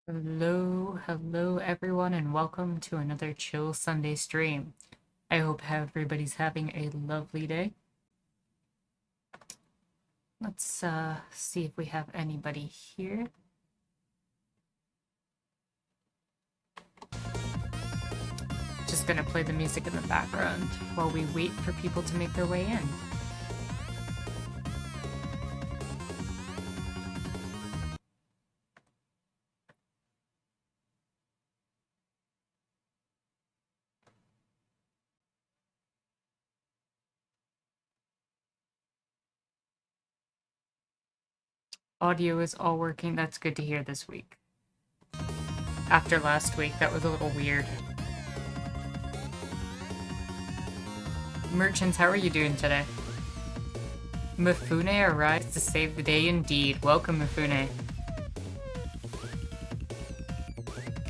Hello everyone, and welcome to another Chill Sunday stream. I hope everybody's having a lovely day. Let's see if we have anybody here. Just gonna play the music in the background while we wait for people to make their way in. Audio is all working. That's good to hear this week. After last week, that was a little weird. Merchants, how are you doing today? Mifune arrives to save the day indeed. Welcome, Mifune.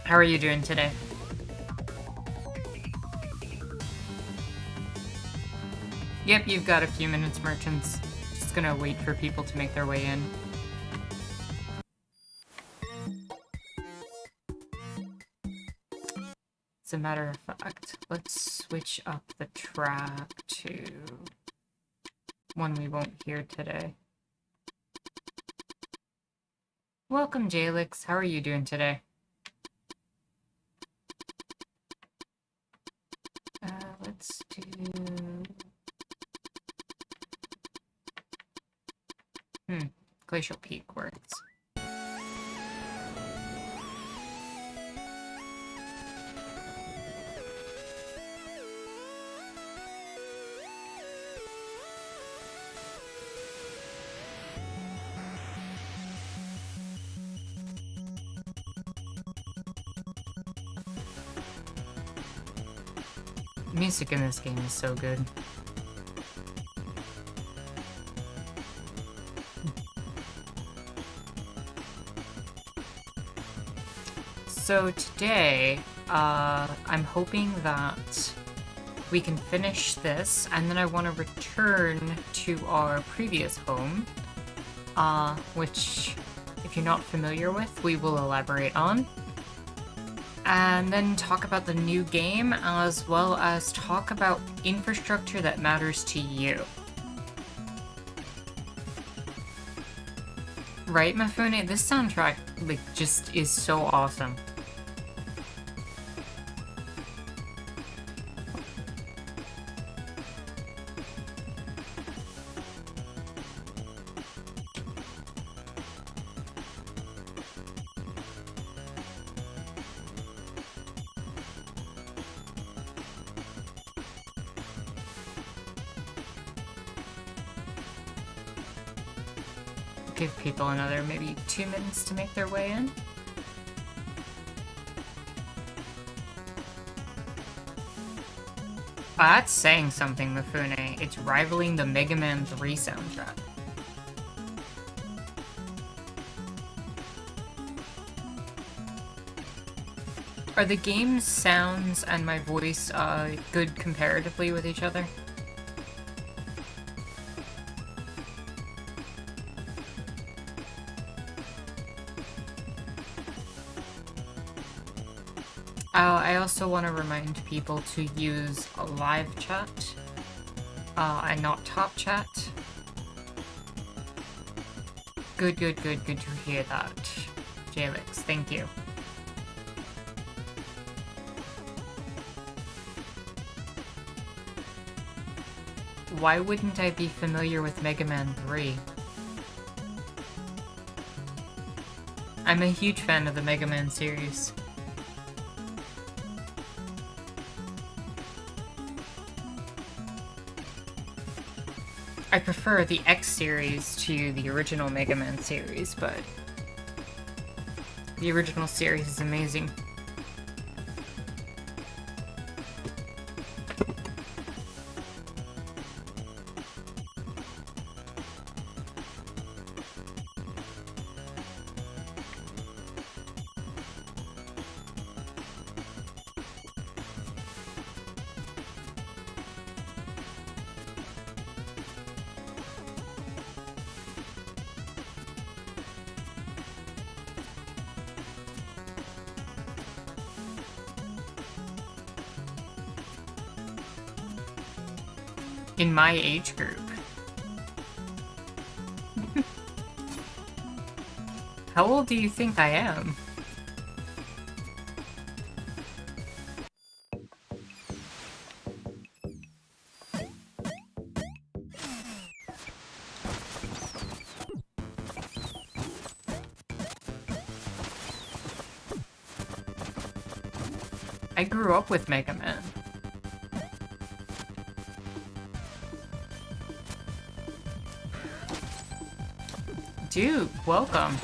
How are you doing today? Yep, you've got a few minutes, Merchants. Just gonna wait for people to make their way in. As a matter of fact, let's switch up the track to one we won't hear today. Welcome, Jalix. How are you doing today? Let's do... Glacial Peak works. Music in this game is so good. So today, I'm hoping that we can finish this, and then I want to return to our previous home, which, if you're not familiar with, we will elaborate on. And then talk about the new game, as well as talk about infrastructure that matters to you. Right, Mifune? This soundtrack, just is so awesome. Give people another maybe 2 minutes to make their way in. That's saying something, Mifune. It's rivaling the Mega Man 3 soundtrack. Are the game's sounds and my voice good comparatively with each other? I also want to remind people to use a live chat and not top chat. Good to hear that, Jalix. Thank you. Why wouldn't I be familiar with Mega Man 3? I'm a huge fan of the Mega Man series. I prefer the X series to the original Mega Man series, but the original series is amazing. In my age group. How old do you think I am? I grew up with Mega Man. Dude, welcome.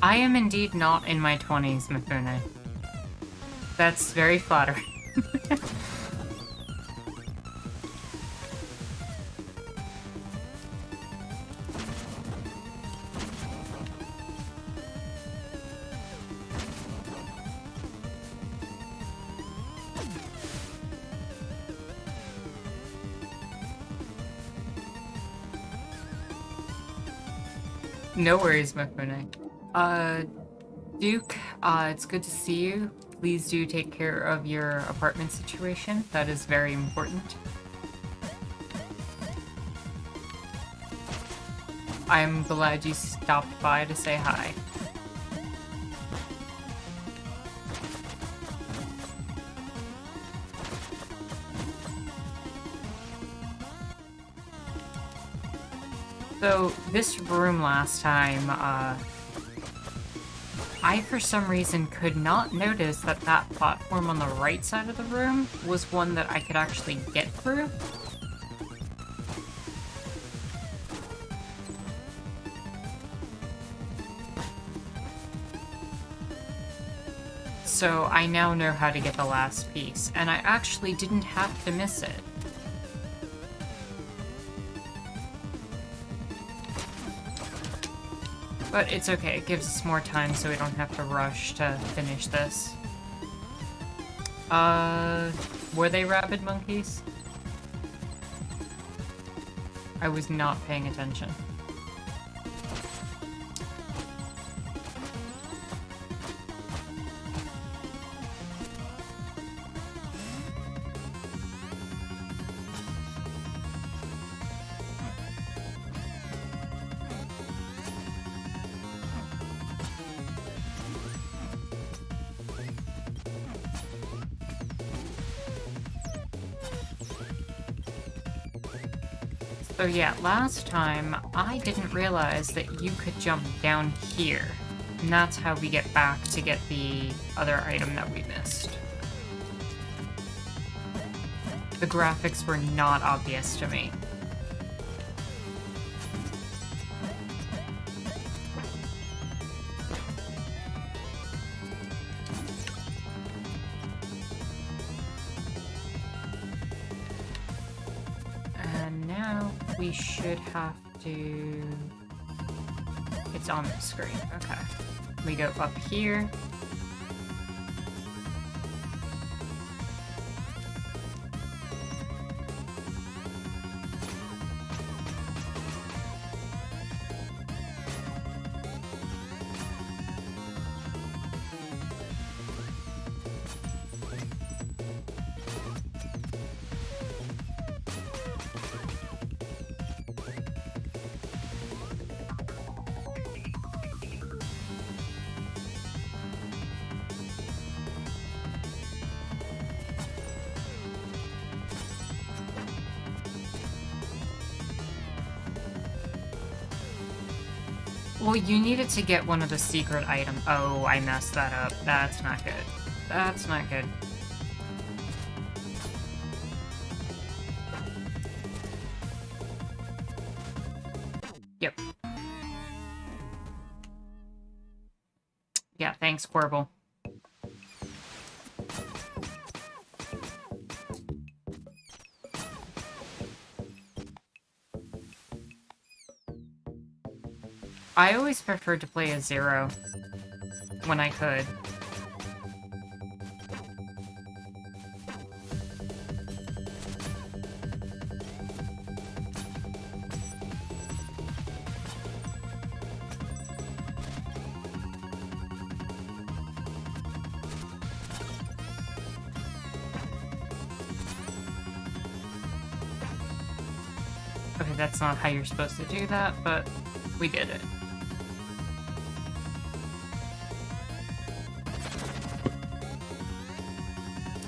I am indeed not in my 20s, Mifune. That's very flattering. No worries, Mifune. Duke, it's good to see you. Please do take care of your apartment situation. That is very important. I'm glad you stopped by to say hi. So, this room last time, I, for some reason, could not notice that that platform on the right side of the room was one that I could actually get through. So I now know how to get the last piece, and I actually didn't have to miss it. But it's okay, it gives us more time so we don't have to rush to finish this. Were they rabid monkeys? I was not paying attention. So yeah, last time, I didn't realize that you could jump down here. And that's how we get back to get the other item that we missed. The graphics were not obvious to me. We should have to... It's on the screen. Okay. We go up here. Well, you needed to get one of the secret items. Oh, I messed that up. That's not good. That's not good. Yep. Yeah, thanks, Quirble. I always preferred to play as Zero when I could. Okay, that's not how you're supposed to do that, but we did it.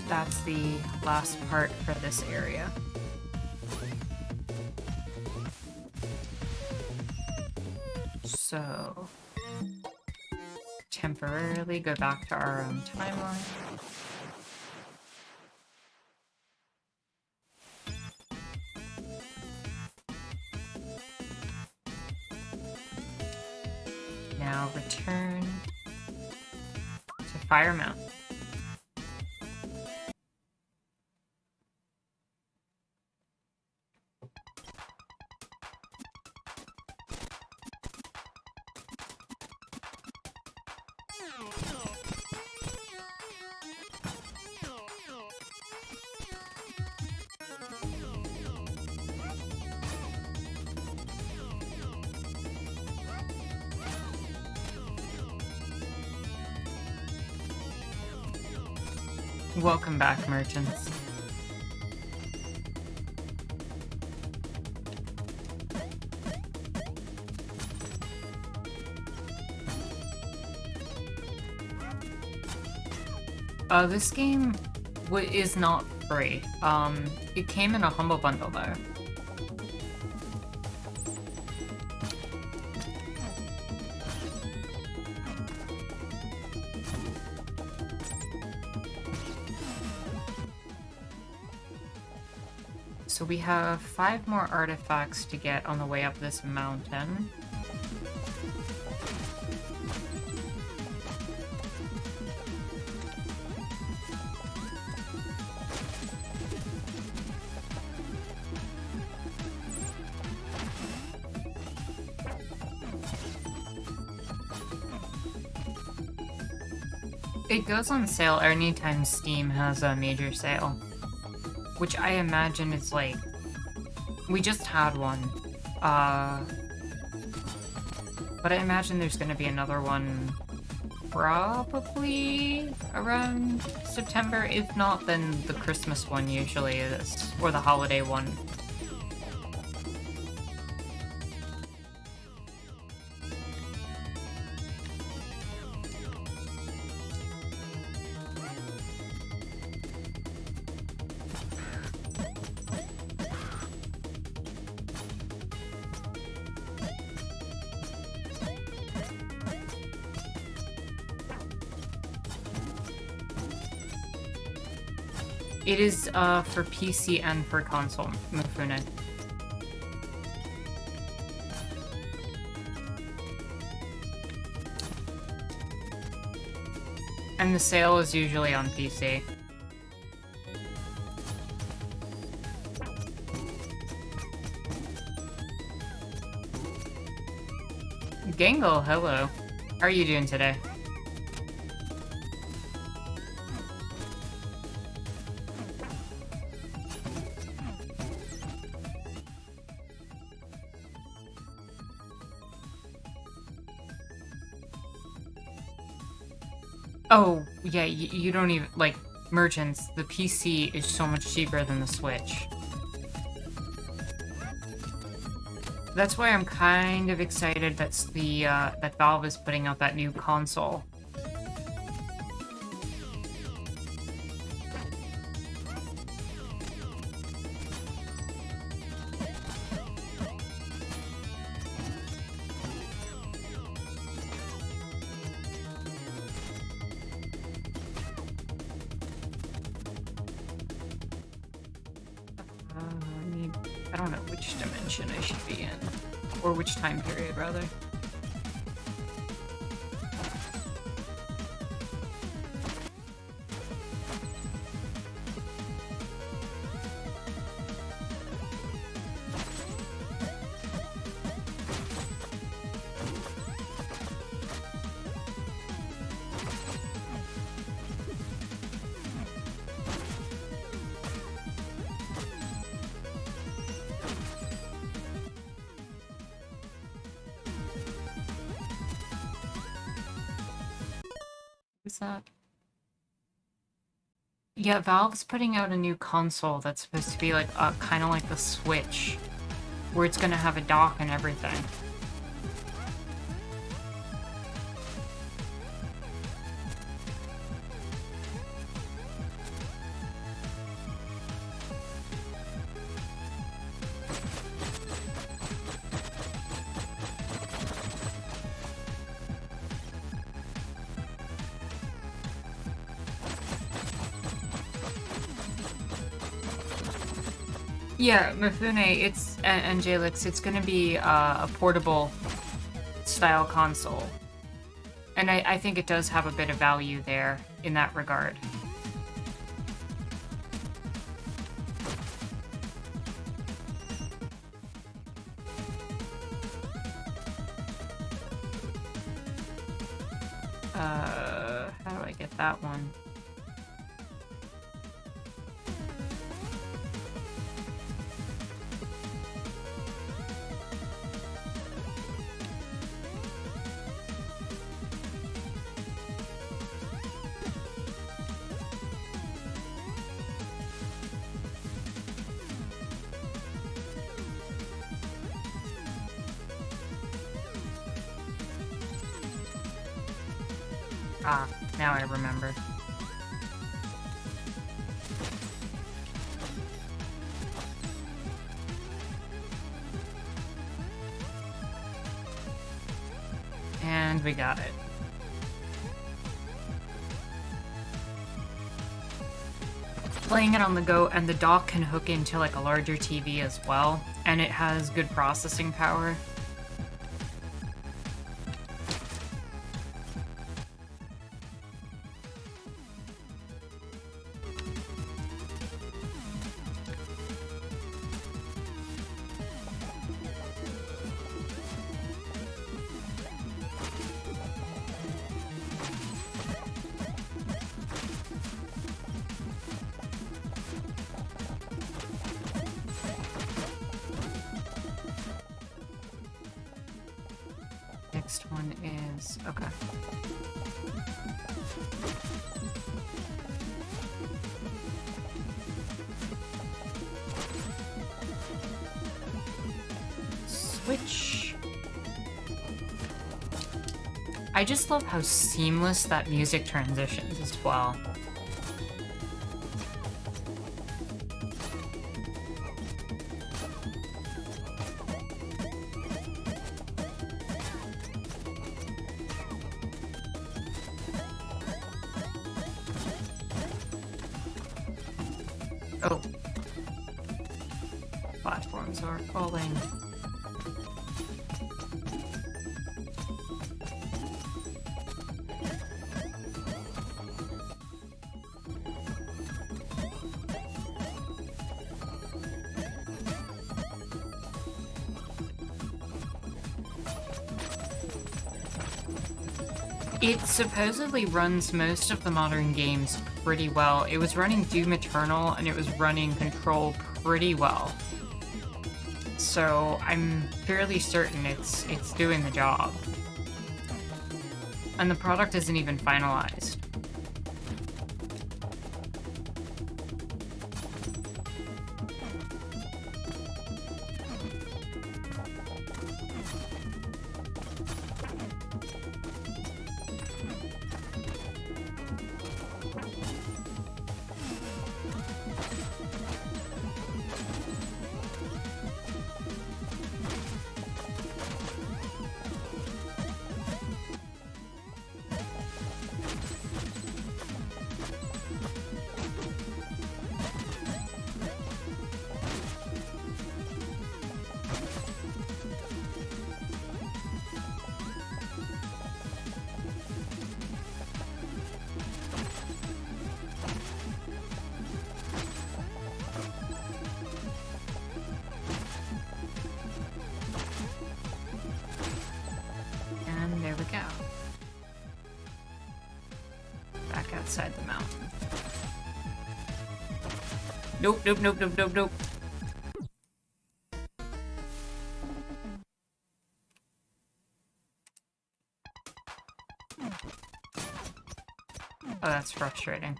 That's the last part for this area. So, temporarily go back to our own timeline. Now return to Fire Mountain. Welcome back, merchants. This game is not free. It came in a Humble Bundle, though. So we have 5 more artifacts to get on the way up this mountain. It goes on sale anytime Steam has a major sale, which I imagine is like, we just had one, but I imagine there's gonna be another one probably around September. If not, then the Christmas one usually is, or the holiday one. It is for PC and for console, Mufune. And the sale is usually on PC. Gangle, hello. How are you doing today? Oh, yeah, you don't even, like, merchants, the PC is so much cheaper than the Switch. That's why I'm kind of excited that's that Valve is putting out that new console. I don't know which dimension I should be in. Or which time period, rather. that? Yeah, Valve's putting out a new console that's supposed to be like kind of like the Switch, where it's gonna have a dock and everything. Yeah, Mifune, and Jalix, it's gonna be a portable style console. And I think it does have a bit of value there in that regard. How do I get that one? Ah, now I remember. And we got it. Playing it on the go, and the dock can hook into like a larger TV as well, and it has good processing power. Next one is... okay. Switch. I just love how seamless that music transitions as well. Oh. Platforms are falling. It supposedly runs most of the modern games pretty well. It was running Doom Eternal and it was running Control pretty well. So I'm fairly certain it's doing the job. And the product isn't even finalized. There we go. Back outside the mountain. Nope, nope, nope, nope, nope, nope. That's frustrating.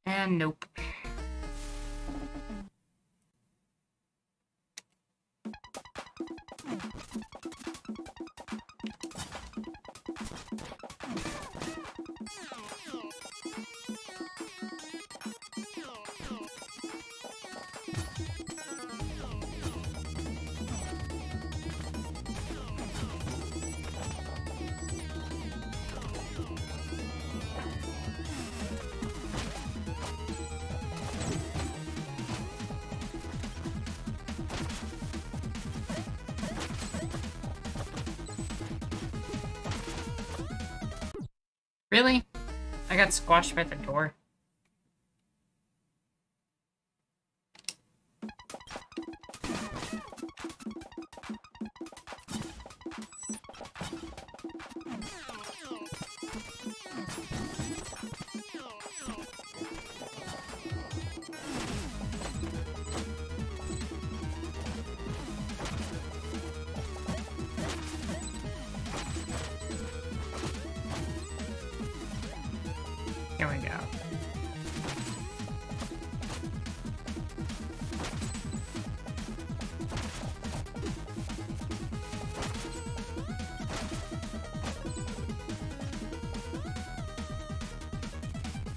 And nope. Really? I got squashed by the door. Here we go.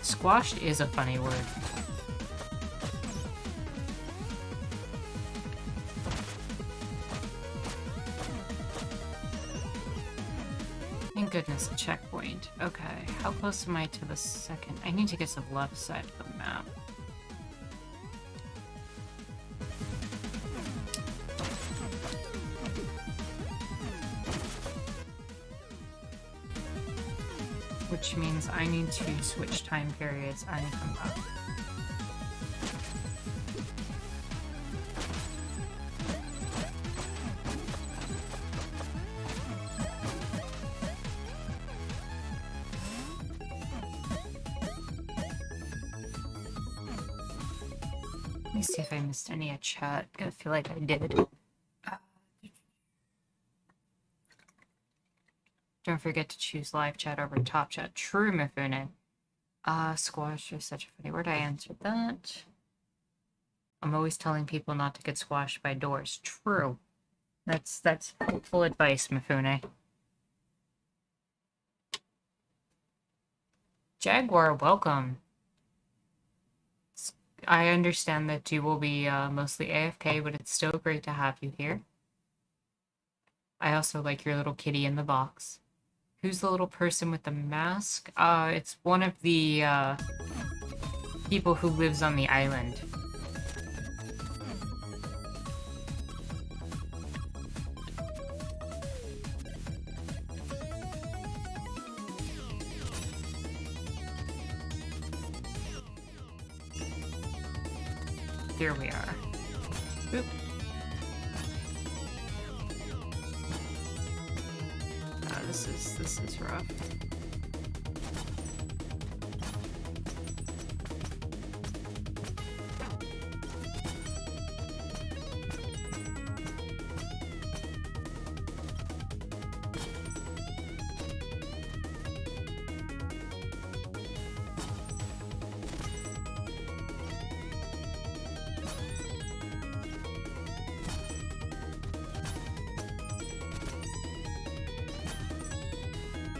Squashed is a funny word. Thank goodness, a checkpoint. Okay, how close am I to the second? I need to get to the left side of the map. Which means I need to switch time periods and come up. Let me see if I missed any at chat. I feel like I did. Don't forget to choose live chat over top chat. True, Mifune. Squash is such a funny word. I answered that. I'm always telling people not to get squashed by doors. True. That's helpful advice, Mifune. Jaguar, welcome. I understand that you will be mostly AFK, but it's still great to have you here. I also like your little kitty in the box. Who's the little person with the mask? It's one of the people who lives on the island. Here we are. Oop. This is rough.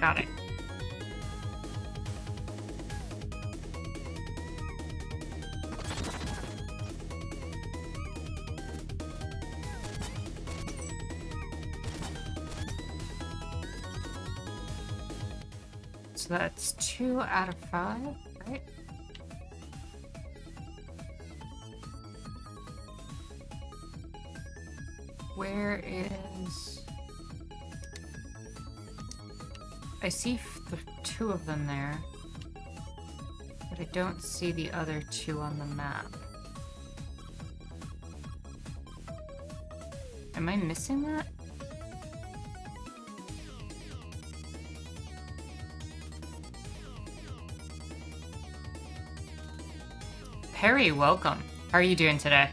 Got it. So that's 2 out of 5, right? Where is... I see the 2 of them there, but I don't see the other 2 on the map. Am I missing that? Perry, welcome. How are you doing today?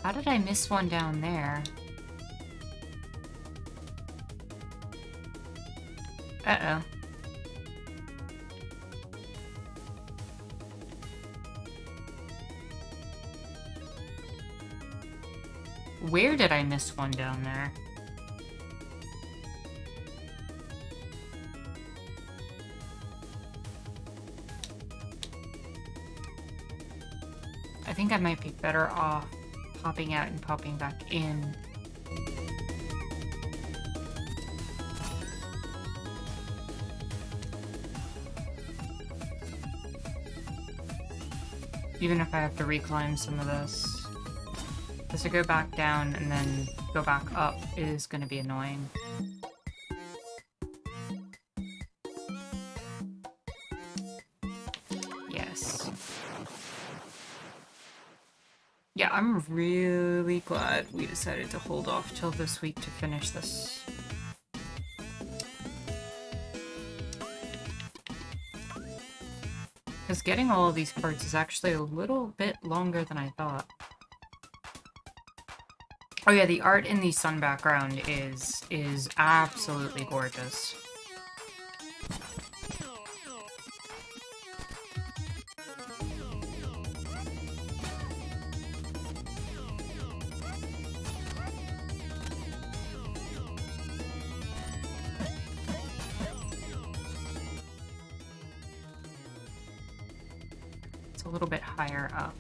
How did I miss one down there? Uh-oh. Where did I miss one down there? I think I might be better off popping out and popping back in. Even if I have to reclimb some of this. Because to go back down and then go back up is going to be annoying. Yes. Yeah, I'm really glad we decided to hold off till this week to finish this. Because getting all of these parts is actually a little bit longer than I thought. Oh yeah, the art in the sun background is absolutely gorgeous. It's a little bit higher up.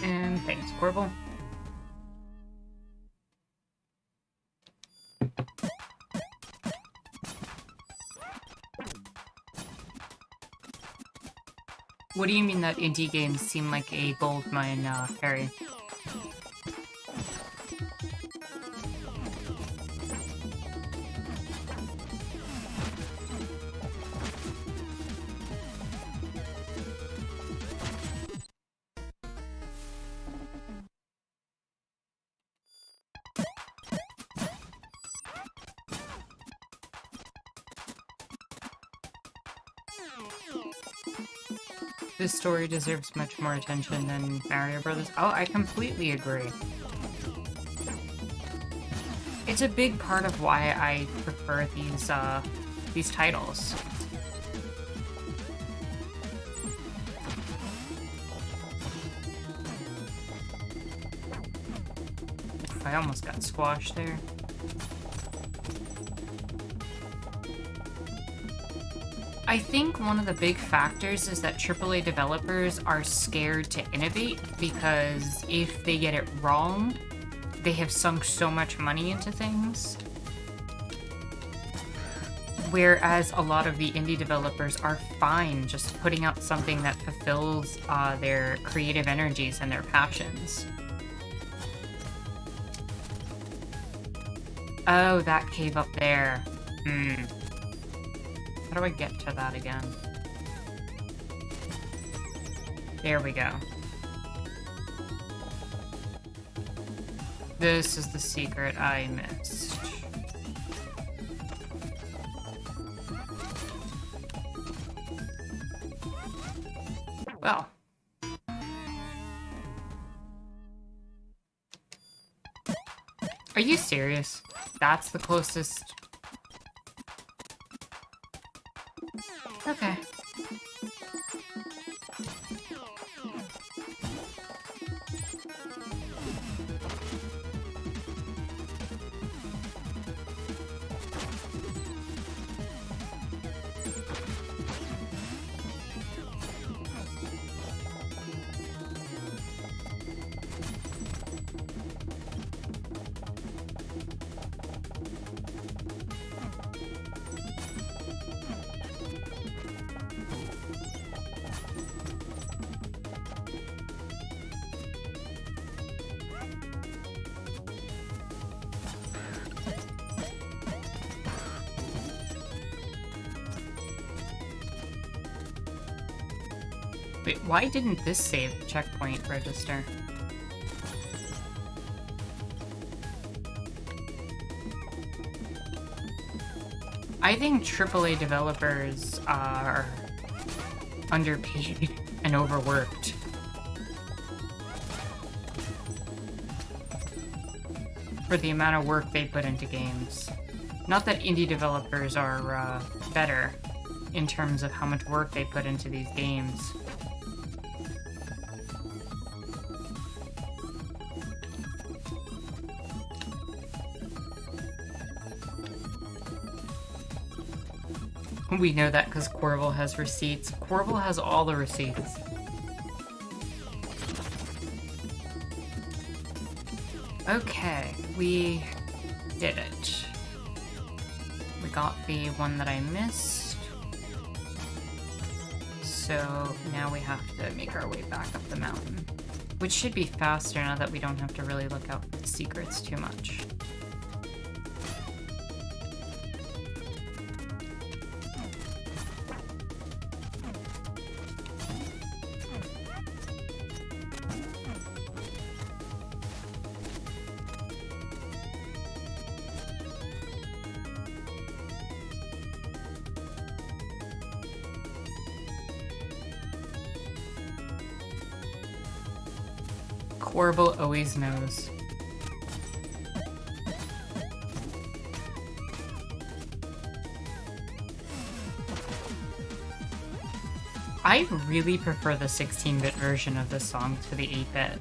And thanks, Corval. What do you mean that indie games seem like a gold mine, Harry? This story deserves much more attention than Mario Brothers. Oh, I completely agree. It's a big part of why I prefer these titles. I almost got squashed there. I think one of the big factors is that AAA developers are scared to innovate because if they get it wrong, they have sunk so much money into things Whereas a lot of the indie developers are fine just putting out something that fulfills their creative energies and their passions. Oh, that cave up there. How do I get to that again? There we go. This is the secret I missed. Well. Are you serious? That's the closest. Okay. Wait, why didn't this save checkpoint register? I think AAA developers are underpaid and overworked. For the amount of work they put into games. Not that indie developers are better in terms of how much work they put into these games. We know that because Corval has receipts. Corval has all the receipts. Okay, we did it. We got the one that I missed. So now we have to make our way back up the mountain. Which should be faster now that we don't have to really look out for the secrets too much. Corval always knows. I really prefer the 16-bit version of this song to the 8-bit.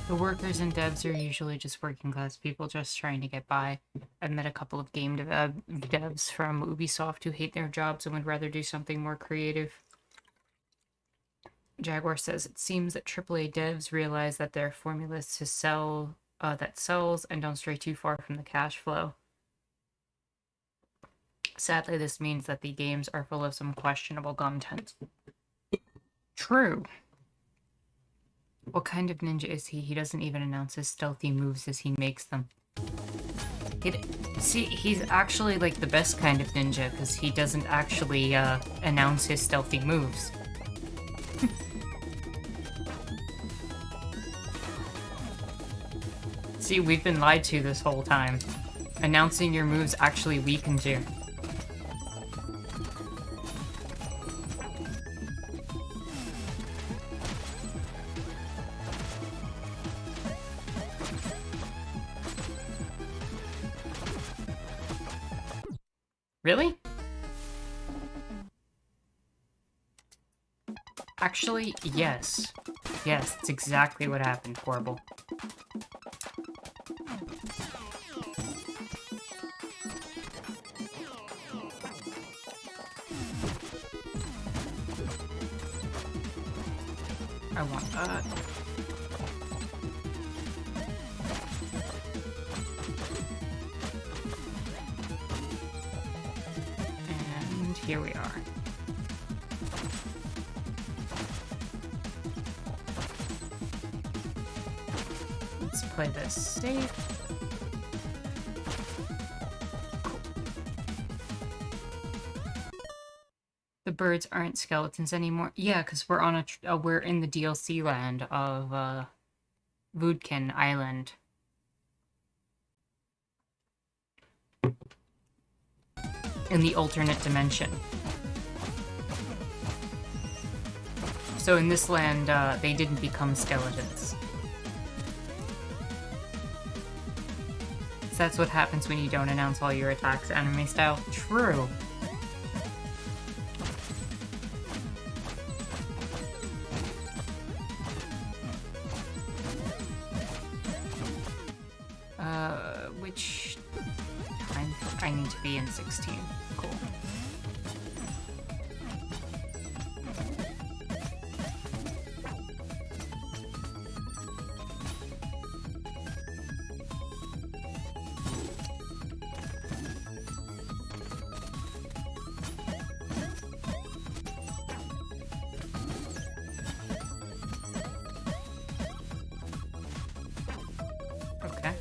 The workers and devs are usually just working class people just trying to get by. I've met a couple of game devs from Ubisoft who hate their jobs and would rather do something more creative. Jaguar says, it seems that AAA devs realize that their formula is to sell, that sells and don't stray too far from the cash flow. Sadly, this means that the games are full of some questionable content. True. What kind of ninja is he? He doesn't even announce his stealthy moves as he makes them. See, he's actually like the best kind of ninja because he doesn't actually announce his stealthy moves. See, we've been lied to this whole time. Announcing your moves actually weakens you. Really? Actually, yes. Yes, that's exactly what happened, Horrible. I want that. And here we are. Let's play this safe. The birds aren't skeletons anymore. Yeah, because we're on we're in the DLC land of Voodkin Island. In the alternate dimension. So in this land, they didn't become skeletons. So that's what happens when you don't announce all your attacks anime style. True. Which time? I need to be in 16. Cool. Okay.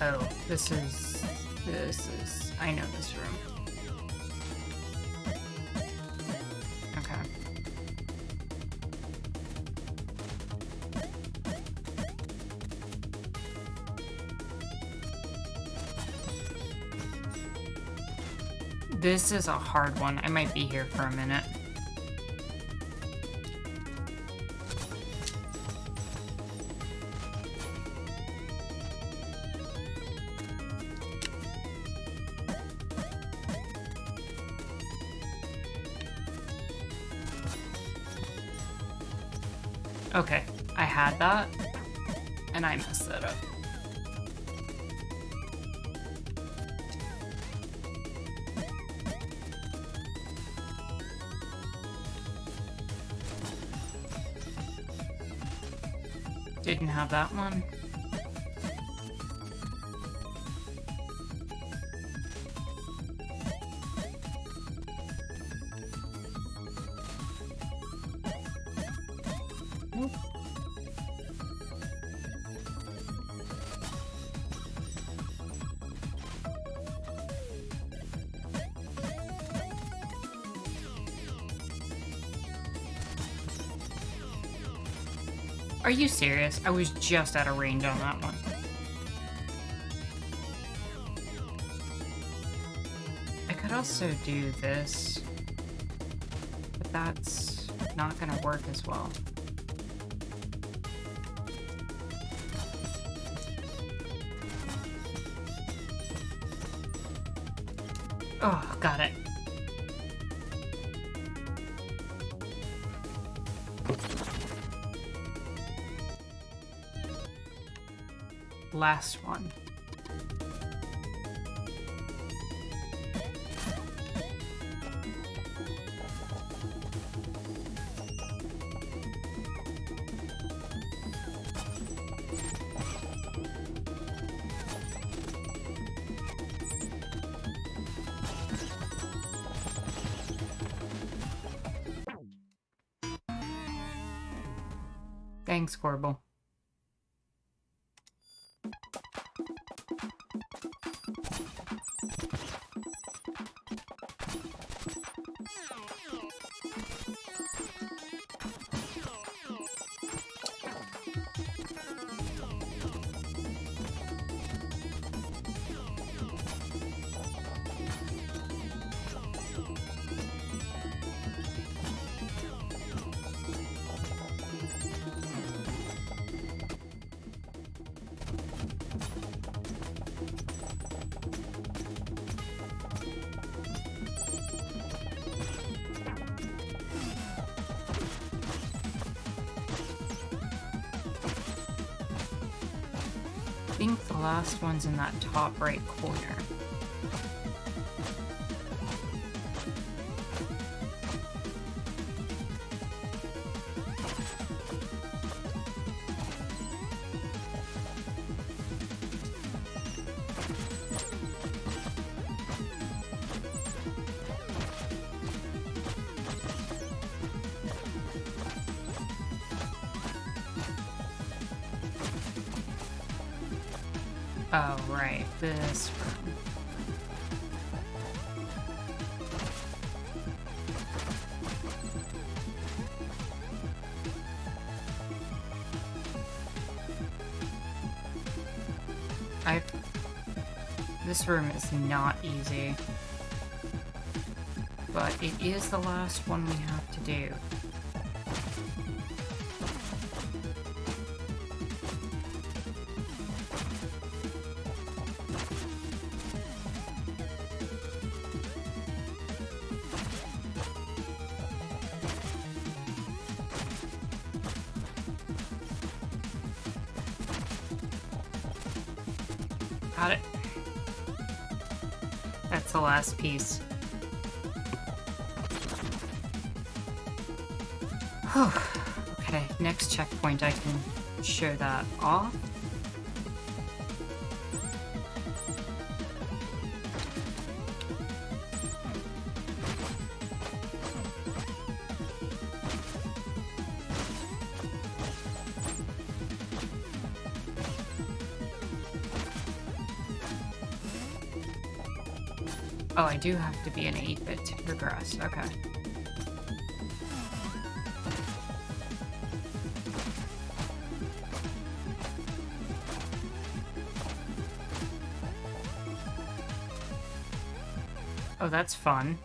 Oh, this is, I know this room. Okay. This is a hard one. I might be here for a minute. Okay, I had that, and I messed that up. Didn't have that one. Nope. Are you serious? I was just out of range on that one. I could also do this, but that's not gonna work as well. Oh, got it. Last one. Thanks, Corbel. I think the last one's in that top right corner. Oh, right, this room. This room is not easy, but it is the last one we have to do. Got it. That's the last piece. Okay, next checkpoint I can show that off. Oh, I do have to be an 8-bit to progress. Okay. Oh, that's fun.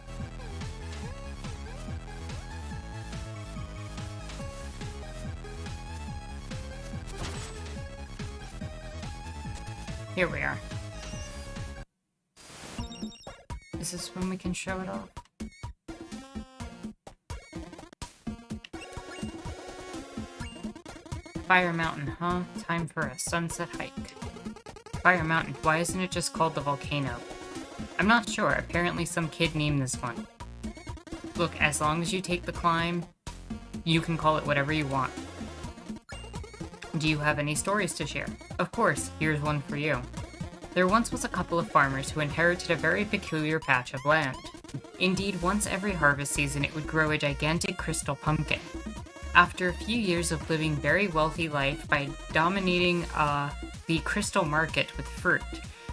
Here we are. Is this when we can show it off? Fire Mountain, huh? Time for a sunset hike. Fire Mountain, why isn't it just called the volcano? I'm not sure, apparently some kid named this one. Look, as long as you take the climb, you can call it whatever you want. Do you have any stories to share? Of course, here's one for you. There once was a couple of farmers who inherited a very peculiar patch of land. Indeed, once every harvest season it would grow a gigantic crystal pumpkin. After a few years of living very wealthy life by dominating the crystal market with fruit,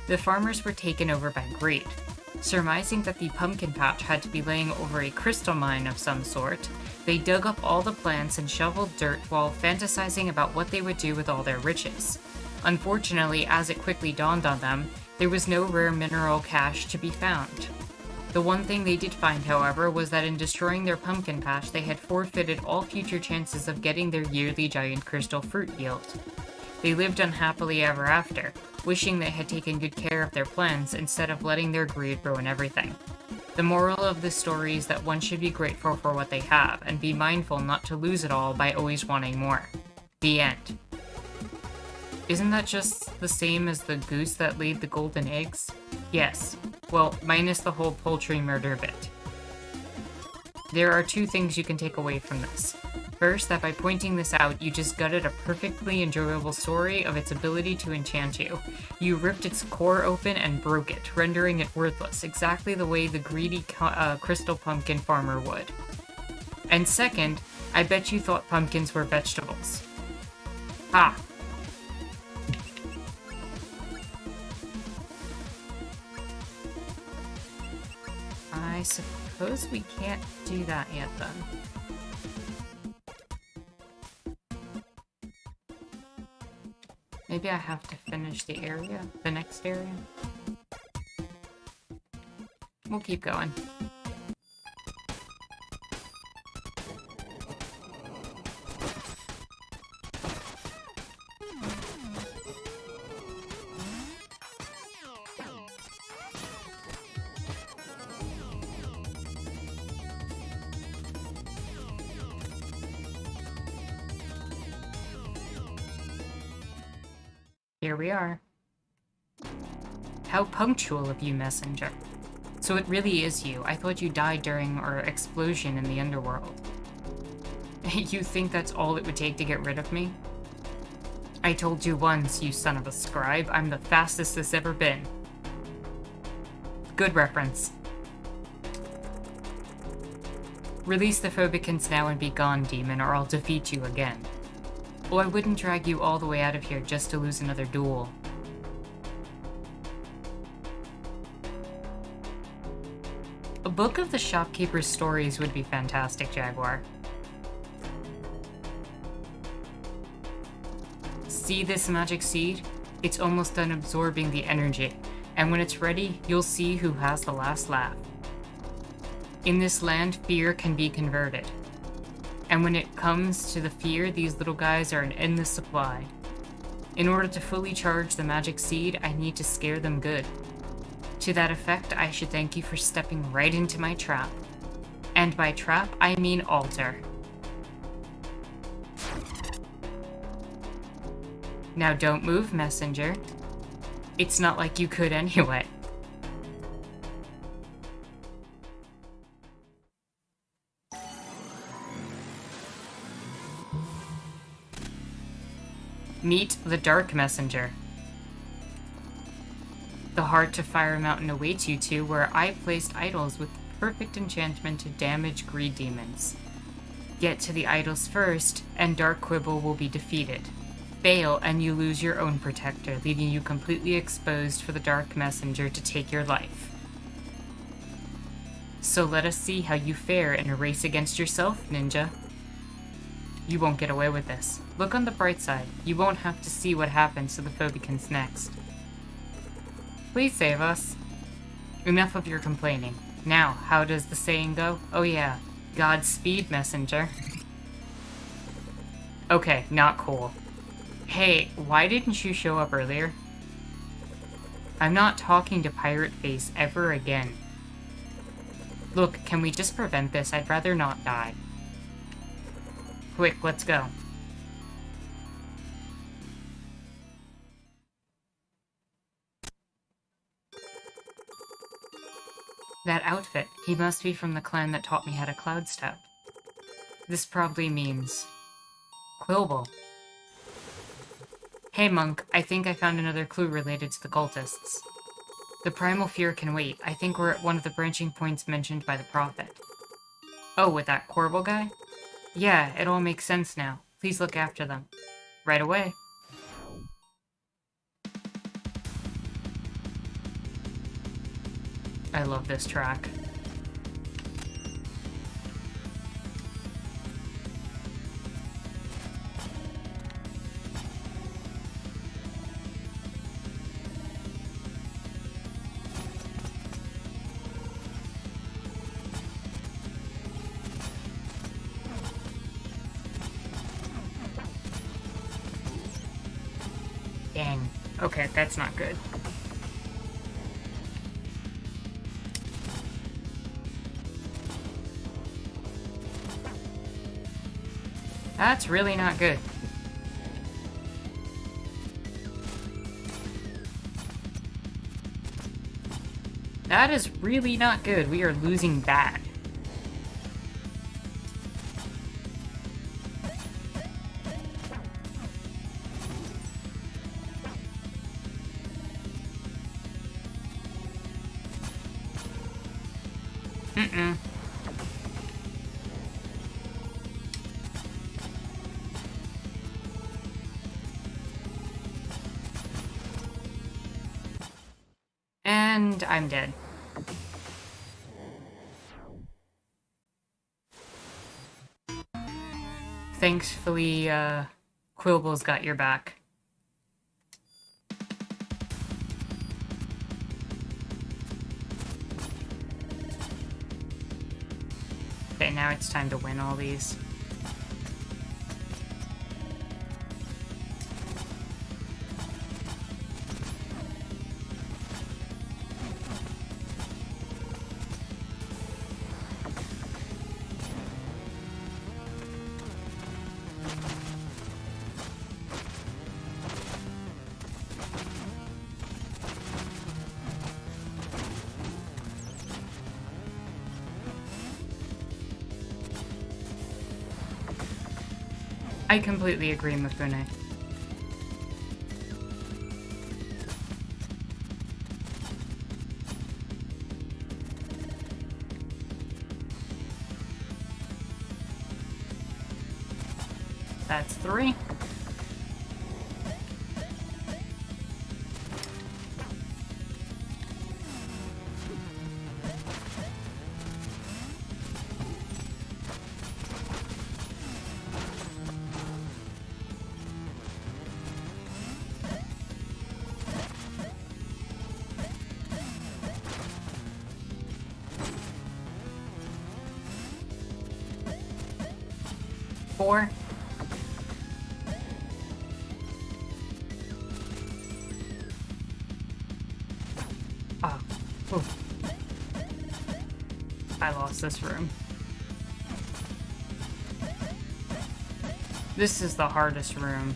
the farmers were taken over by greed. Surmising that the pumpkin patch had to be laying over a crystal mine of some sort, they dug up all the plants and shoveled dirt while fantasizing about what they would do with all their riches. Unfortunately, as it quickly dawned on them, there was no rare mineral cache to be found. The one thing they did find, however, was that in destroying their pumpkin patch, they had forfeited all future chances of getting their yearly giant crystal fruit yield. They lived unhappily ever after, wishing they had taken good care of their plants instead of letting their greed ruin everything. The moral of this story is that one should be grateful for what they have, and be mindful not to lose it all by always wanting more. The end. Isn't that just the same as the goose that laid the golden eggs? Yes. Well, minus the whole poultry murder bit. There are two things you can take away from this. First, that by pointing this out, you just gutted a perfectly enjoyable story of its ability to enchant you. You ripped its core open and broke it, rendering it worthless, exactly the way the greedy crystal pumpkin farmer would. And second, I bet you thought pumpkins were vegetables. Ha! I suppose we can't do that yet, then. Maybe I have to finish the area, the next area. We'll keep going. Here we are. How punctual of you, messenger. So it really is you. I thought you died during our explosion in the underworld. You think that's all it would take to get rid of me? I told you once, you son of a scribe, I'm the fastest there's ever been. Good reference. Release the Phobicans now and be gone, demon, or I'll defeat you again. Oh, I wouldn't drag you all the way out of here just to lose another duel. A book of the shopkeeper's stories would be fantastic, Jaguar. See this magic seed? It's almost done absorbing the energy, and when it's ready, you'll see who has the last laugh. In this land, fear can be converted. And when it comes to the fear, these little guys are an endless supply. In order to fully charge the magic seed, I need to scare them good. To that effect, I should thank you for stepping right into my trap. And by trap, I mean altar. Now don't move, messenger. It's not like you could anyway. Meet the Dark Messenger. The Heart of Fire Mountain awaits you two, where I placed idols with perfect enchantment to damage greed demons. Get to the idols first, and Dark Quibble will be defeated. Fail, and you lose your own protector, leaving you completely exposed for the Dark Messenger to take your life. So let us see how you fare in a race against yourself, ninja. You won't get away with this. Look on the bright side. You won't have to see what happens to the Phobicans next. Please save us. Enough of your complaining. Now, how does the saying go? Oh yeah, Godspeed, messenger. Okay, not cool. Hey, why didn't you show up earlier? I'm not talking to Pirate Face ever again. Look, can we just prevent this? I'd rather not die. Quick, let's go. That outfit. He must be from the clan that taught me how to cloud step. This probably means Quibble. Hey monk, I think I found another clue related to the cultists. The primal fear can wait. I think we're at one of the branching points mentioned by the prophet. Oh, with that Quibble guy? Yeah, it all makes sense now. Please look after them. Right away. I love this track. Dang. Okay, that's not good. That's really not good. That is really not good. We are losing bad. Mm-mm. I'm dead. Thankfully, Quilble's got your back. Okay, now it's time to win all these. I completely agree, Mifune. That's 3. Four. Oh. Ooh. I lost this room. This is the hardest room.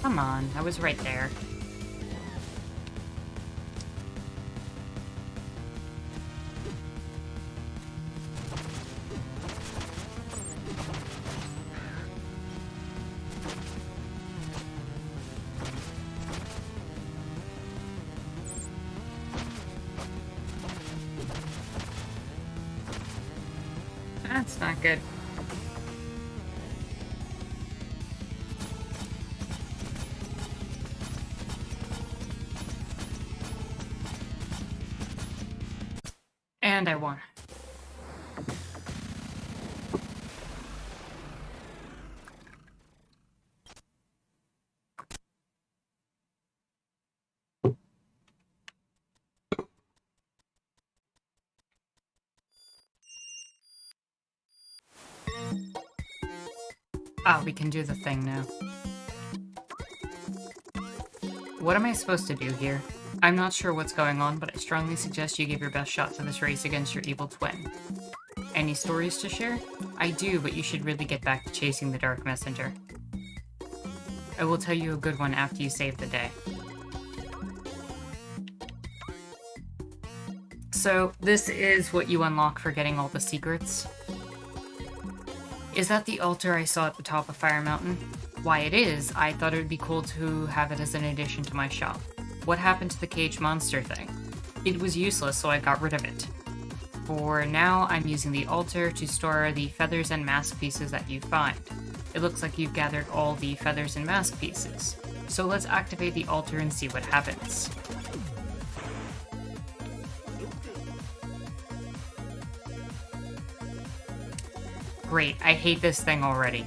Come on, I was right there. That's not good. And I won. Ah, we can do the thing now. What am I supposed to do here? I'm not sure what's going on, but I strongly suggest you give your best shot to this race against your evil twin. Any stories to share? I do, but you should really get back to chasing the Dark Messenger. I will tell you a good one after you save the day. So, this is what you unlock for getting all the secrets. Is that the altar I saw at the top of Fire Mountain? Why it is, I thought it would be cool to have it as an addition to my shop. What happened to the cage monster thing? It was useless, so I got rid of it. For now, I'm using the altar to store the feathers and mask pieces that you find. It looks like you've gathered all the feathers and mask pieces. So let's activate the altar and see what happens. Great, I hate this thing already.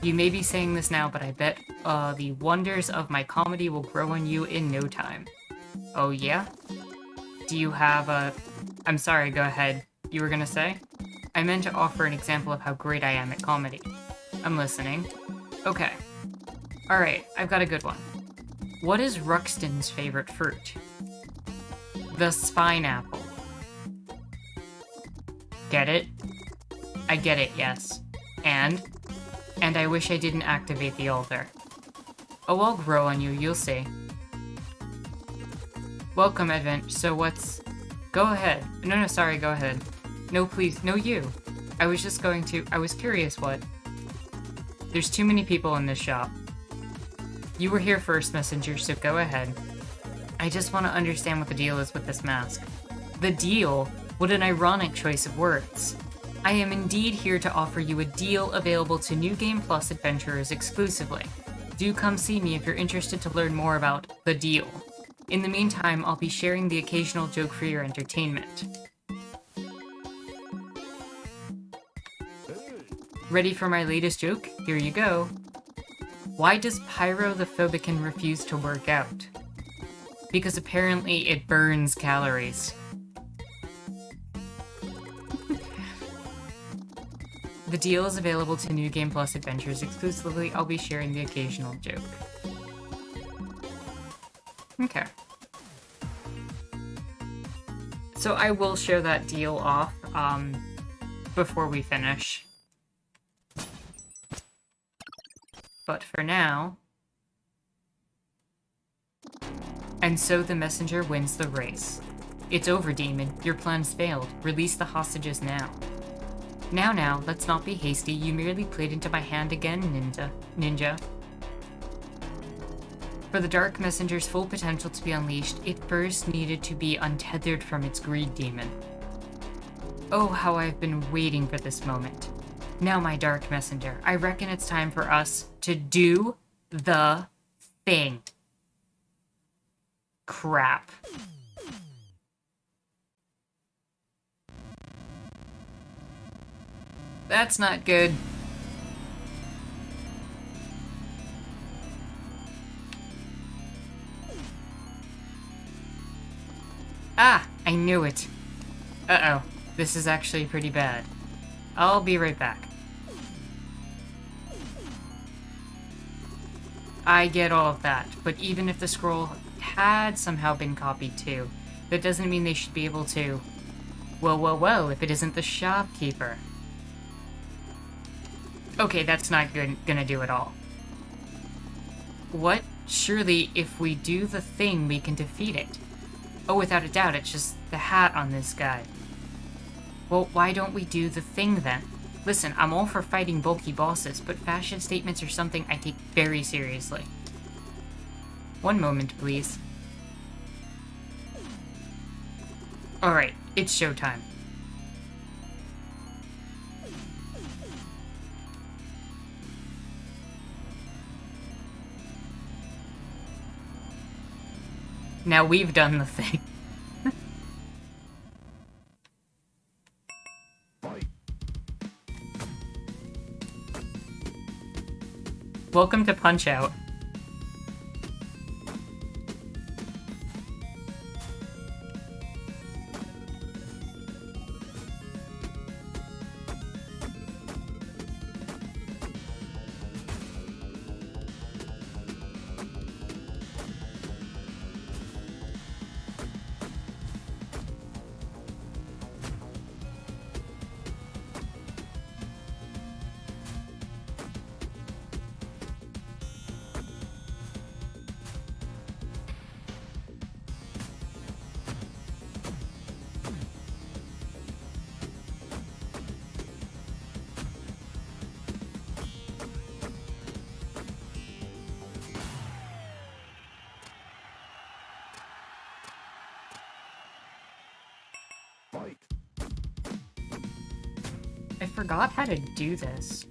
You may be saying this now, but I bet the wonders of my comedy will grow on you in no time. Oh yeah? Do you have a... I'm sorry, go ahead. You were gonna say? I meant to offer an example of how great I am at comedy. I'm listening. Okay. Alright, I've got a good one. What is Ruxton's favorite fruit? The spine apple. Get it? I get it, yes. And I wish I didn't activate the altar. Oh, I'll grow on you, you'll see. Welcome, Advent. So what's... Go ahead. No, sorry, go ahead. No, please, no you. I was curious what. There's too many people in this shop. You were here first, messenger, so go ahead. I just want to understand what the deal is with this mask. The deal? What an ironic choice of words. I am indeed here to offer you a deal available to New Game Plus adventurers exclusively. Do come see me if you're interested to learn more about the deal. In the meantime, I'll be sharing the occasional joke for your entertainment. Ready for my latest joke? Here you go. Why does Pyro the Phobican refuse to work out? Because apparently it burns calories. The deal is available to New Game Plus adventures exclusively. I'll be sharing the occasional joke. Okay. So I will show that deal off before we finish. But for now... And so the messenger wins the race. It's over, demon. Your plan's failed. Release the hostages now. Now, let's not be hasty. You merely played into my hand again, ninja. For the Dark Messenger's full potential to be unleashed, it first needed to be untethered from its greed demon. Oh, how I've been waiting for this moment. Now, my Dark Messenger, I reckon it's time for us to do the thing. Crap. That's not good. Ah, I knew it. Uh-oh, this is actually pretty bad. I'll be right back. I get all of that, but even if the scroll had somehow been copied too, that doesn't mean they should be able to... Well, if it isn't the shopkeeper. Okay, that's not gonna do it all. What? Surely, if we do the thing, we can defeat it. Oh, without a doubt, it's just the hat on this guy. Well, why don't we do the thing then? Listen, I'm all for fighting bulky bosses, but fashion statements are something I take very seriously. One moment, please. Alright, it's showtime. Now we've done the thing. Welcome to Punch-Out! I forgot how to do this.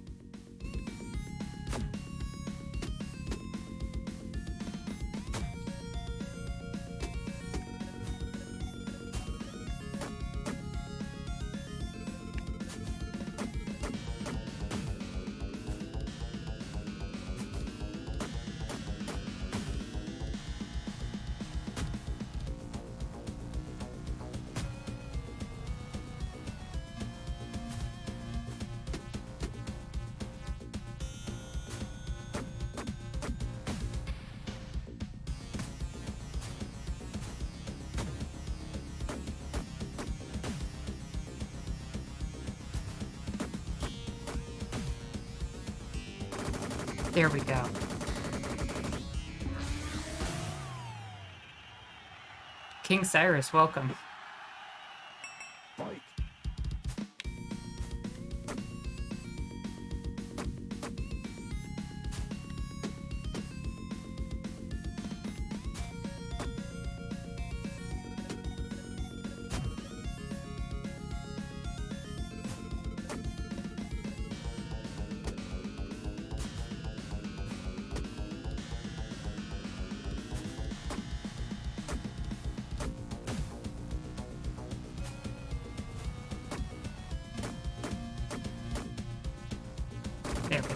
There we go. King Cyrus, welcome.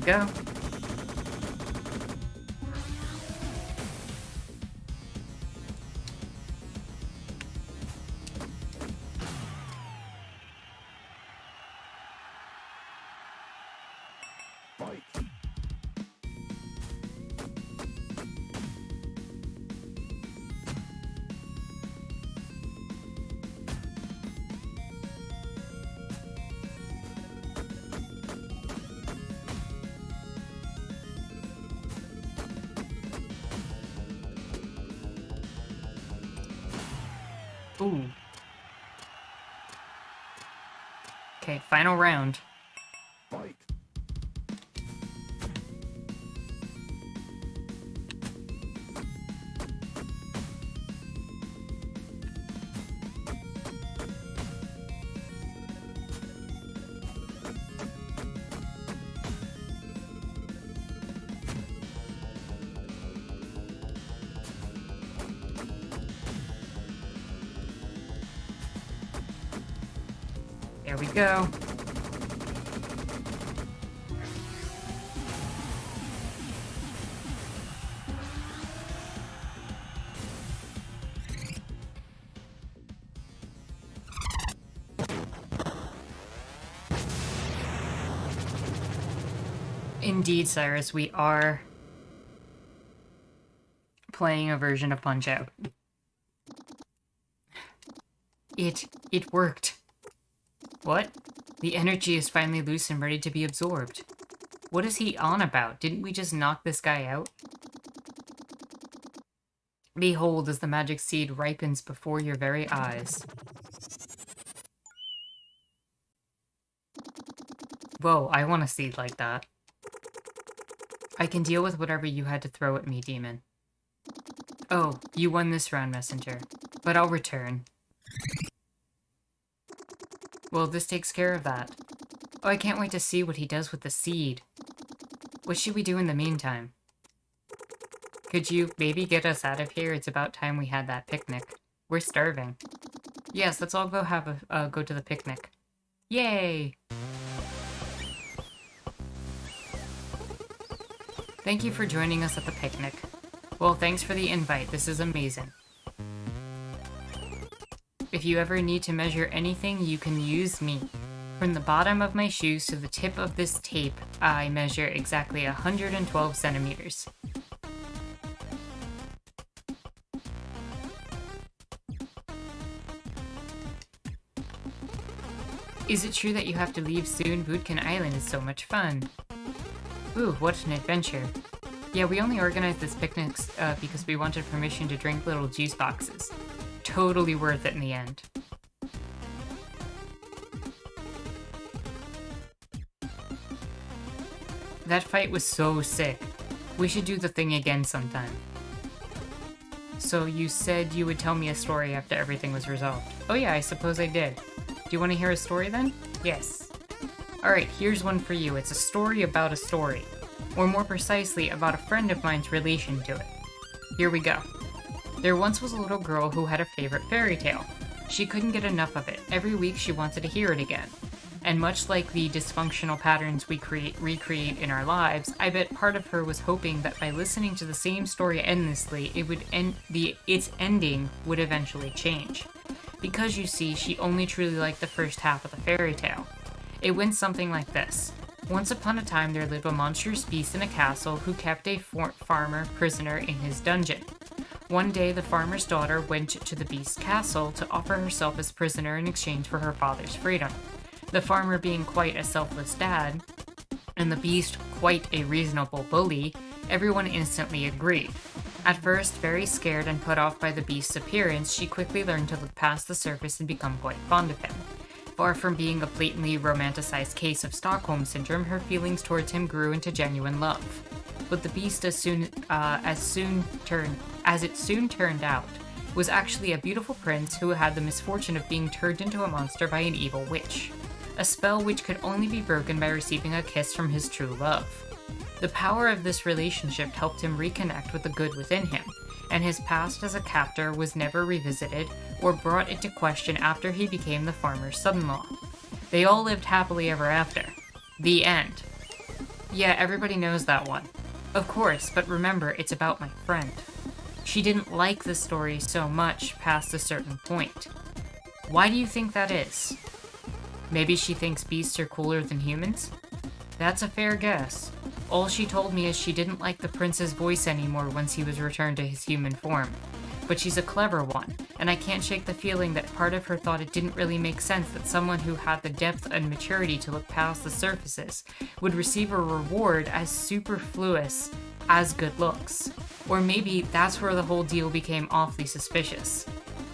go. Ooh. Okay, final round. Fight. There we go. Indeed, Cyrus, we are playing a version of Punch-Out. It worked. What? The energy is finally loose and ready to be absorbed. What is he on about? Didn't we just knock this guy out? Behold, as the magic seed ripens before your very eyes. Whoa, I want a seed like that. I can deal with whatever you had to throw at me, demon. Oh, you won this round, messenger. But I'll return. Well, this takes care of that. Oh, I can't wait to see what he does with the seed. What should we do in the meantime? Could you maybe get us out of here? It's about time we had that picnic. We're starving. Yes, let's all go have a go to the picnic. Yay! Thank you for joining us at the picnic. Well, thanks for the invite. This is amazing. If you ever need to measure anything, you can use me. From the bottom of my shoes to the tip of this tape, I measure exactly 112 centimeters. Is it true that you have to leave soon? Bootkin Island is so much fun. Ooh, what an adventure. Yeah, we only organized this picnic because we wanted permission to drink little juice boxes. Totally worth it in the end. That fight was so sick. We should do the thing again sometime. So you said you would tell me a story after everything was resolved. Oh yeah, I suppose I did. Do you want to hear a story then? Yes. Alright, here's one for you. It's a story about a story. Or more precisely, about a friend of mine's relation to it. Here we go. There once was a little girl who had a favorite fairy tale. She couldn't get enough of it. Every week she wanted to hear it again. And much like the dysfunctional patterns we recreate in our lives, I bet part of her was hoping that by listening to the same story endlessly, its ending would eventually change. Because you see, she only truly liked the first half of the fairy tale. It went something like this. Once upon a time there lived a monstrous beast in a castle who kept a farmer prisoner in his dungeon. One day the farmer's daughter went to the beast's castle to offer herself as prisoner in exchange for her father's freedom. The farmer being quite a selfless dad, and the beast quite a reasonable bully, everyone instantly agreed. At first, very scared and put off by the beast's appearance, she quickly learned to look past the surface and become quite fond of him. Far from being a blatantly romanticized case of Stockholm Syndrome, her feelings towards him grew into genuine love. But the beast, as it soon turned out, was actually a beautiful prince who had the misfortune of being turned into a monster by an evil witch. A spell which could only be broken by receiving a kiss from his true love. The power of this relationship helped him reconnect with the good within him, and his past as a captor was never revisited or brought into question after he became the farmer's son-in-law. They all lived happily ever after. The end. Yeah, everybody knows that one. Of course, but remember, it's about my friend. She didn't like the story so much past a certain point. Why do you think that is? Maybe she thinks beasts are cooler than humans? That's a fair guess. All she told me is she didn't like the prince's voice anymore once he was returned to his human form. But she's a clever one, and I can't shake the feeling that part of her thought it didn't really make sense that someone who had the depth and maturity to look past the surfaces would receive a reward as superfluous as good looks. Or maybe that's where the whole deal became awfully suspicious.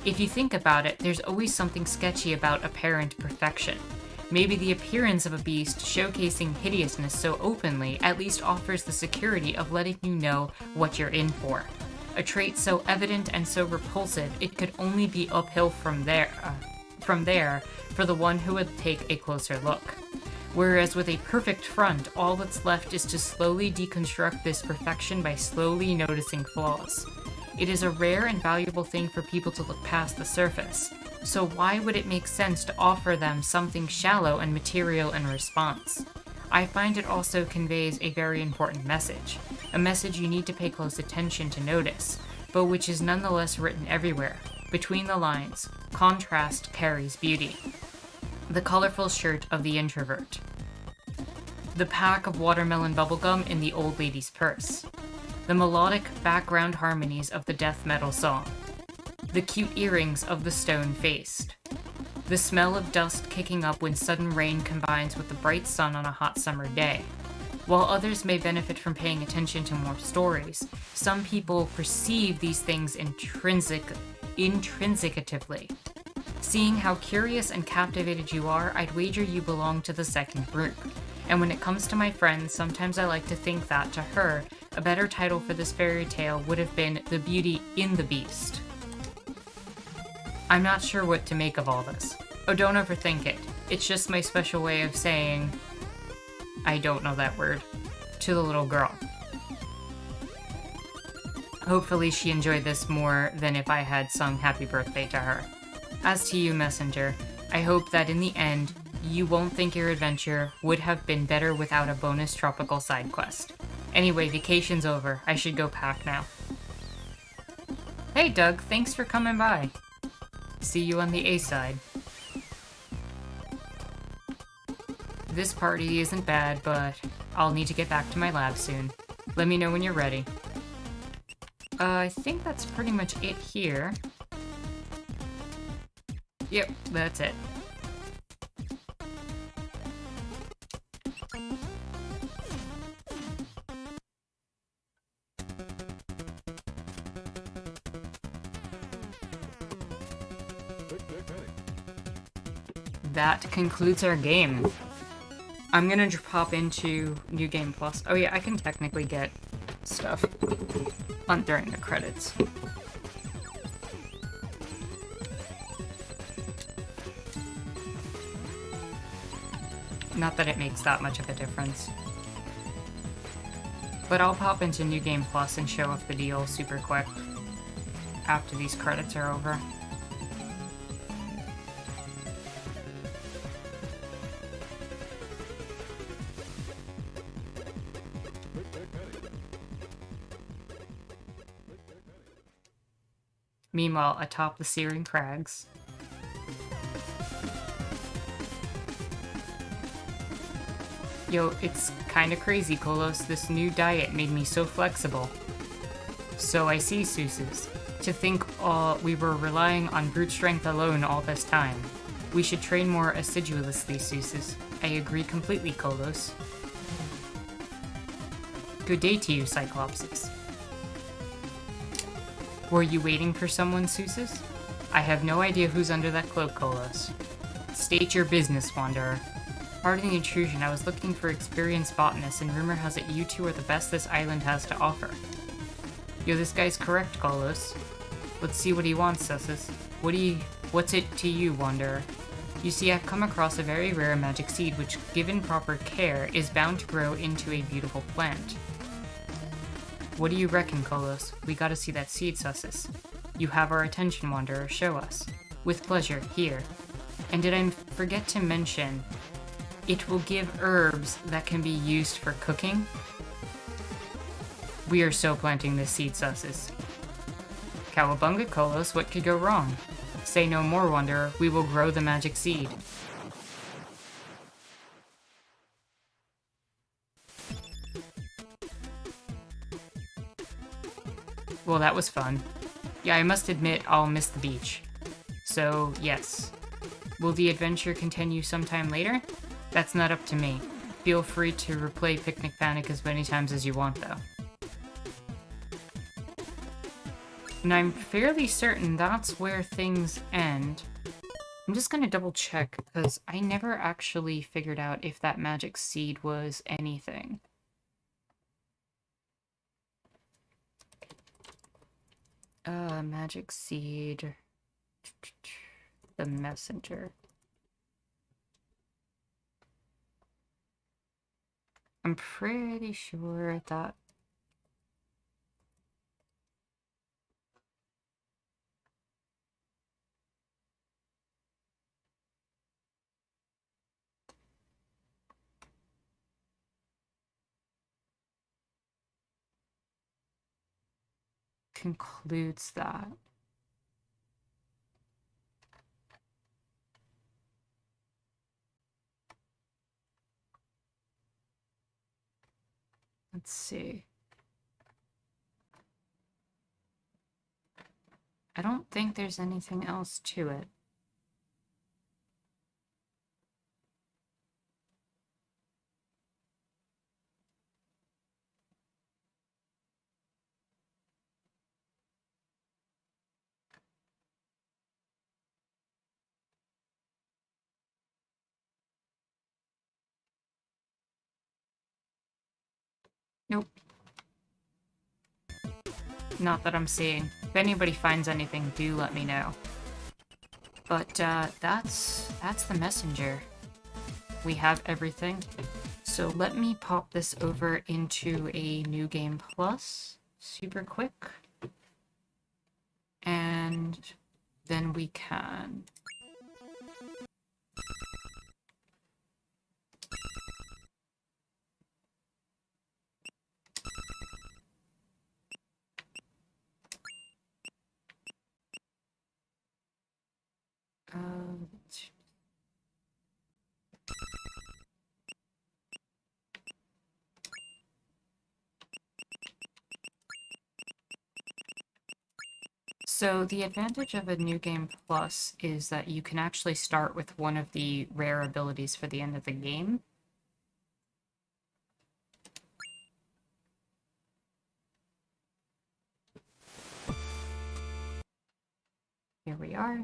If you think about it, there's always something sketchy about apparent perfection. Maybe the appearance of a beast showcasing hideousness so openly at least offers the security of letting you know what you're in for. A trait so evident and so repulsive, it could only be uphill from there for the one who would take a closer look. Whereas with a perfect front, all that's left is to slowly deconstruct this perfection by slowly noticing flaws. It is a rare and valuable thing for people to look past the surface, so why would it make sense to offer them something shallow and material in response? I find it also conveys a very important message, a message you need to pay close attention to notice, but which is nonetheless written everywhere. Between the lines, contrast carries beauty. The colorful shirt of the introvert. The pack of watermelon bubblegum in the old lady's purse. The melodic background harmonies of the death metal song. The cute earrings of the stone-faced. The smell of dust kicking up when sudden rain combines with the bright sun on a hot summer day. While others may benefit from paying attention to more stories, some people perceive these things intrinsicatively. Seeing how curious and captivated you are, I'd wager you belong to the second group. And when it comes to my friend, sometimes I like to think that, to her, a better title for this fairy tale would have been The Beauty in the Beast. I'm not sure what to make of all this. Oh, don't overthink it. It's just my special way of saying, I don't know that word, to the little girl. Hopefully she enjoyed this more than if I had sung happy birthday to her. As to you, Messenger, I hope that in the end, you won't think your adventure would have been better without a bonus tropical side quest. Anyway, vacation's over. I should go pack now. Hey Doug, thanks for coming by. See you on the A side. This party isn't bad, but I'll need to get back to my lab soon. Let me know when you're ready. I think that's pretty much it here. Yep, that's it. That concludes our game. I'm gonna pop into New Game Plus. Oh yeah, I can technically get stuff on during the credits. Not that it makes that much of a difference. But I'll pop into New Game Plus and show off the deal super quick after these credits are over. Meanwhile, atop the Searing Crags. Yo, it's kinda crazy, Kolos. This new diet made me so flexible. So I see, Seuses. To think we were relying on brute strength alone all this time. We should train more assiduously, Seuses. I agree completely, Kolos. Good day to you, Cyclopses. Were you waiting for someone, Seuses? I have no idea who's under that cloak, Kolos. State your business, Wanderer. Pardon the intrusion, I was looking for experienced botanists, and rumor has it you two are the best this island has to offer. Yo, this guy's correct, Kolos. Let's see what he wants, Seuses. What's it to you, Wanderer? You see, I've come across a very rare magic seed which, given proper care, is bound to grow into a beautiful plant. What do you reckon, Kolos? We gotta see that seed, Seuses. You have our attention, Wanderer. Show us. With pleasure, here. And did I forget to mention, It will give herbs that can be used for cooking. We are so planting this seed, Susses. Cowabunga, Kolos, what could go wrong? Say no more, Wanderer. We will grow the magic seed. Well, that was fun. Yeah, I must admit, I'll miss the beach. So, yes. Will the adventure continue sometime later? That's not up to me. Feel free to replay Picnic Panic as many times as you want, though. And I'm fairly certain that's where things end. I'm just gonna double check, because I never actually figured out if that magic seed was anything. Magic seed. The messenger. I'm pretty sure that... concludes that. Let's see. I don't think there's anything else to it. Nope. Not that I'm seeing. If anybody finds anything, do let me know. But, that's the messenger. We have everything. So let me pop this over into a New Game Plus super quick. And then we can... So the advantage of a New Game Plus is that you can actually start with one of the rare abilities for the end of the game. Here we are.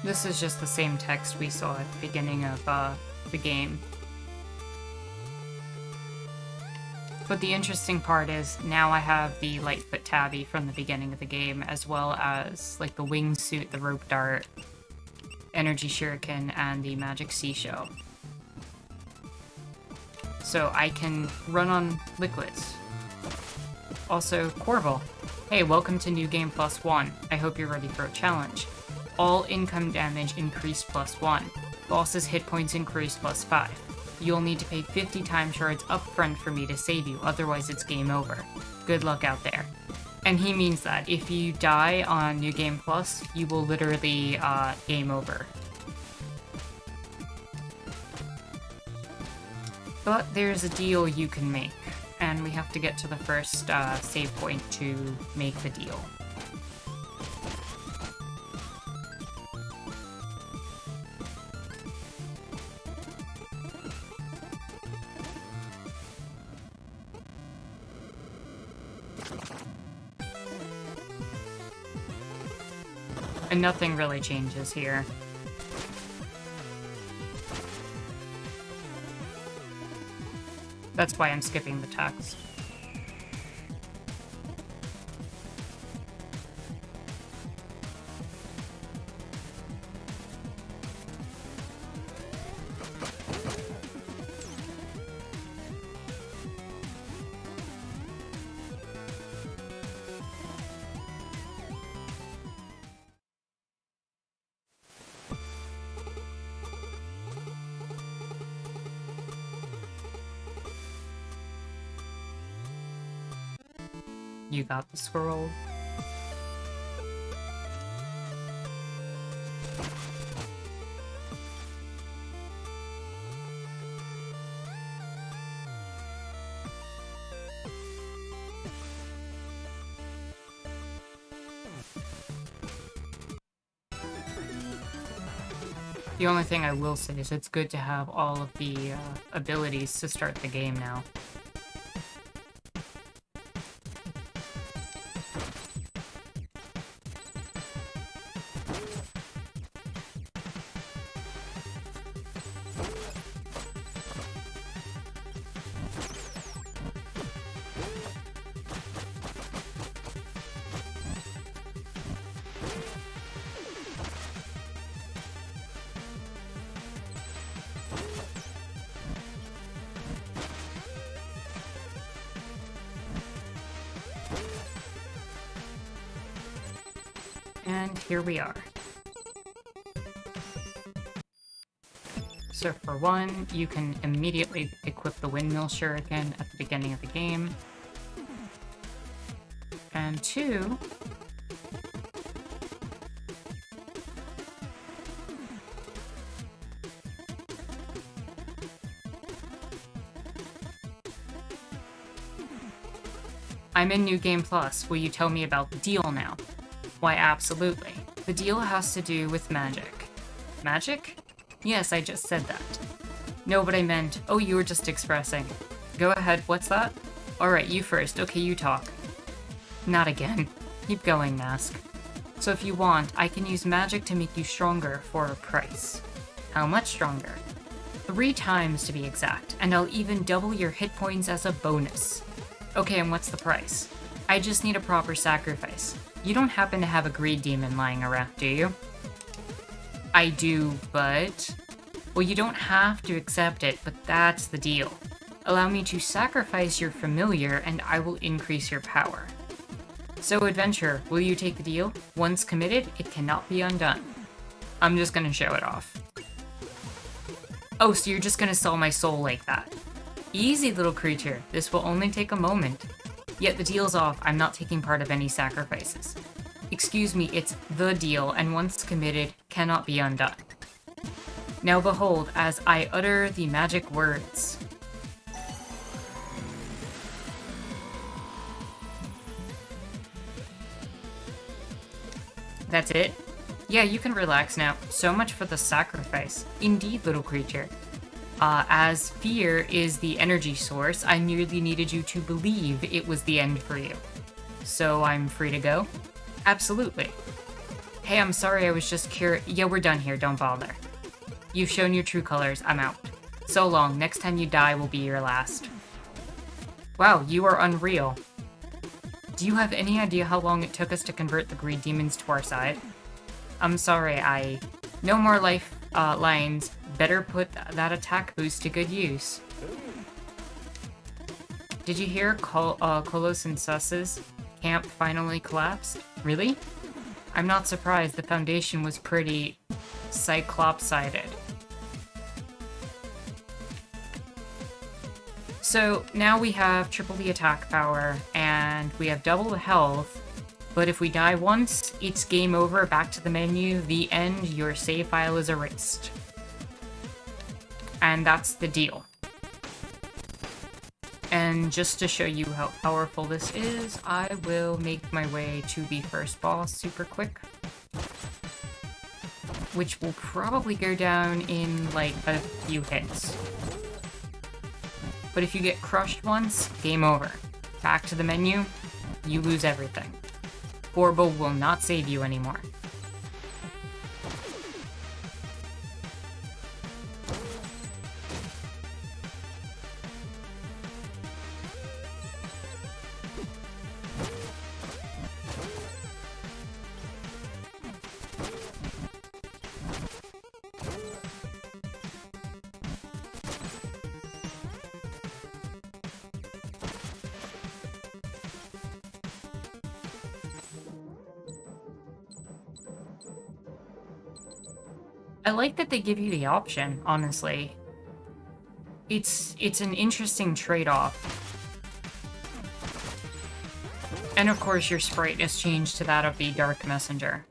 This is just the same text we saw at the beginning of the game. But the interesting part is now I have the Lightfoot Tabby from the beginning of the game, as well as like the wingsuit, the rope dart, energy shuriken, and the magic seashell. So I can run on liquids. Also, Corval. Hey, welcome to New Game Plus 1. I hope you're ready for a challenge. All income damage increased +1. Bosses' hit points increased +5. You'll need to pay 50 time shards upfront for me to save you, otherwise it's game over. Good luck out there. And he means that if you die on New Game Plus, you will literally game over. But there's a deal you can make, and we have to get to the first save point to make the deal. And nothing really changes here. That's why I'm skipping the text. You got the scroll. The only thing I will say is it's good to have all of the abilities to start the game now. And here we are. So for one, you can immediately equip the Windmill Shuriken at the beginning of the game. And two, I'm in New Game Plus. Will you tell me about the deal now? Why, absolutely. The deal has to do with magic. Magic? Yes, I just said that. No, but I meant... Oh, you were just expressing. Go ahead, what's that? Alright, you first. Okay, you talk. Not again. Keep going, Mask. So if you want, I can use magic to make you stronger for a price. How much stronger? 3 times to be exact, and I'll even double your hit points as a bonus. Okay, and what's the price? I just need a proper sacrifice. You don't happen to have a greed demon lying around, do you? I do, but... Well, you don't have to accept it, but that's the deal. Allow me to sacrifice your familiar, and I will increase your power. So, Adventurer, will you take the deal? Once committed, it cannot be undone. I'm just gonna show it off. Oh, so you're just gonna sell my soul like that? Easy, little creature. This will only take a moment. Yet the deal's off, I'm not taking part of any sacrifices. Excuse me, it's the deal, and once committed, cannot be undone. Now behold, as I utter the magic words. That's it? Yeah, you can relax now. So much for the sacrifice. Indeed, little creature. As fear is the energy source, I merely needed you to believe it was the end for you. So I'm free to go? Absolutely. Hey, I'm sorry, I was just curious. Yeah, we're done here, don't bother. You've shown your true colors, I'm out. So long, next time you die will be your last. Wow, you are unreal. Do you have any idea how long it took us to convert the greed demons to our side? I'm sorry, No more life lines. Better put that attack boost to good use. Did you hear Kolos and Sus's camp finally collapsed? Really? I'm not surprised, the Foundation was pretty Cyclops-sided. So now we have triple the attack power, and we have double the health, but if we die once, it's game over, back to the menu, the end, your save file is erased. And that's the deal. And just to show you how powerful this is, I will make my way to the first boss super quick. Which will probably go down in, like, a few hits. But if you get crushed once, game over. Back to the menu, you lose everything. Orbo will not save you anymore. I like that they give you the option, honestly. It's an interesting trade-off. And of course your sprite is changed to that of the Dark Messenger.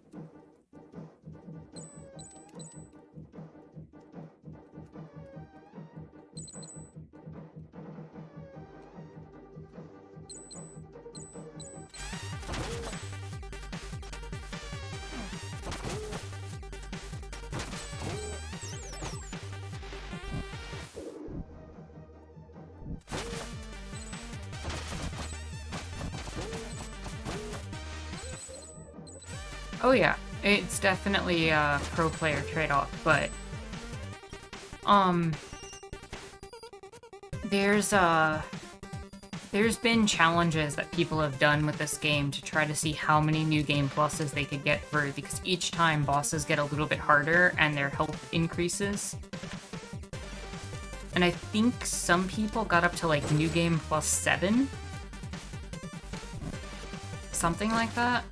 Oh yeah, it's definitely a pro player trade-off, but there's been challenges that people have done with this game to try to see how many new game pluses they could get through, because each time bosses get a little bit harder and their health increases. And I think some people got up to like new game plus 7. Something like that.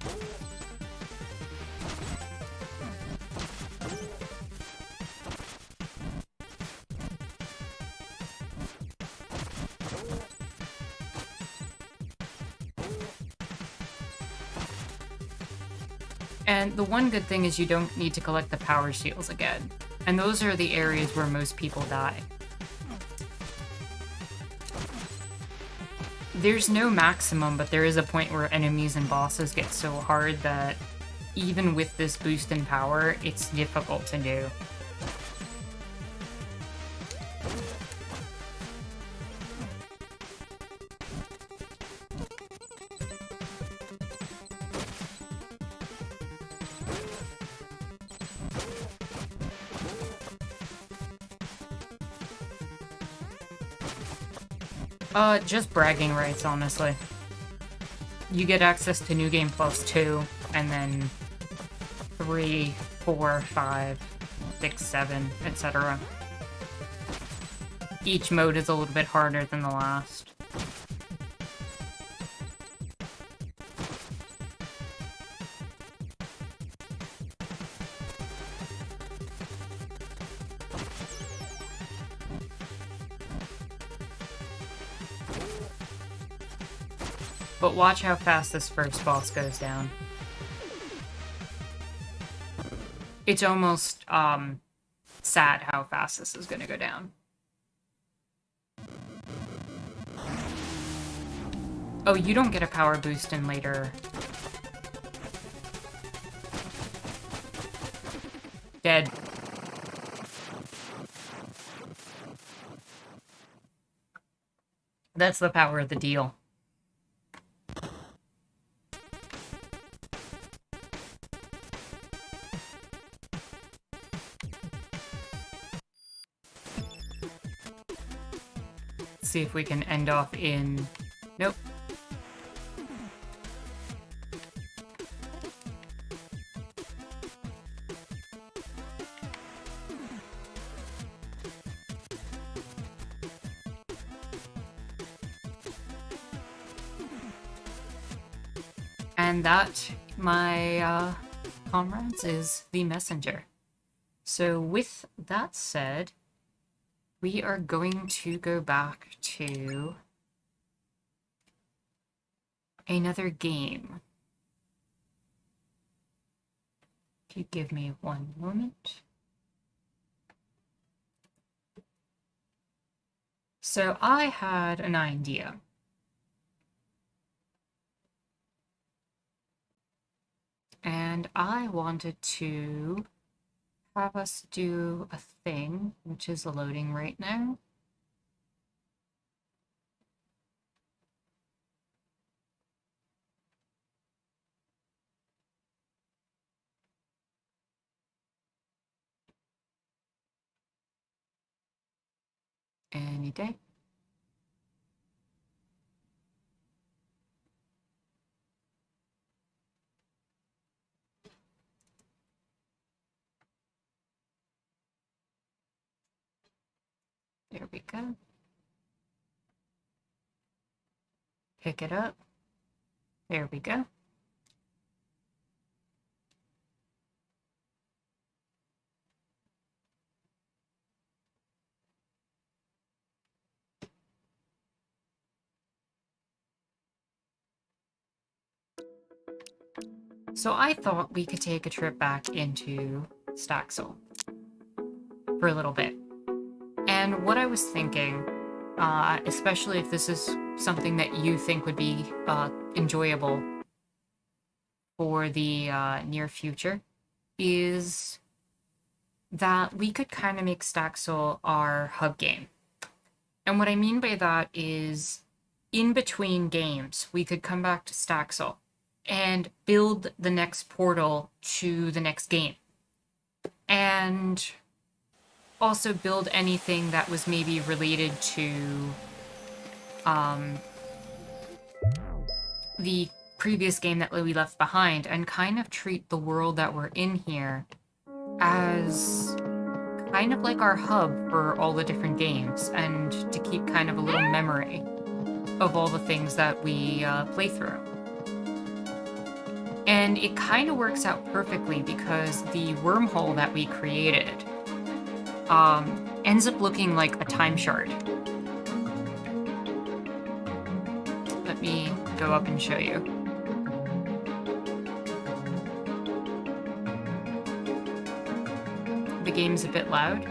And the one good thing is you don't need to collect the power shields again. And those are the areas where most people die. There's no maximum, but there is a point where enemies and bosses get so hard that even with this boost in power, it's difficult to do. Just bragging rights, honestly. You get access to New Game Plus 2, and then 3, 4, 5, 6, 7, etc. Each mode is a little bit harder than the last. But watch how fast this first boss goes down. It's almost, sad how fast this is gonna go down. Oh, you don't get a power boost in later. Dead. That's the power of the deal. See if we can end off in... Nope. And that, my comrades, is the messenger. So with that said, we are going to go back to another game. If you give me one moment. So I had an idea. And I wanted to have us do a thing, which is loading right now. Any day. There we go. Pick it up. There we go. So I thought we could take a trip back into Staxel for a little bit. And what I was thinking, especially if this is something that you think would be enjoyable for the near future, is that we could kind of make Staxel our hub game. And what I mean by that is, in between games, we could come back to Staxel and build the next portal to the next game. And also build anything that was maybe related to the previous game that we left behind, and kind of treat the world that we're in here as kind of like our hub for all the different games, and to keep kind of a little memory of all the things that we play through. And it kind of works out perfectly because the wormhole that we created ends up looking like a time shard. Let me go up and show you. The game's a bit loud.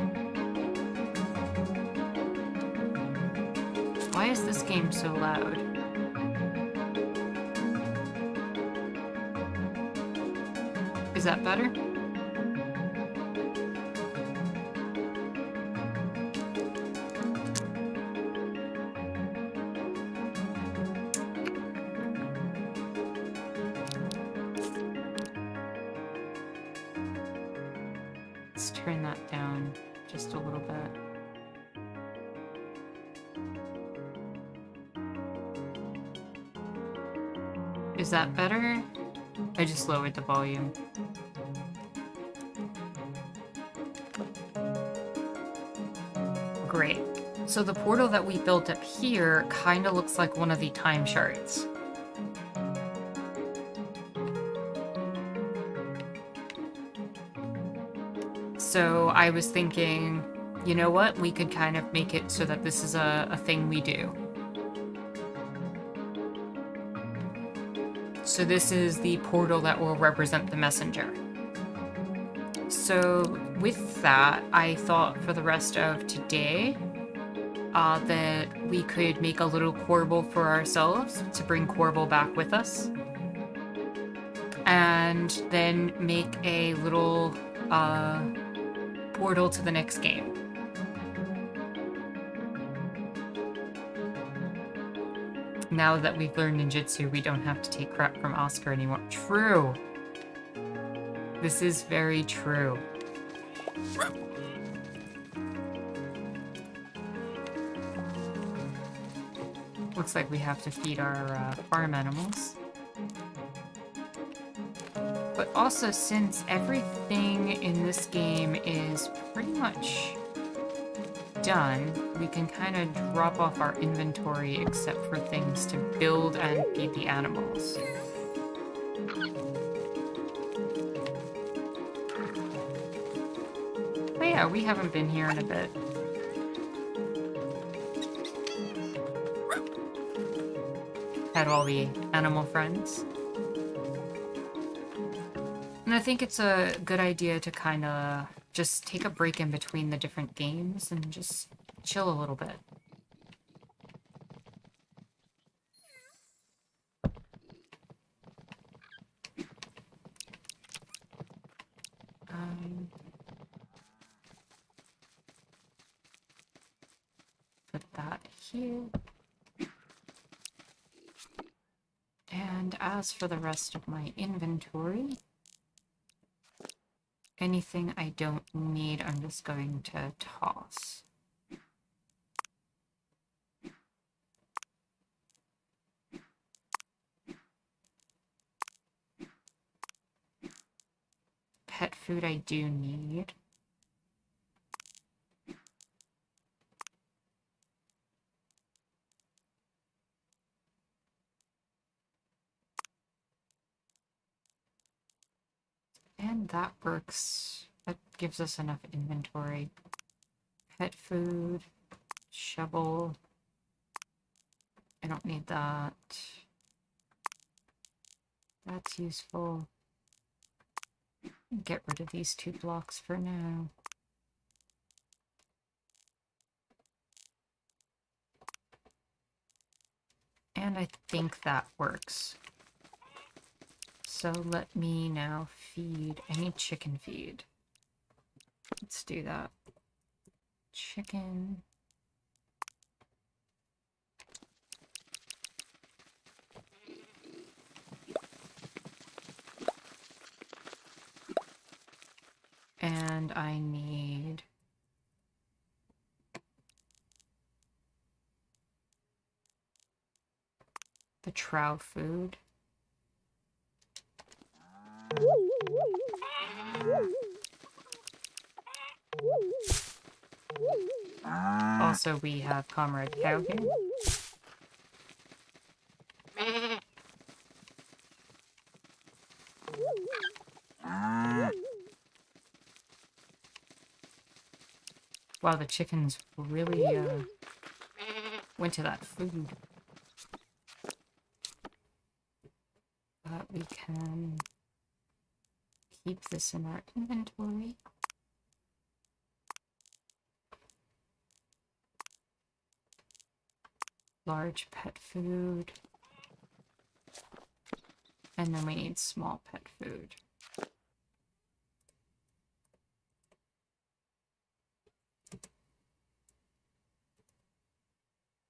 Why is this game so loud? Is that better? Let's turn that down just a little bit. Is that better? I just lowered the volume. Great. So the portal that we built up here kind of looks like one of the time shards. So I was thinking, you know what? We could kind of make it so that this is a thing we do. So this is the portal that will represent the messenger. So with that, I thought for the rest of today that we could make a little Corbel for ourselves to bring Corbel back with us. And then make a little portal to the next game. Now that we've learned ninjutsu, we don't have to take crap from Oscar anymore. True. This is very true. Looks like we have to feed our farm animals. But also, since everything in this game is pretty much done, we can kind of drop off our inventory except for things to build and feed the animals. But yeah, we haven't been here in a bit. Had all the animal friends. And I think it's a good idea to kind of just take a break in between the different games and just chill a little bit. Put that here. And as for the rest of my inventory, anything I don't need, I'm just going to toss. Pet food I do need. And that works. That gives us enough inventory. Pet food, shovel. I don't need that. That's useful. Get rid of these 2 blocks for now. And I think that works. So let me now feed. I need chicken feed. Let's do that. Chicken. And I need the trout food. Also, we have Comrade Cow here. Wow, the chickens really went to that food. But we can keep this in our inventory. Large pet food. And then we need small pet food.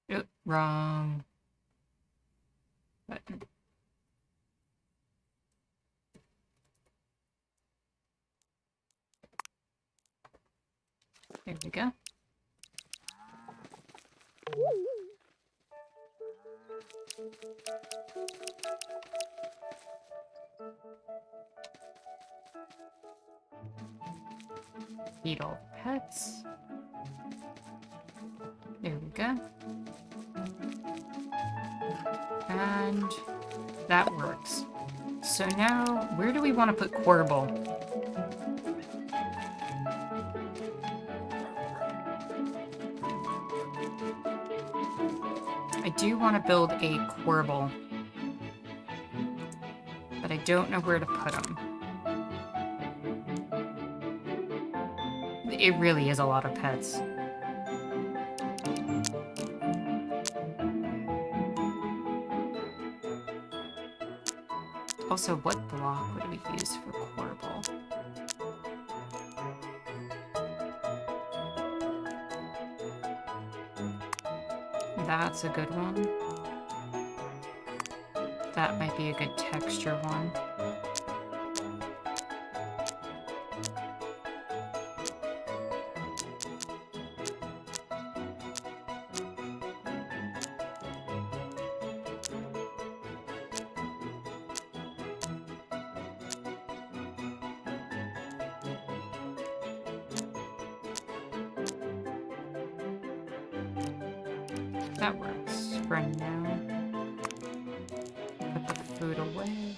Oh, wrong button. There we go. Feed all pets. There we go. And that works. So now, where do we want to put Quirble? I do want to build a Quirble, but I don't know where to put him. It really is a lot of pets. Also, what block would we use for Quirble? That's a good one. That might be a good texture one. That works for now. Put the food away.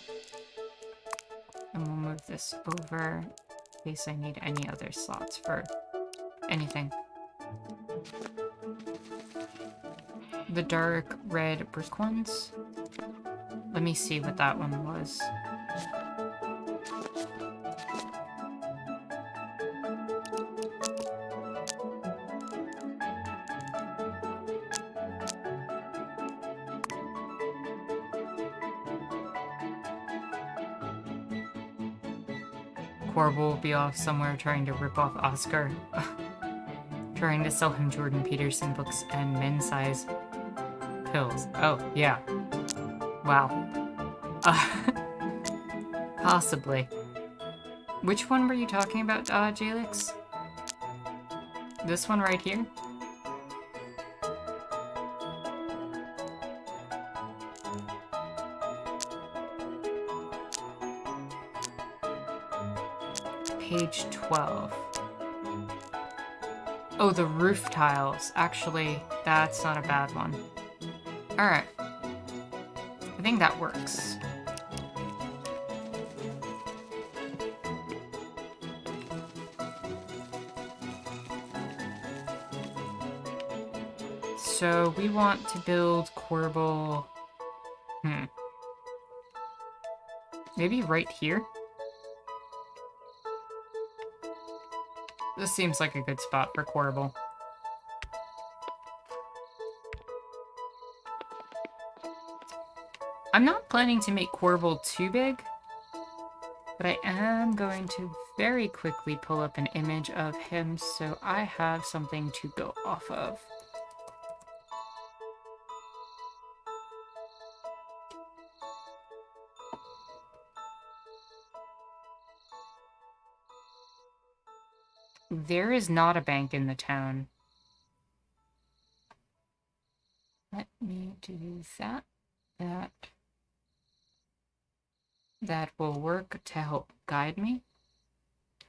And we'll move this over in case I need any other slots for anything. The dark red brick ones. Let me see what that one was. Quirble will be off somewhere trying to rip off Oscar. Trying to sell him Jordan Peterson books and men's size pills. Oh, yeah. Wow. Possibly. Which one were you talking about, Jalix? This one right here? Page 12. Oh, the roof tiles. Actually, that's not a bad one. Alright. I think that works. So we want to build Quirble. Maybe right here? This seems like a good spot for Quirble. I'm not planning to make Quirble too big, but I am going to very quickly pull up an image of him so I have something to go off of. There is not a bank in the town. Let me do that. That will work to help guide me.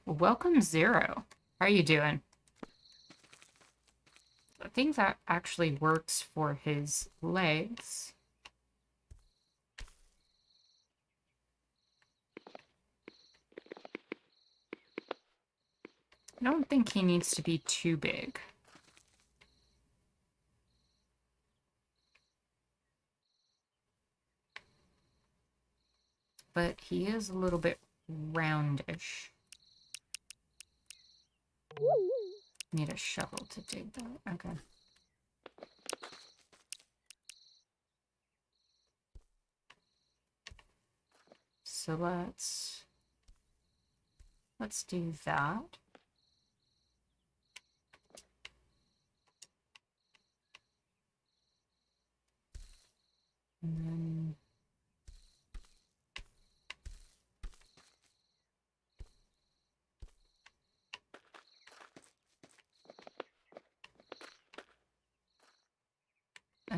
Welcome, Zero. How are you doing? I think that actually works for his legs. I don't think he needs to be too big. But he is a little bit roundish. Need a shovel to dig that. Okay. So let's do that. And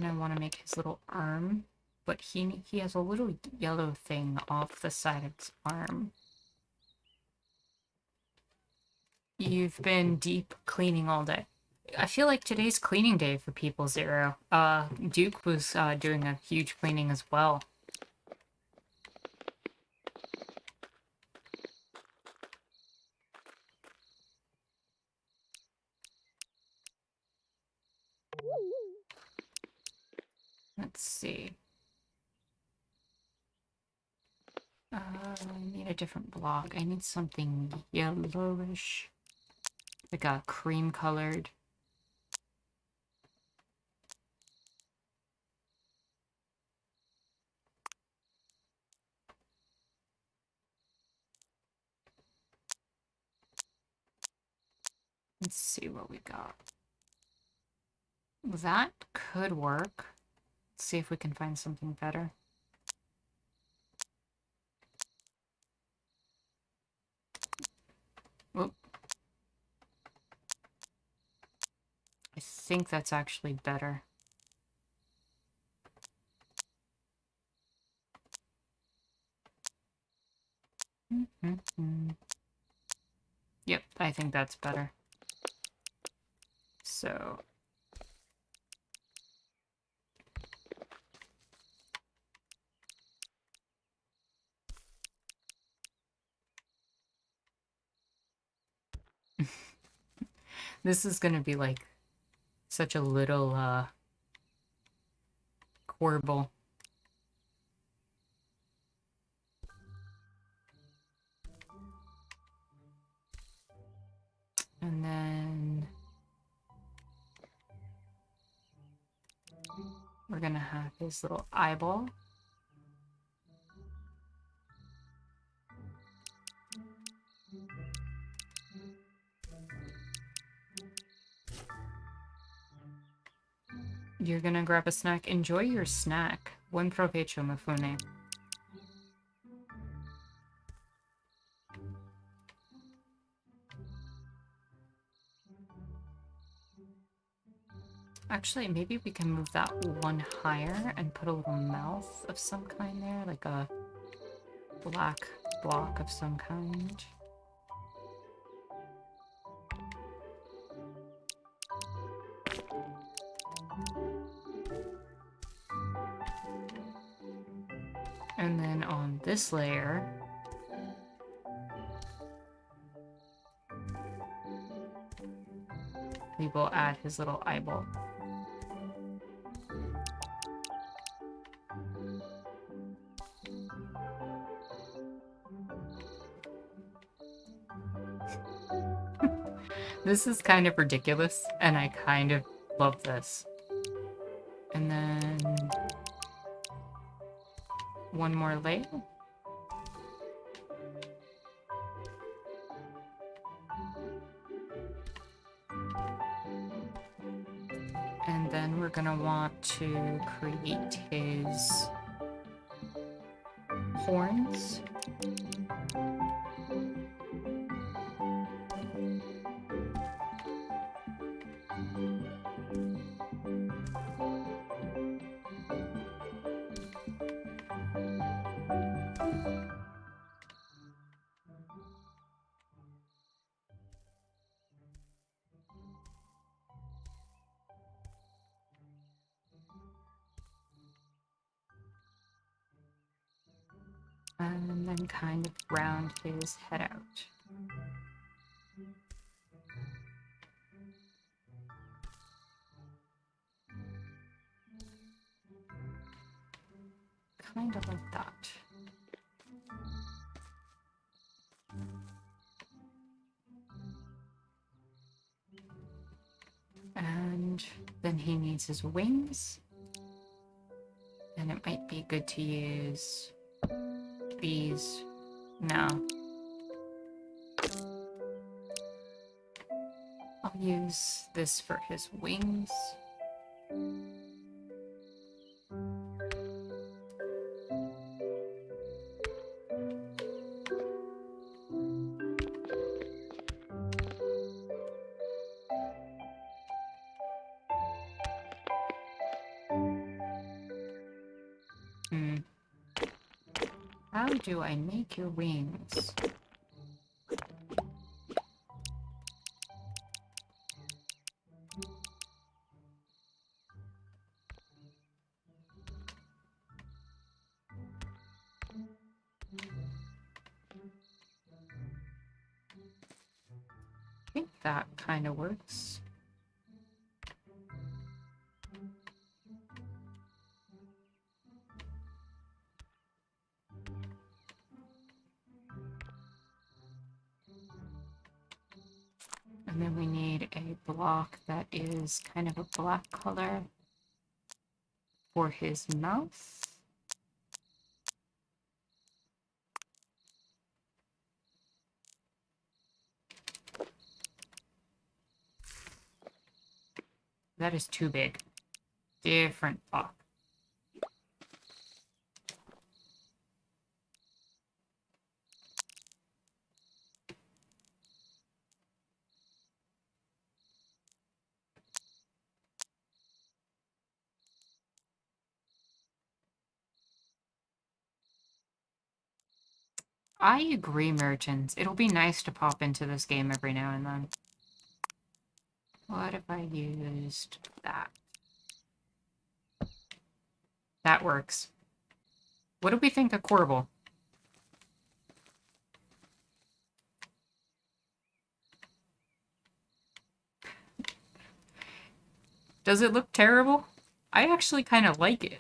then I want to make his little arm, but he has a little yellow thing off the side of his arm. You've been deep cleaning all day. I feel like today's cleaning day for people, Zero. Duke was doing a huge cleaning as well. Let's see. I need a different block. I need something yellowish. Like a cream colored. Let's see what we got. That could work. Let's see if we can find something better. Oop. I think that's actually better. Yep, I think that's better. So... this is gonna be like such a little Quirble. And then we're gonna have his little eyeball. You're gonna grab a snack. Enjoy your snack. Buen provecho, Mifune. Actually, maybe we can move that one higher and put a little mouth of some kind there, like a black block of some kind. And then on this layer, we will add his little eyeball. This is kind of ridiculous, and I kind of love this. And then one more layer. And then we're gonna want to create his horns. And then kind of round his head out. Kind of like that. And then he needs his wings. And it might be good to use these. No. I'll use this for his wings. How do I make your wings? I think that kind of works. And then we need a block that is kind of a black color for his mouth. That is too big. Different block. I agree, merchants. It'll be nice to pop into this game every now and then. What if I used that? That works. What do we think of Corbel? Does it look terrible? I actually kind of like it.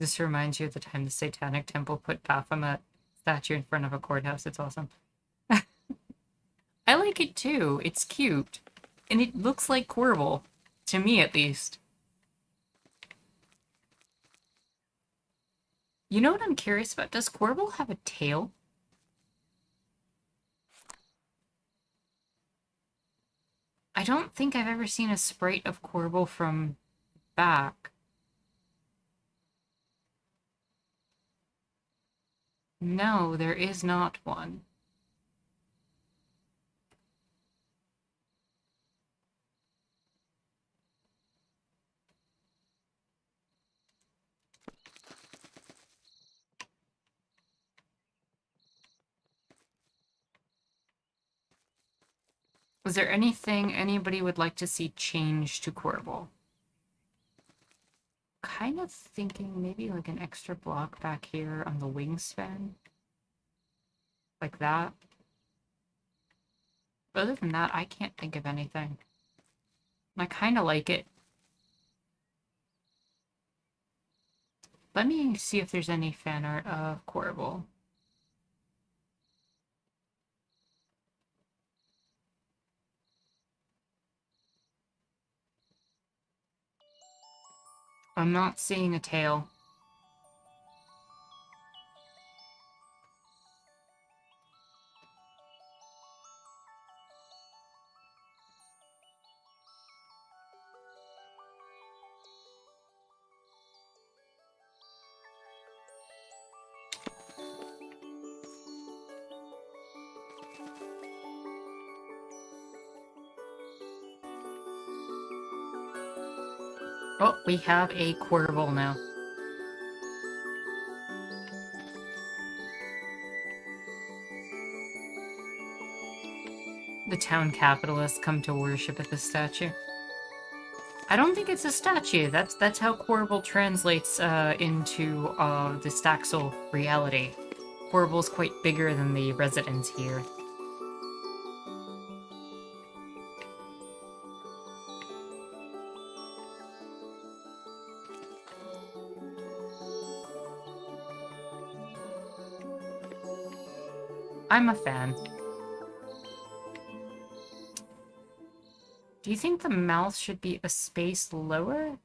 This reminds you of the time the Satanic Temple put Baphomet statue in front of a courthouse. It's awesome. I like it too. It's cute. And it looks like Corbel. To me, at least. You know what I'm curious about? Does Corbel have a tail? I don't think I've ever seen a sprite of Corbel from back. No, there is not one. Was there anything anybody would like to see change to Corbel? Kind of thinking maybe like an extra block back here on the wingspan. Like that. But other than that, I can't think of anything. I kind of like it. Let me see if there's any fan art of Corbel. I'm not seeing a tail. Oh, we have a Corbel now. The town capitalists come to worship at the statue. I don't think it's a statue. That's how Corbel translates into the Staxel reality. Corbel's quite bigger than the residents here. I'm a fan. Do you think the mouth should be a space lower?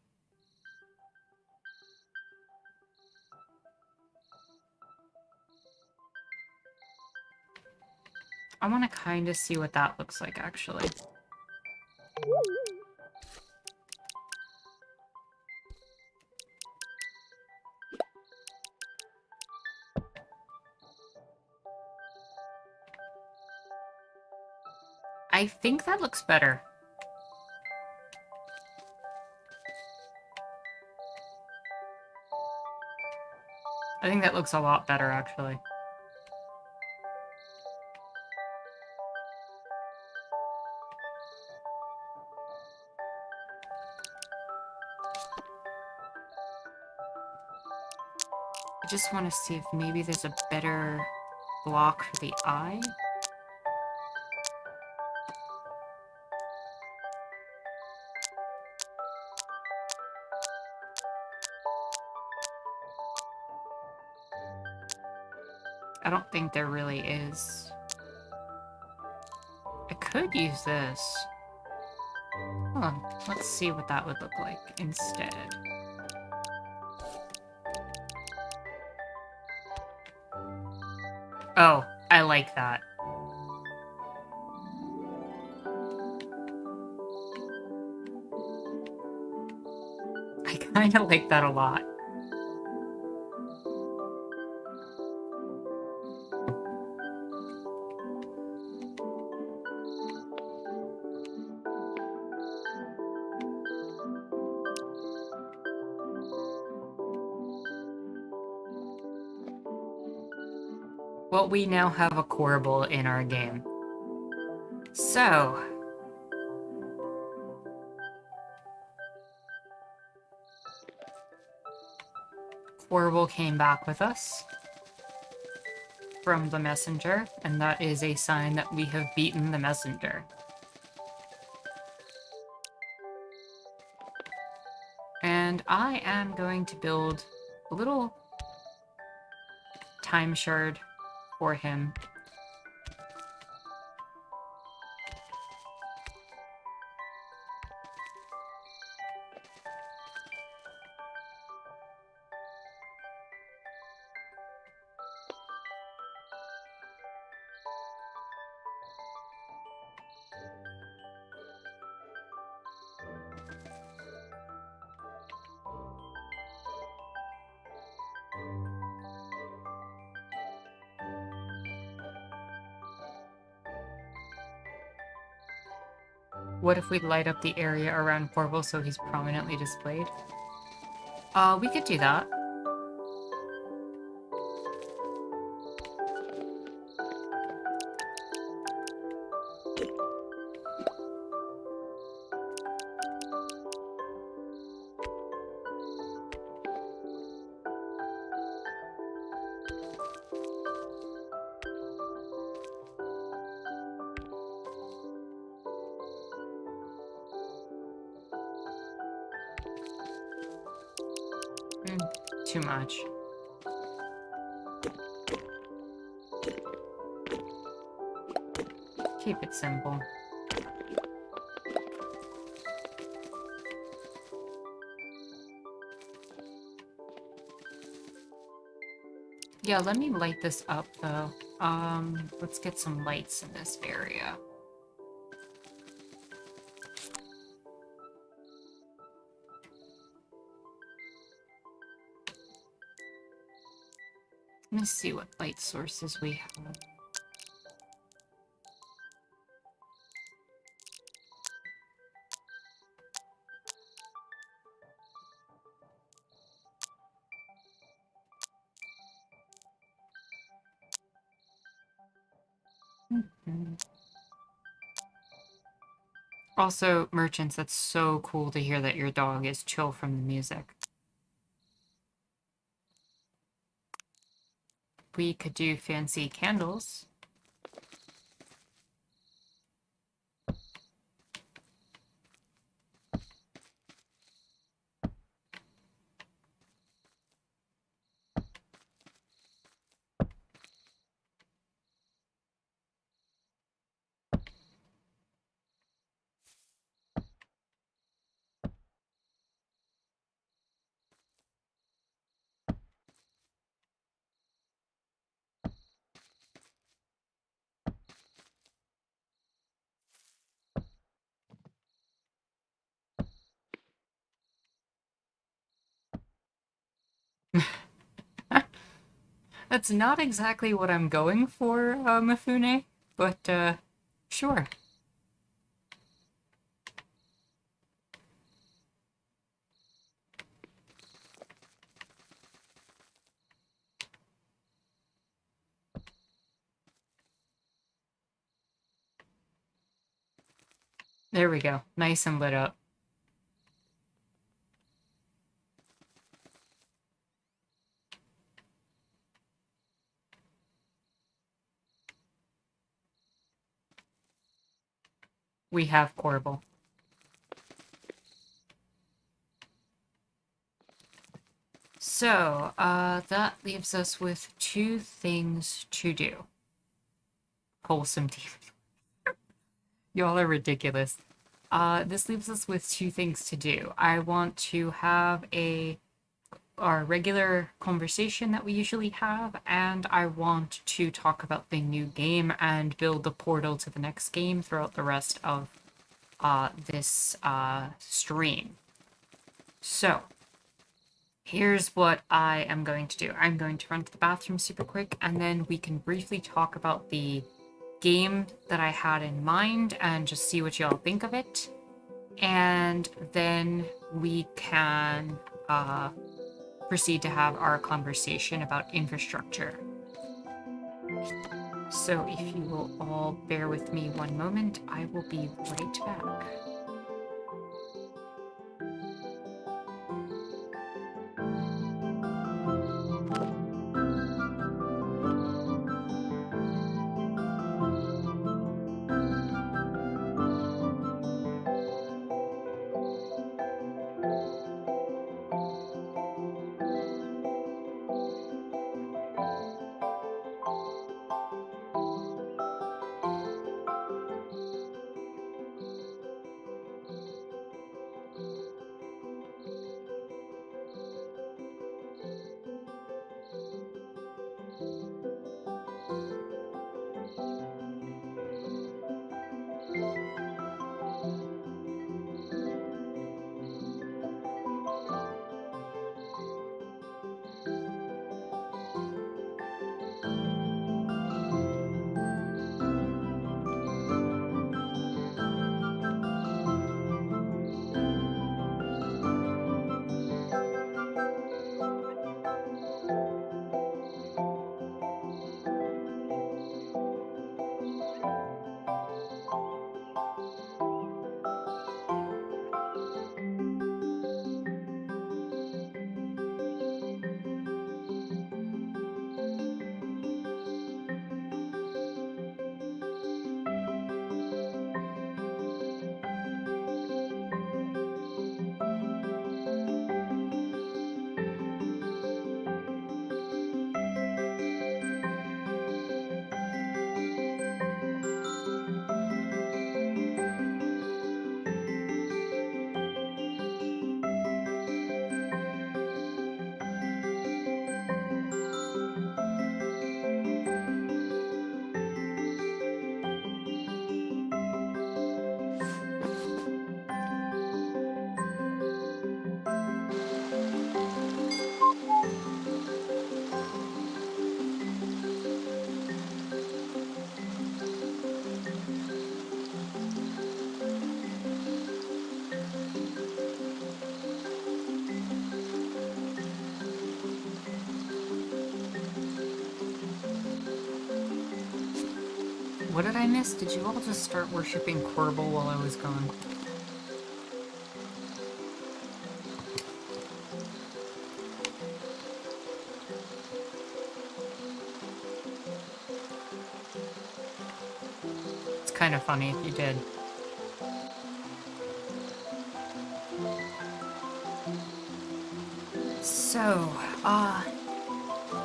I want to kind of see what that looks like, actually. I think that looks better. I think that looks a lot better, actually. I just want to see if maybe there's a better block for the eye. I don't think there really is. I could use this. Hold on, let's see what that would look like instead. Oh, I like that. I kind of like that a lot. Well, we now have a Corbel in our game. So... Corbel came back with us from the messenger, and that is a sign that we have beaten the messenger. And I am going to build a little time shard for him. What if we light up the area around Corbel so he's prominently displayed? We could do that. too much. Keep it simple. Yeah, let me light this up though. Let's get some lights in this area. Let me see what light sources we have. Mhm. Also, merchants, that's so cool to hear that your dog is chill from the music. We could do fancy candles. That's not exactly what I'm going for, Mifune, but, sure. There we go. Nice and lit up. We have Corbel. So, that leaves us with 2 things to do. Wholesome team. Y'all are ridiculous. This leaves us with 2 things to do. I want to have our regular conversation that we usually have, and I want to talk about the new game and build the portal to the next game throughout the rest of this stream. So, here's what I am going to do. I'm going to run to the bathroom super quick, and then we can briefly talk about the game that I had in mind and just see what y'all think of it. And then we can proceed to have our conversation about infrastructure. So if you will all bear with me one moment, I will be right back. What did I miss? Did you all just start worshipping Quirble while I was gone? It's kind of funny if you did. So,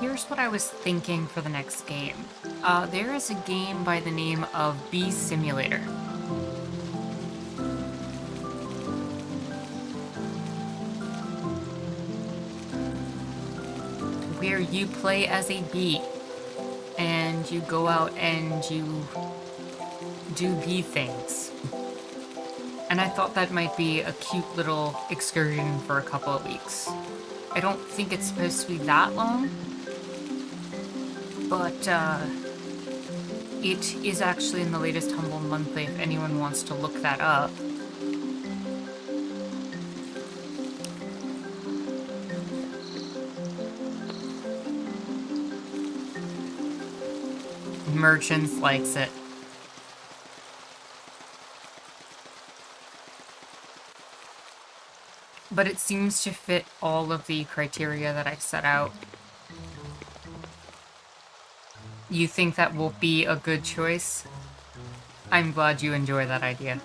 here's what I was thinking for the next game. There is a game by the name of Bee Simulator. Where you play as a bee, and you go out and you do bee things. And I thought that might be a cute little excursion for a couple of weeks. I don't think it's supposed to be that long, but it is actually in the latest Humble Monthly if anyone wants to look that up. Merchants likes it. But it seems to fit all of the criteria that I set out. You think that will be a good choice? I'm glad you enjoy that idea.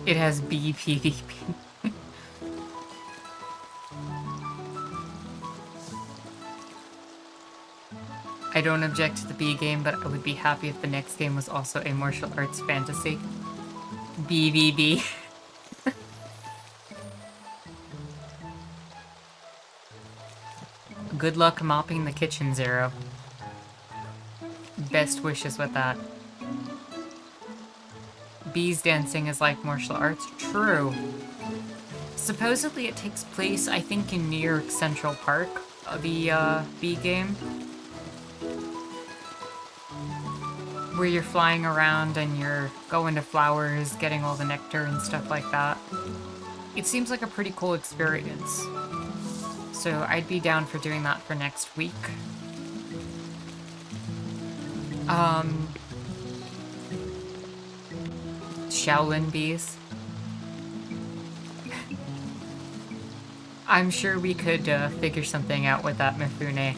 It has bee PvP. I don't object to the bee game, but I would be happy if the next game was also a martial arts fantasy. BBB. Good luck mopping the kitchen, Zero. Best wishes with that. Bees dancing is like martial arts. True. Supposedly it takes place, I think, in New York Central Park, the bee game. Where you're flying around and you're going to flowers, getting all the nectar and stuff like that. It seems like a pretty cool experience. So I'd be down for doing that for next week. Shaolin bees. I'm sure we could figure something out with that, Mifune.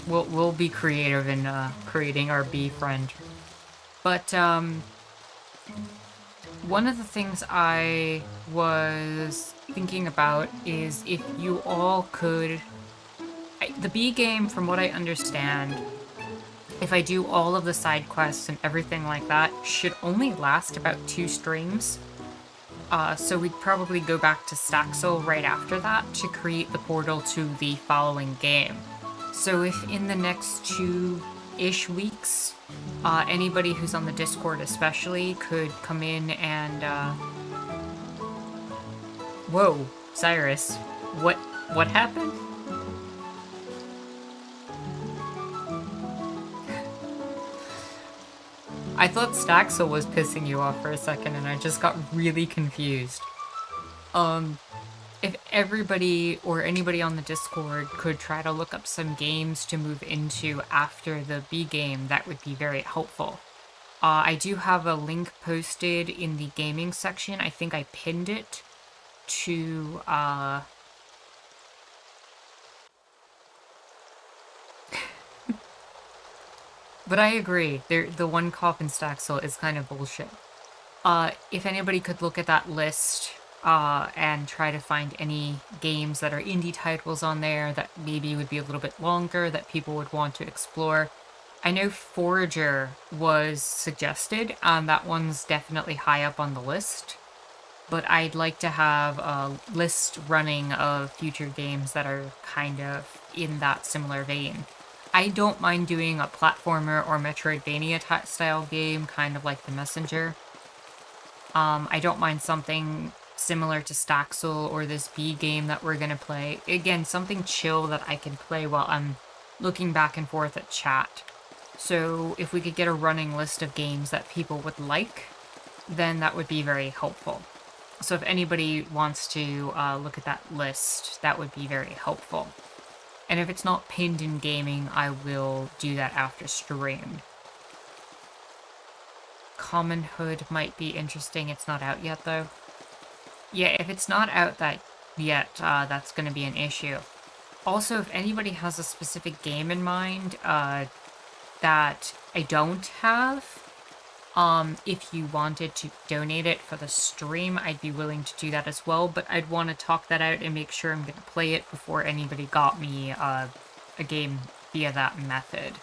We'll be creative in creating our bee friend. But, one of the things I was thinking about is if you all could... the bee game, from what I understand, if I do all of the side quests and everything like that, should only last about 2 streams. So we'd probably go back to Staxel right after that to create the portal to the following game. So if in the next 2-ish weeks, anybody who's on the Discord especially could come in and, Whoa, Cyrus. What happened? I thought Staxel was pissing you off for a second and I just got really confused. If everybody or anybody on the Discord could try to look up some games to move into after the B game, that would be very helpful. I do have a link posted in the gaming section. I think I pinned it to, But I agree, the one cop in Staxel is kind of bullshit. If anybody could look at that list, and try to find any games that are indie titles on there that maybe would be a little bit longer that people would want to explore. I know Forager was suggested, and that one's definitely high up on the list. But I'd like to have a list running of future games that are kind of in that similar vein. I don't mind doing a platformer or Metroidvania style game, kind of like The Messenger. I don't mind something similar to Staxel or this B game that we're gonna play. Again, something chill that I can play while I'm looking back and forth at chat. So if we could get a running list of games that people would like, then that would be very helpful. So if anybody wants to look at that list, that would be very helpful. And if it's not pinned in gaming, I will do that after stream. Commonhood might be interesting. It's not out yet, though. Yeah, if it's not out yet, that's going to be an issue. Also, if anybody has a specific game in mind that I don't have, if you wanted to donate it for the stream, I'd be willing to do that as well, but I'd want to talk that out and make sure I'm going to play it before anybody got me a game via that method.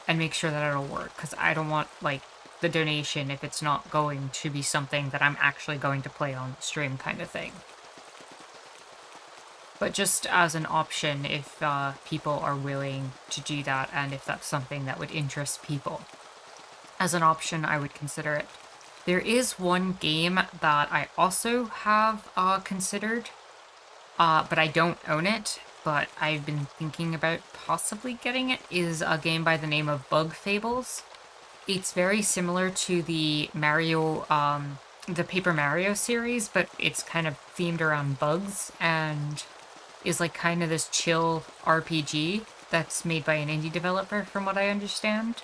And make sure that it'll work, because I don't want, like, the donation if it's not going to be something that I'm actually going to play on the stream kind of thing. But just as an option if people are willing to do that and if that's something that would interest people. As an option, I would consider it. There is one game that I also have considered, but I don't own it, but I've been thinking about possibly getting it, is a game by the name of Bug Fables. It's very similar to the Mario, the Paper Mario series, but it's kind of themed around bugs and is like kind of this chill RPG that's made by an indie developer, from what I understand.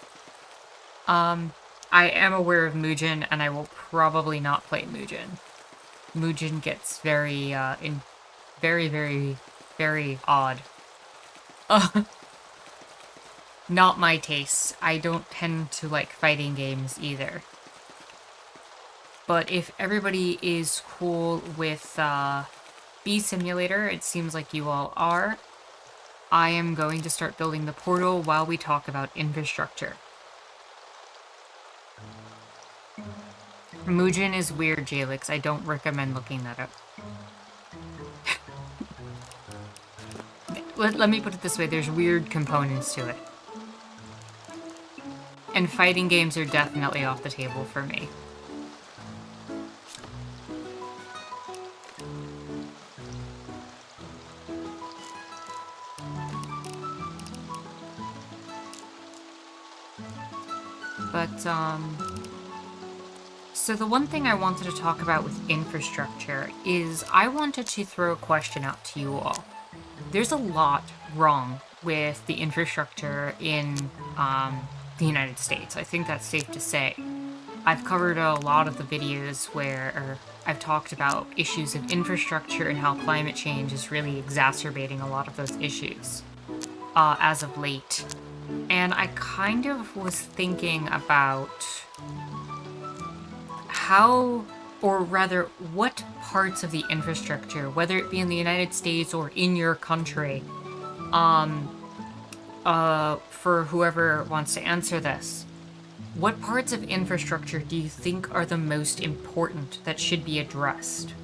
I am aware of Mugen, and I will probably not play Mugen. Mugen gets very, very odd. Not my taste. I don't tend to like fighting games either. But if everybody is cool with Bee Simulator, it seems like you all are, I am going to start building the portal while we talk about infrastructure. Mugen is weird, Jalix. I don't recommend looking that up. Let me put it this way, there's weird components to it. And fighting games are definitely off the table for me. But, so the one thing I wanted to talk about with infrastructure is I wanted to throw a question out to you all. There's a lot wrong with the infrastructure in the United States. I think that's safe to say. I've covered a lot of the videos where I've talked about issues of infrastructure and how climate change is really exacerbating a lot of those issues as of late. And I kind of was thinking about how, or rather, what parts of the infrastructure, whether it be in the United States or in your country, for whoever wants to answer this, what parts of infrastructure do you think are the most important that should be addressed?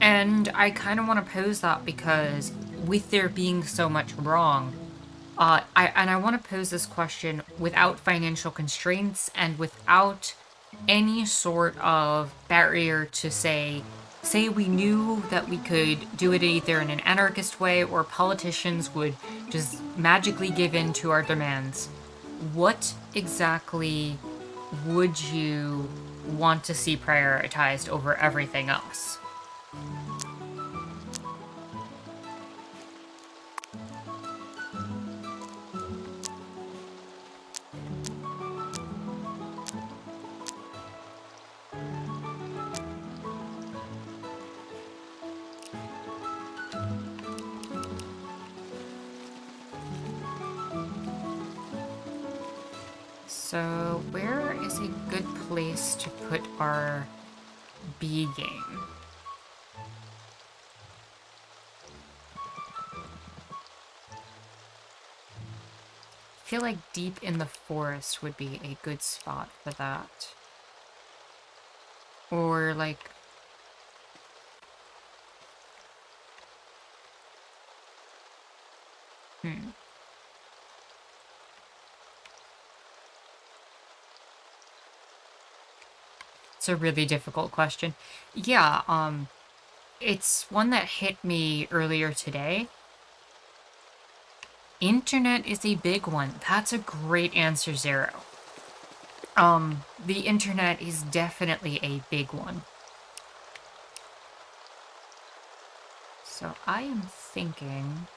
And I kind of want to pose that because with there being so much wrong, I want to pose this question without financial constraints and without any sort of barrier to say we knew that we could do it either in an anarchist way or politicians would just magically give in to our demands. What exactly would you want to see prioritized over everything else? So, where is a good place to put our bee game? I feel like deep in the forest would be a good spot for that. Or like... It's a really difficult question. Yeah, it's one that hit me earlier today. Internet is a big one. That's a great answer, Zero. The internet is definitely a big one. So I am thinking,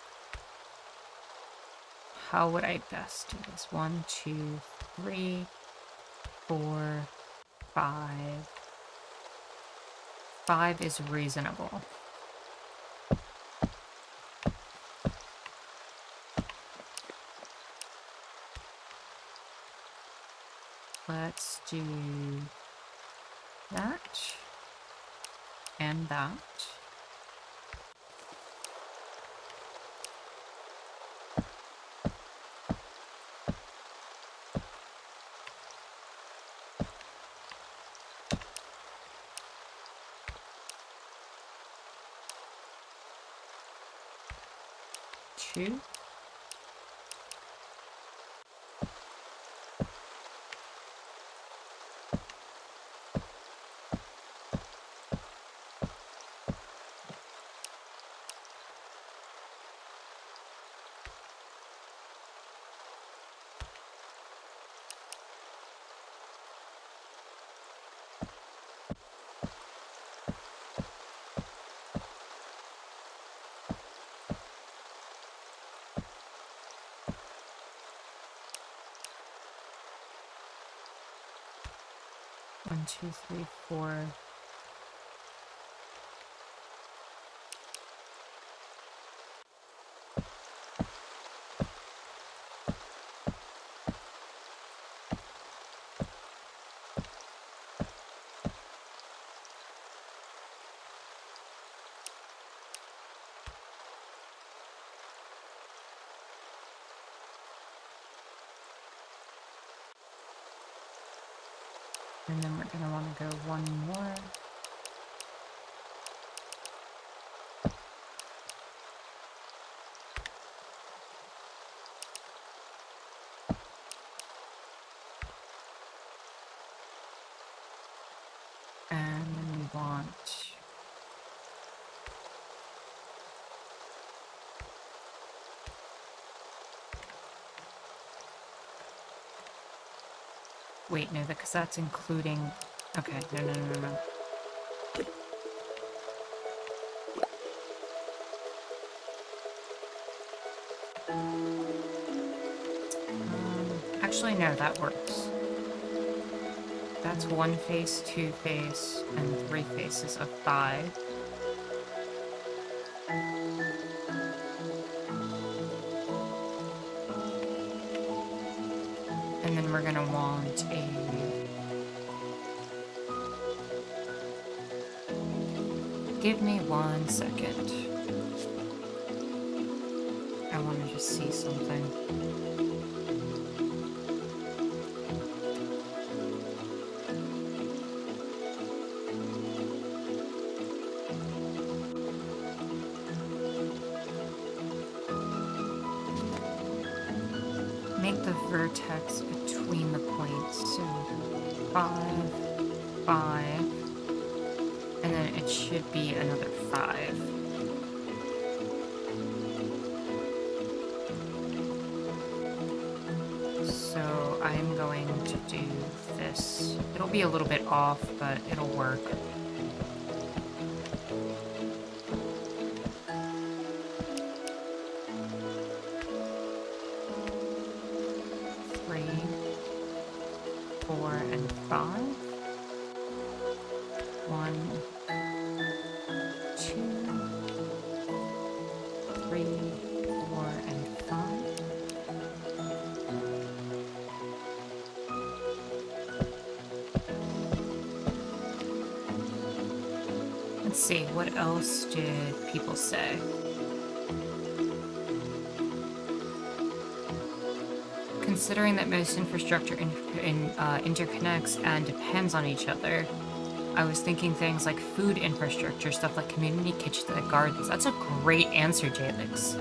how would I best do this? 1, 2, 3, 4, 5. 5 is reasonable. Let's do that and that. Two. One, two, three, four. And then we're going to want to go one more. And then we want wait, no, because that's including... Okay, no. Actually, no, that works. That's 1 face, 2 face, and 3 faces of 5. And then we're gonna want a... Give me 1 second. I want to just see something. Make the vertex between the points, so 5, 5, and then it should be another 5. So I'm going to do this. It'll be a little bit off, but it'll work. Let's see, what else did people say? Considering that most infrastructure interconnects and depends on each other, I was thinking things like food infrastructure, stuff like community kitchens and gardens. That's a great answer, Jalix.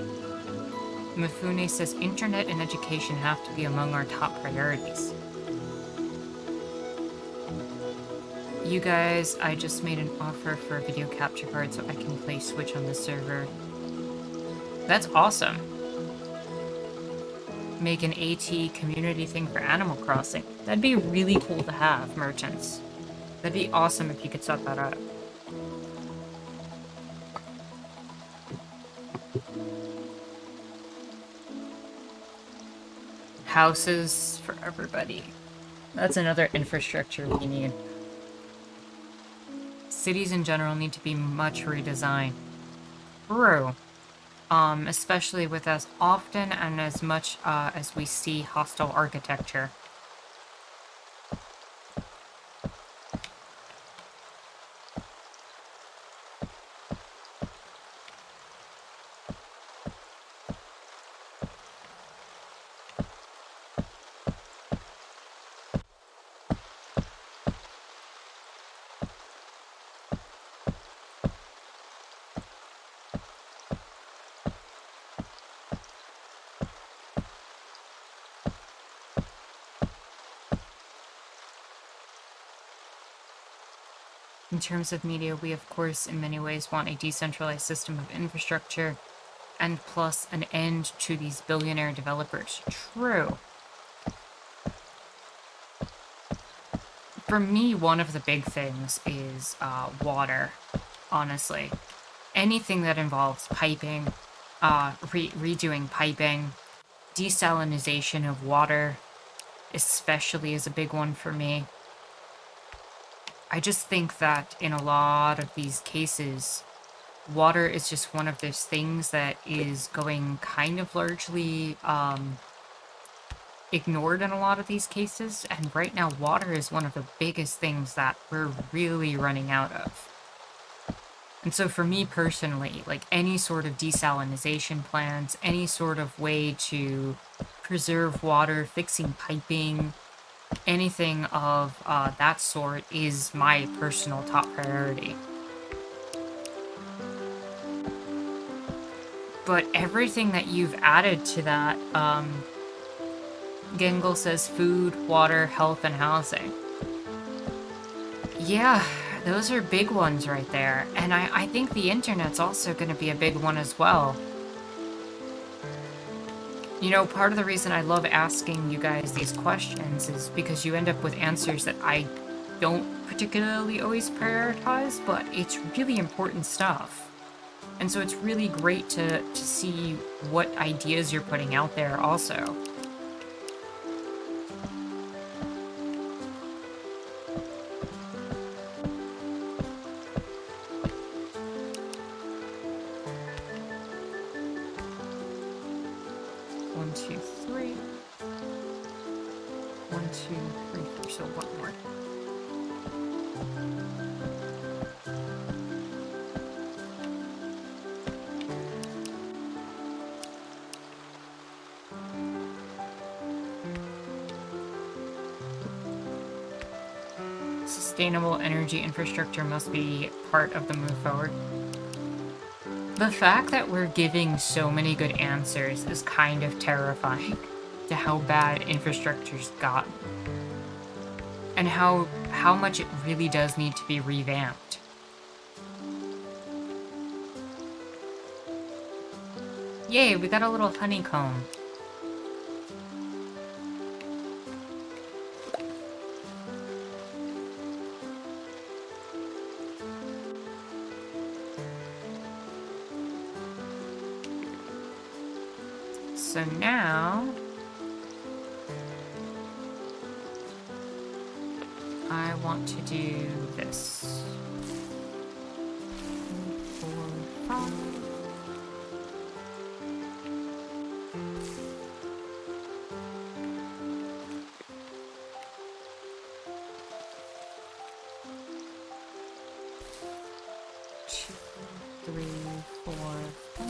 Mifune says internet and education have to be among our top priorities. You guys, I just made an offer for a video capture card so I can play Switch on the server. That's awesome. Make an AT community thing for Animal Crossing. That'd be really cool to have, merchants. That'd be awesome if you could set that up. Houses for everybody. That's another infrastructure we need. Cities in general need to be much redesigned. True. Especially with as often and as much as we see hostile architecture. In terms of media, we of course in many ways want a decentralized system of infrastructure and plus an end to these billionaire developers. True. For me, one of the big things is water, honestly. Anything that involves piping, redoing piping, desalinization of water, especially is a big one for me. I just think that in a lot of these cases, water is just one of those things that is going kind of largely ignored in a lot of these cases, and right now water is one of the biggest things that we're really running out of. And so for me personally, like any sort of desalinization plants, any sort of way to preserve water, fixing piping, anything of that sort is my personal top priority. But everything that you've added to that, Gengle says food, water, health, and housing. Yeah, those are big ones right there. And I think the internet's also going to be a big one as well. You know, part of the reason I love asking you guys these questions is because you end up with answers that I don't particularly always prioritize, but it's really important stuff. And so it's really great to see what ideas you're putting out there also. So one more. Sustainable energy infrastructure must be part of the move forward. The fact that we're giving so many good answers is kind of terrifying to how bad infrastructure's gotten. And how much it really does need to be revamped. Yay, we got a little honeycomb. So now I want to do this. 4, 5. Two, 3, 4, 5.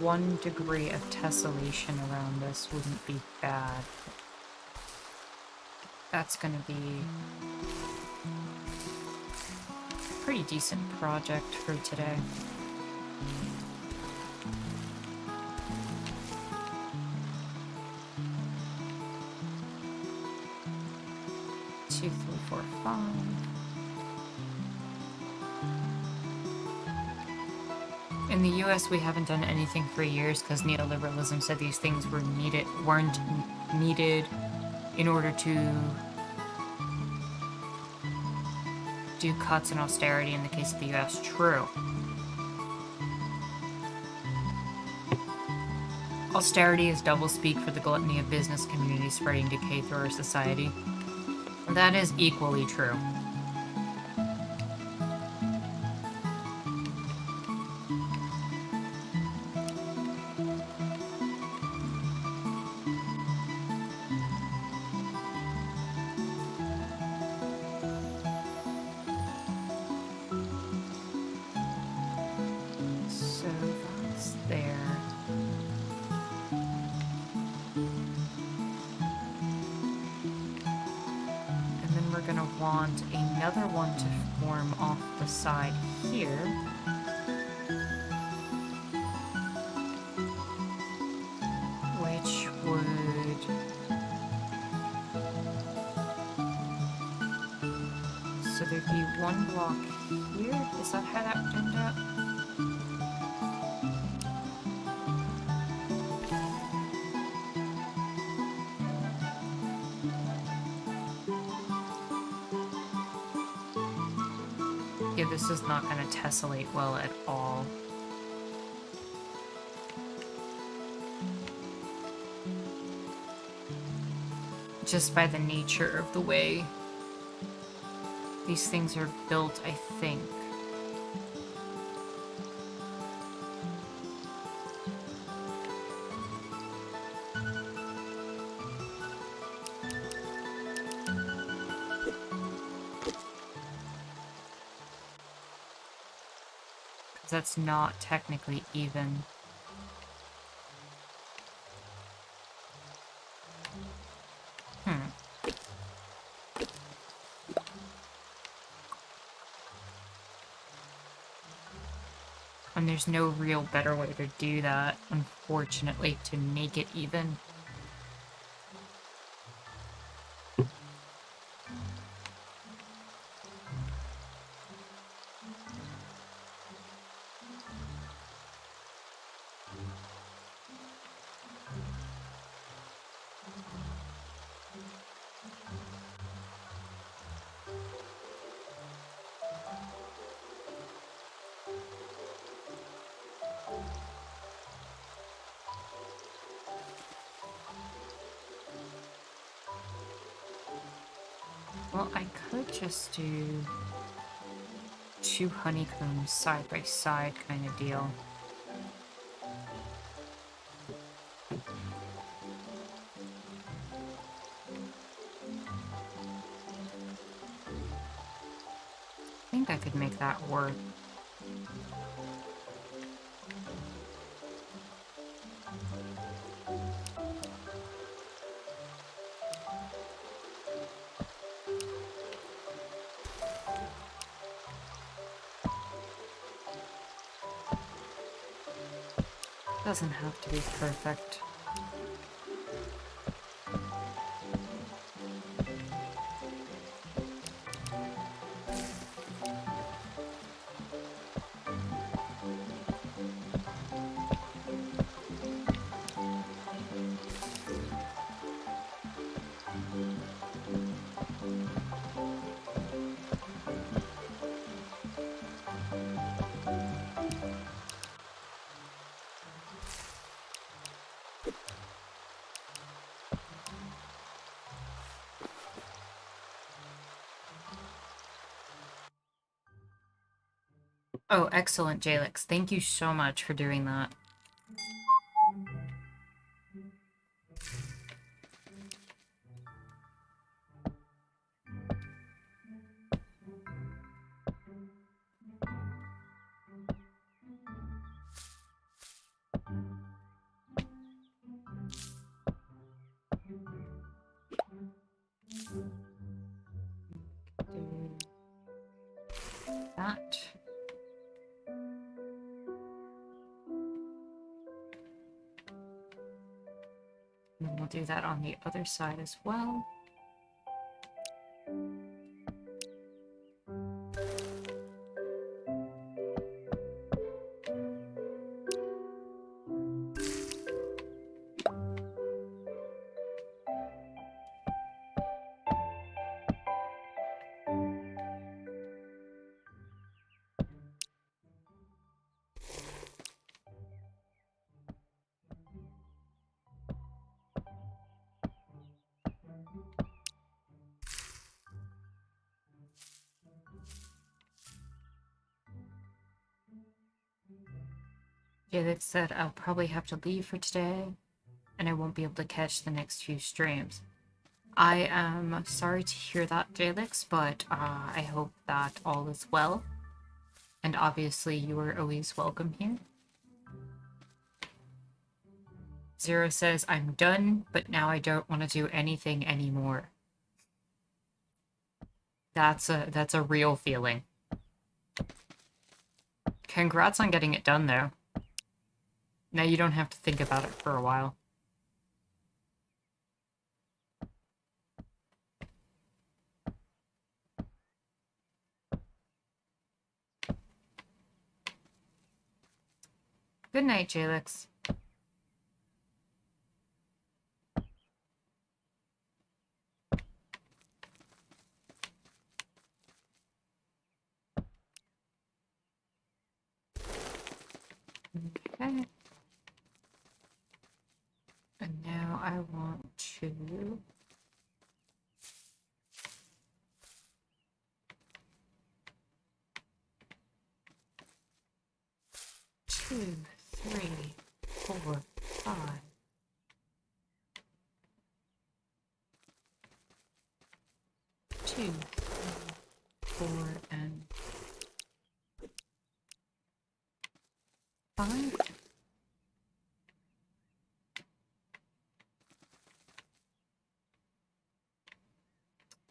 1 degree of tessellation around this wouldn't be bad. That's gonna be a pretty decent project for today. Two, three, four, five. In the US, we haven't done anything for years because neoliberalism said these things weren't needed in order to do cuts and austerity in the case of the US. True. Austerity is doublespeak for the gluttony of business communities spreading decay through our society. That is equally true. So that's there. And then we're gonna want another one to form off the side here. Which would... So there'd be one block here? Is that how that would end up? Yeah, this is not going to tessellate well at all. Just by the nature of the way these things are built, I think. That's not technically even. And there's no real better way to do that, unfortunately, to make it even. Well, I could just do 2 honeycombs side by side kind of deal. I think I could make that work. Doesn't have to be perfect. Oh, excellent, Jalix. Thank you so much for doing that. that. And we'll do that on the other side as well. Felix said I'll probably have to leave for today, and I won't be able to catch the next few streams. I am sorry to hear that, Jalix, but I hope that all is well. And obviously, you are always welcome here. Zero says, I'm done, but now I don't want to do anything anymore. That's a real feeling. Congrats on getting it done, though. Now you don't have to think about it for a while. Good night, Jalix. Okay. And now I want to... 2, 3, 4, 5. 2, 3, 4, and 5.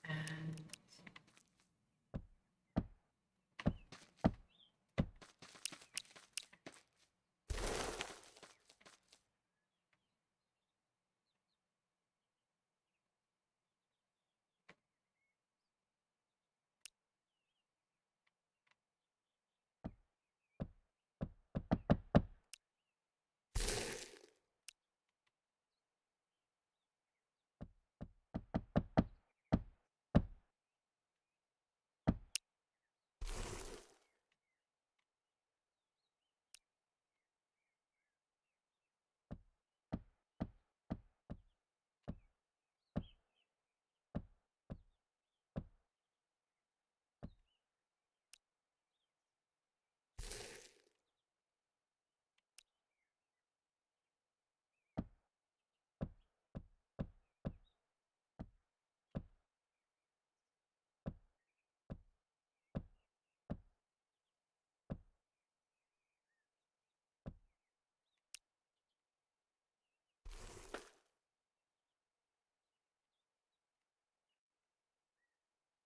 And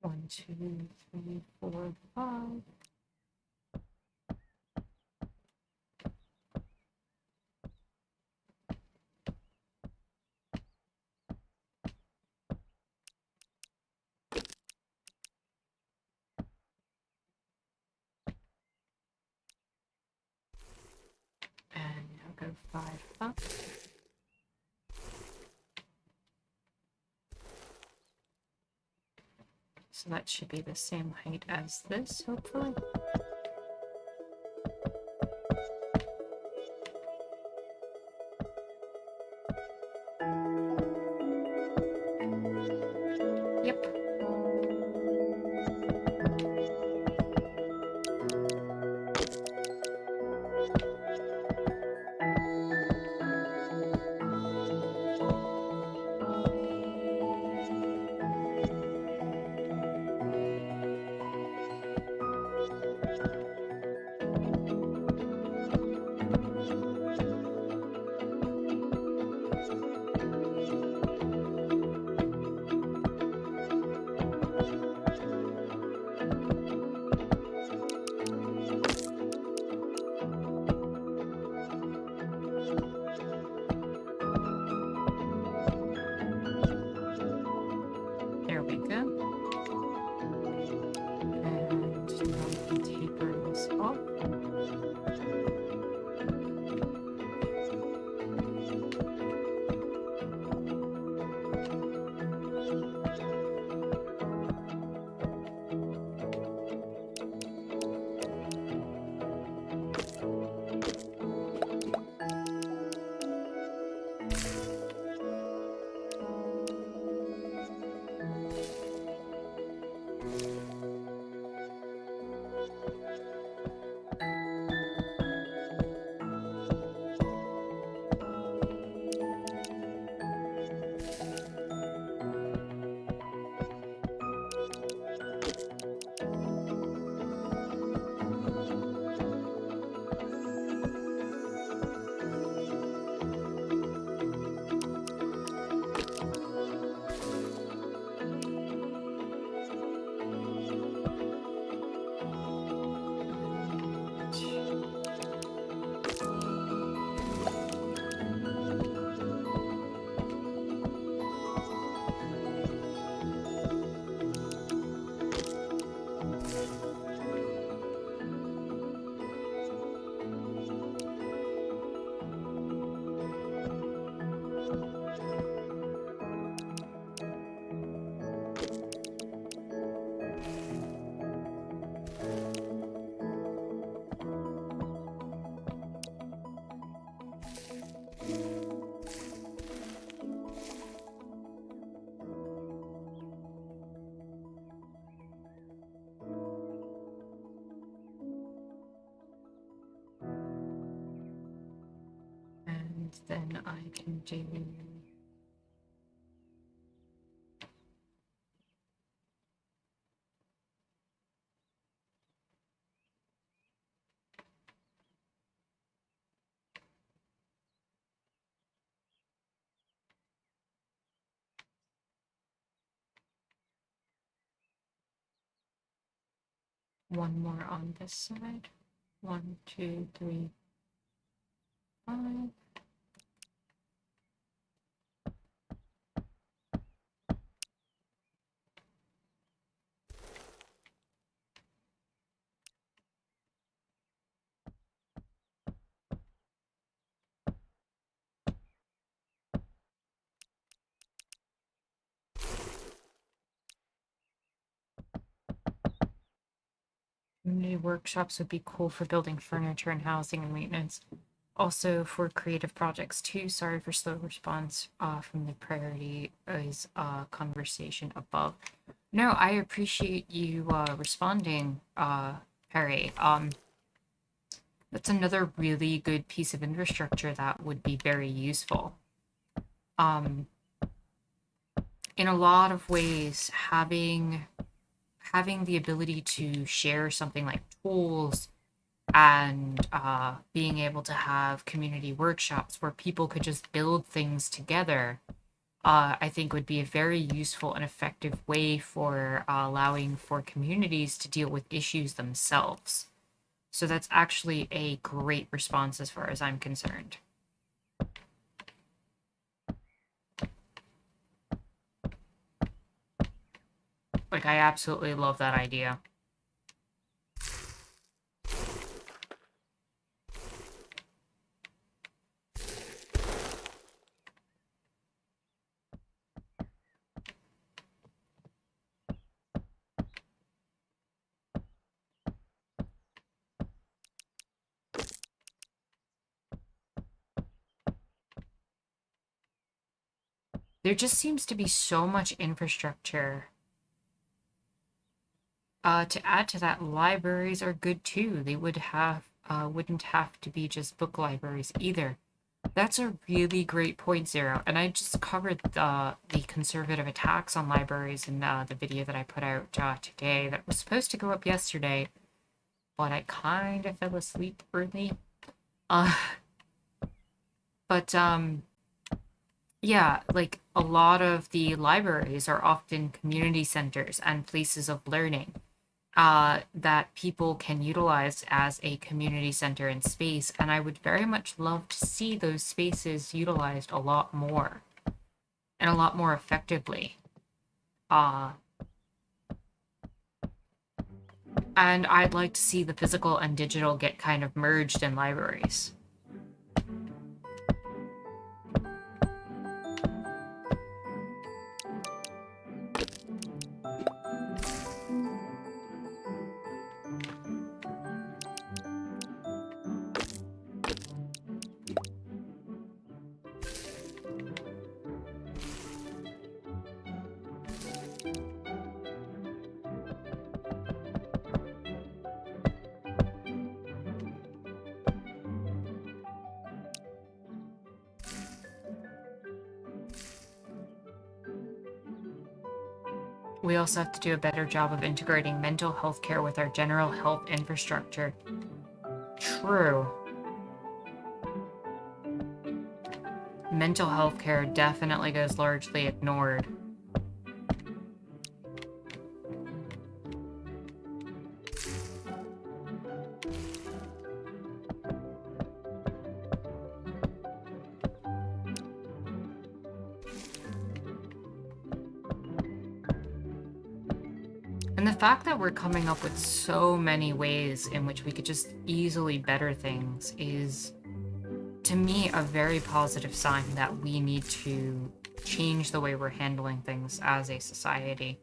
1, 2, 3, 4, 5. And now go 5 up. So that should be the same height as this, hopefully. Yep. we go. And now we can taper this off. And then I can do one more on this side. 1, 2, 3, 5. Community workshops would be cool for building furniture and housing and maintenance. Also for creative projects too. Sorry for slow response from the priority is conversation above. No, I appreciate you responding, Perry. That's another really good piece of infrastructure that would be very useful. In a lot of ways, having the ability to share something like tools and being able to have community workshops where people could just build things together, I think would be a very useful and effective way for allowing for communities to deal with issues themselves. So that's actually a great response as far as I'm concerned. Like, I absolutely love that idea. There just seems to be so much infrastructure. To add to that, libraries are good too. They wouldn't have to be just book libraries either. That's a really great point, Zero. And I just covered the conservative attacks on libraries in the video that I put out today that was supposed to go up yesterday, but I kind of fell asleep early. But yeah, like a lot of the libraries are often community centers and places of learning that people can utilize as a community center and space. And I would very much love to see those spaces utilized a lot more and a lot more effectively. And I'd like to see the physical and digital get kind of merged in libraries. We also have to do a better job of integrating mental health care with our general health infrastructure. True. Mental health care definitely goes largely ignored. And the fact that we're coming up with so many ways in which we could just easily better things is, to me, a very positive sign that we need to change the way we're handling things as a society.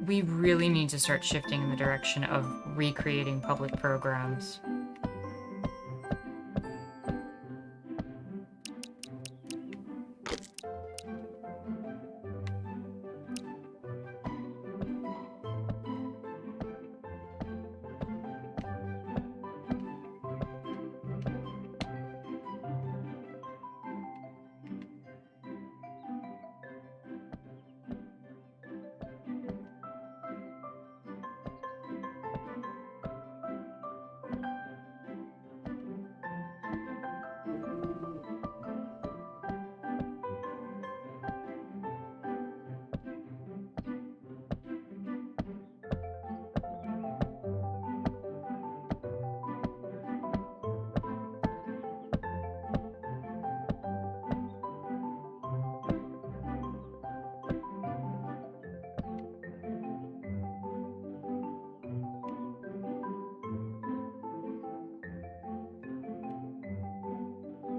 We really need to start shifting in the direction of recreating public programs.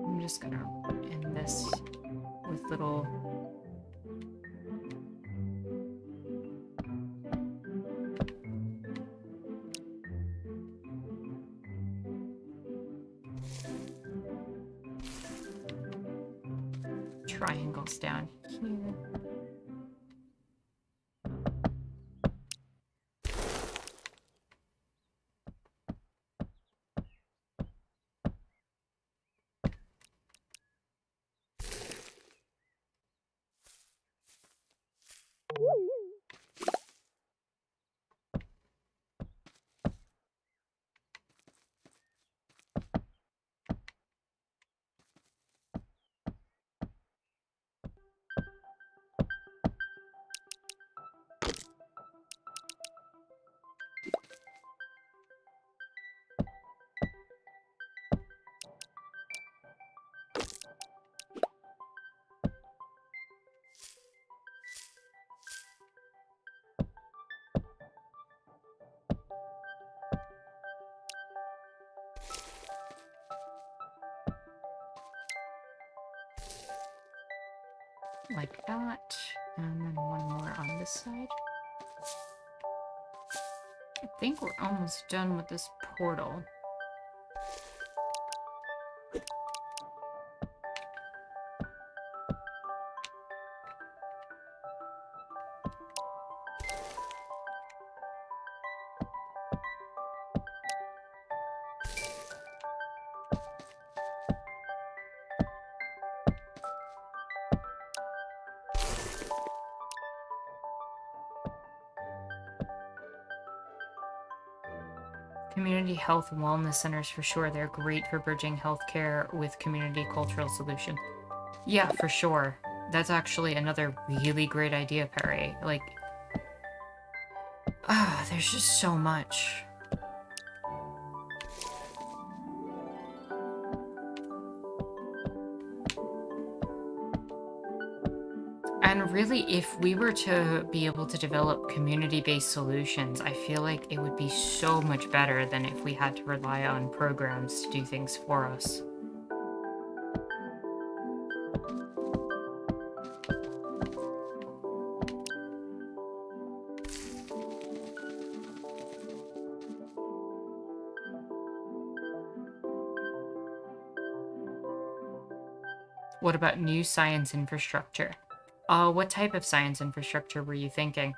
I'm just gonna end this with little... triangles down here. Like that, and then one more on this side. I think we're almost done with this portal. Community health and wellness centers, for sure. They're great for bridging healthcare with community cultural solutions. Yeah, for sure. That's actually another really great idea, Perry. Like, there's just so much. And really, if we were to be able to develop community-based solutions, I feel like it would be so much better than if we had to rely on programs to do things for us. What about new science infrastructure? What type of science infrastructure were you thinking?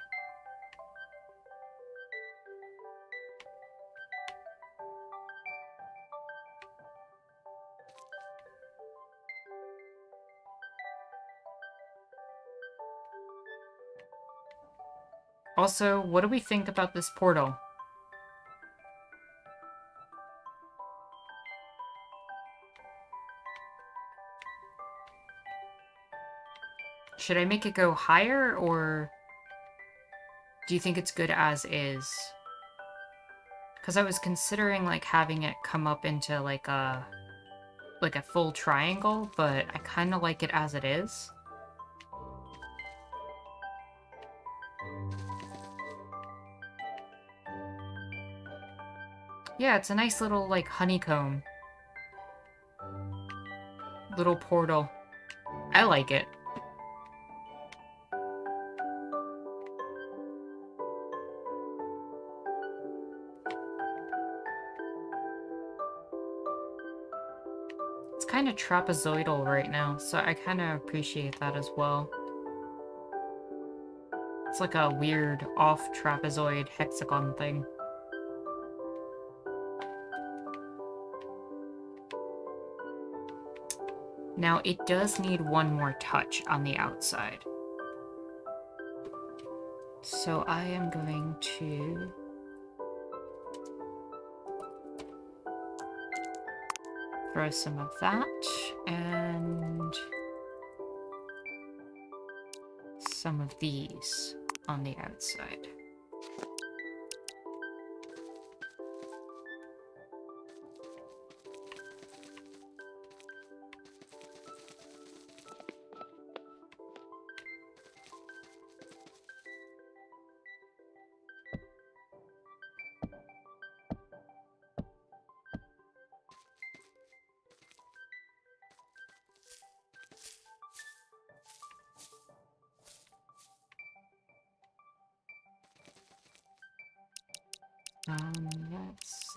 Also, what do we think about this portal? Should I make it go higher, or do you think it's good as is? Because I was considering, like, having it come up into, like a full triangle, but I kind of like it as it is. Yeah, it's a nice little, like, honeycomb. Little portal. I like it. It's kind of trapezoidal right now, so I kind of appreciate that as well. It's like a weird off-trapezoid hexagon thing. Now, it does need one more touch on the outside. So I am going to... throw some of that, and some of these on the outside.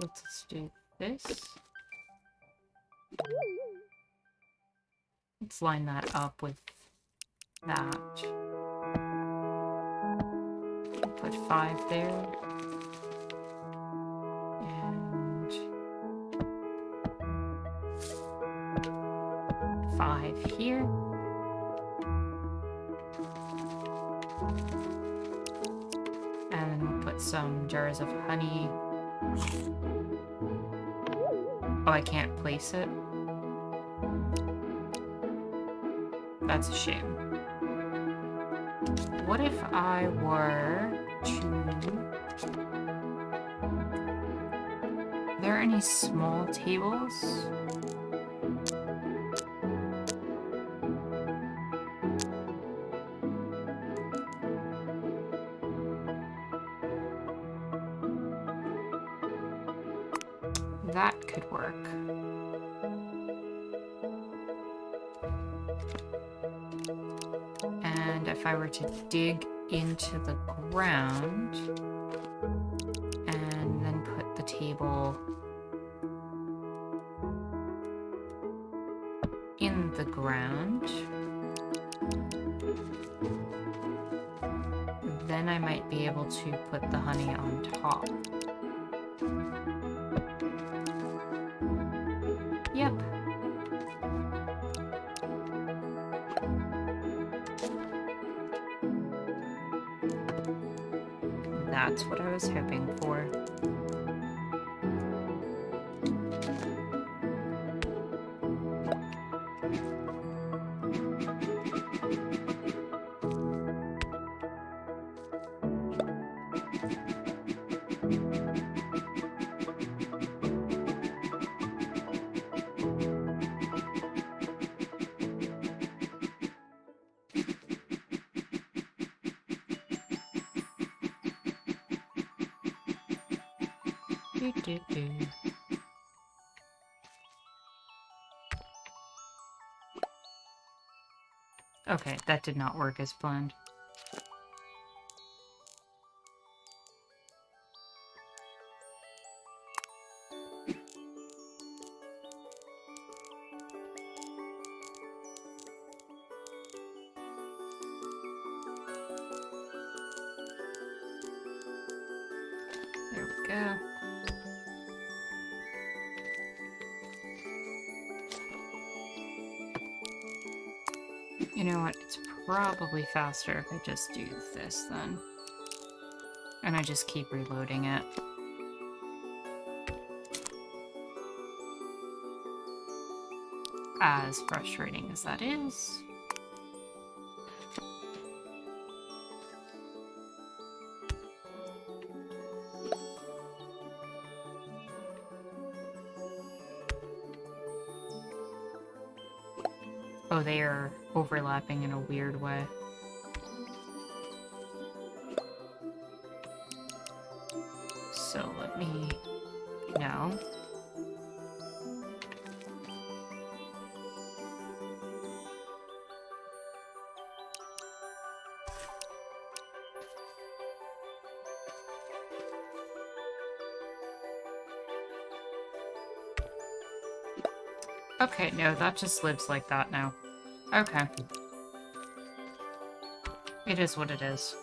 Let's do this. Let's line that up with that. Put 5 there. And 5 here. And we'll put some jars of honey. Oh, I can't place it. That's a shame. What if I were to... Are there any small tables? That could work. And if I were to dig into the ground and then put the table in the ground, then I might be able to put the honey on top. Yep. That's what I was hoping for. Do, do, do. Okay, that did not work as planned. There we go. You know what? It's probably faster if I just do this then. And I just keep reloading it. As frustrating as that is. Oh, they are overlapping in a weird way. So let me... No. Okay, no, that just lives like that now. Okay. It is what it is.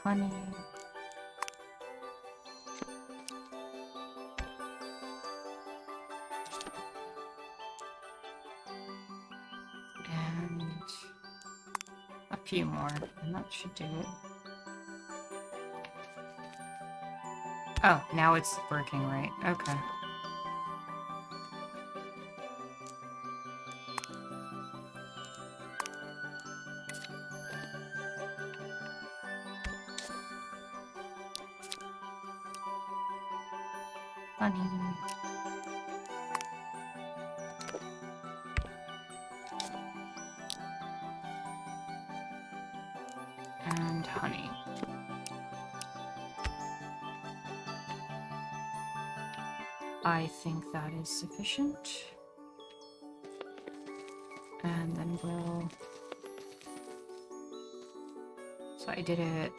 Honey. And a few more, and that should do it. Oh, now it's working right. Okay. Honey. And honey. I think that is sufficient. And then we'll... So I did it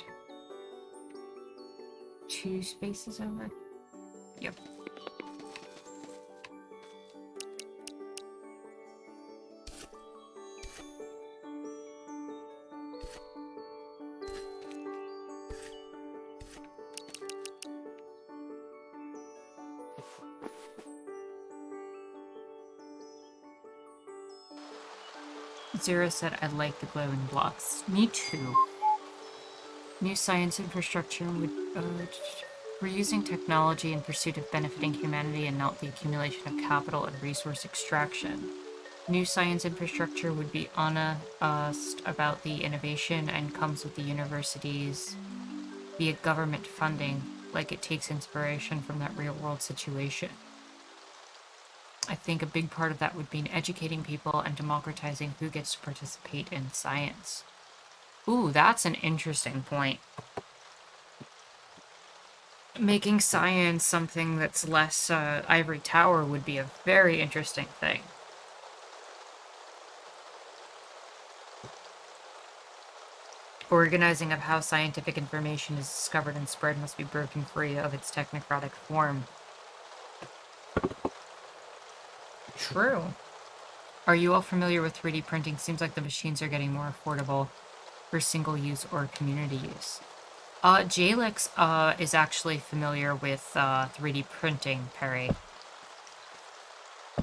2 spaces over? Yep. Zero said, I like the glowing blocks. Me too. New science infrastructure would... we're using technology in pursuit of benefiting humanity and not the accumulation of capital and resource extraction. New science infrastructure would be honest about the innovation and comes with the universities via government funding, like it takes inspiration from that real-world situation. I think a big part of that would be in educating people and democratizing who gets to participate in science. Ooh, that's an interesting point. Making science something that's less ivory tower would be a very interesting thing. Organizing of how scientific information is discovered and spread must be broken free of its technocratic form. True. Are you all familiar with 3D printing? Seems like the machines are getting more affordable for single use or community use. Jalix is actually familiar with 3D printing, Perry.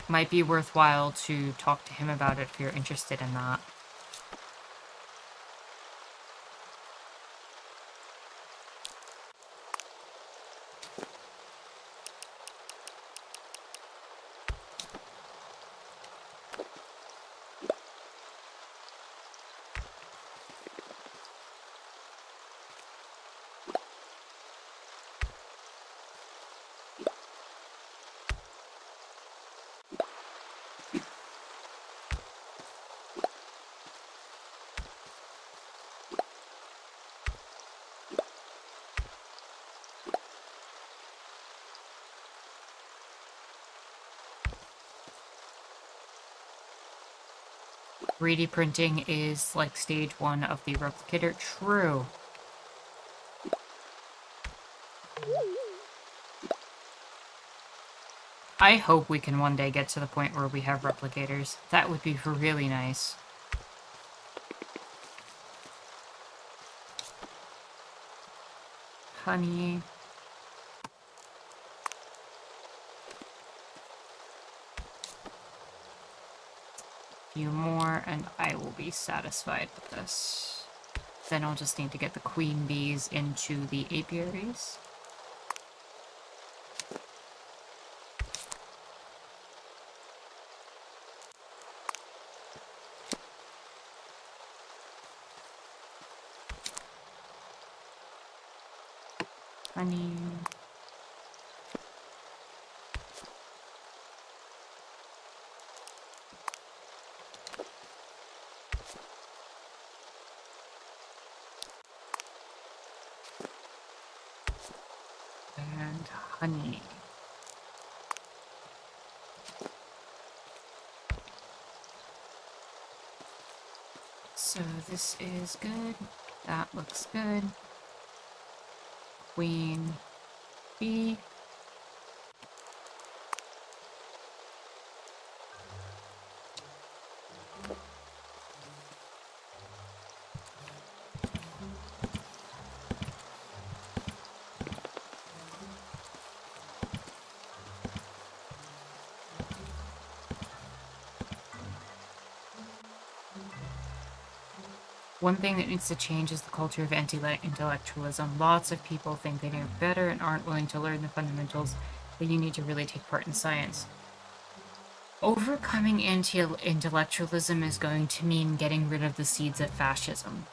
Might be worthwhile to talk to him about it if you're interested in that. 3D printing is like stage 1 of the replicator. True. I hope we can one day get to the point where we have replicators. That would be really nice. Honey. Few more, and I will be satisfied with this. Then I'll just need to get the queen bees into the apiaries. Honey. And honey. So this is good. That looks good. Queen bee. One thing that needs to change is the culture of anti-intellectualism. Lots of people think they know better and aren't willing to learn the fundamentals that you need to really take part in science. Overcoming anti-intellectualism is going to mean getting rid of the seeds of fascism.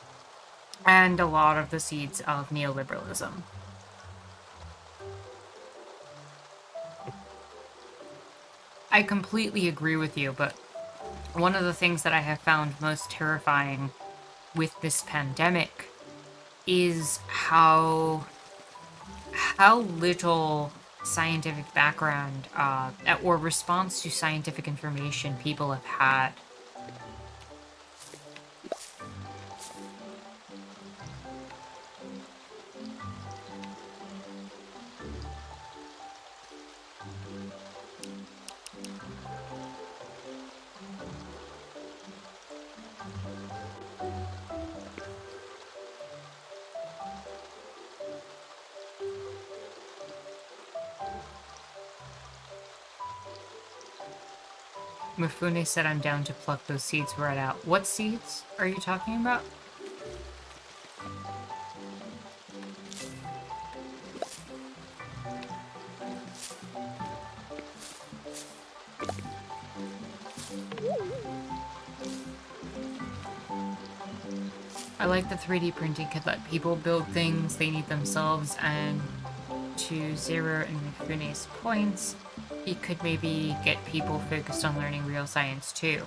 And a lot of the seeds of neoliberalism. I completely agree with you, but one of the things that I have found most terrifying with this pandemic is how little scientific background or response to scientific information people have had. Mifune said I'm down to pluck those seeds right out. What seeds are you talking about? I like the 3D printing could let people build things they need themselves, and to Zero and Mifune's points, it could maybe get people focused on learning real science too.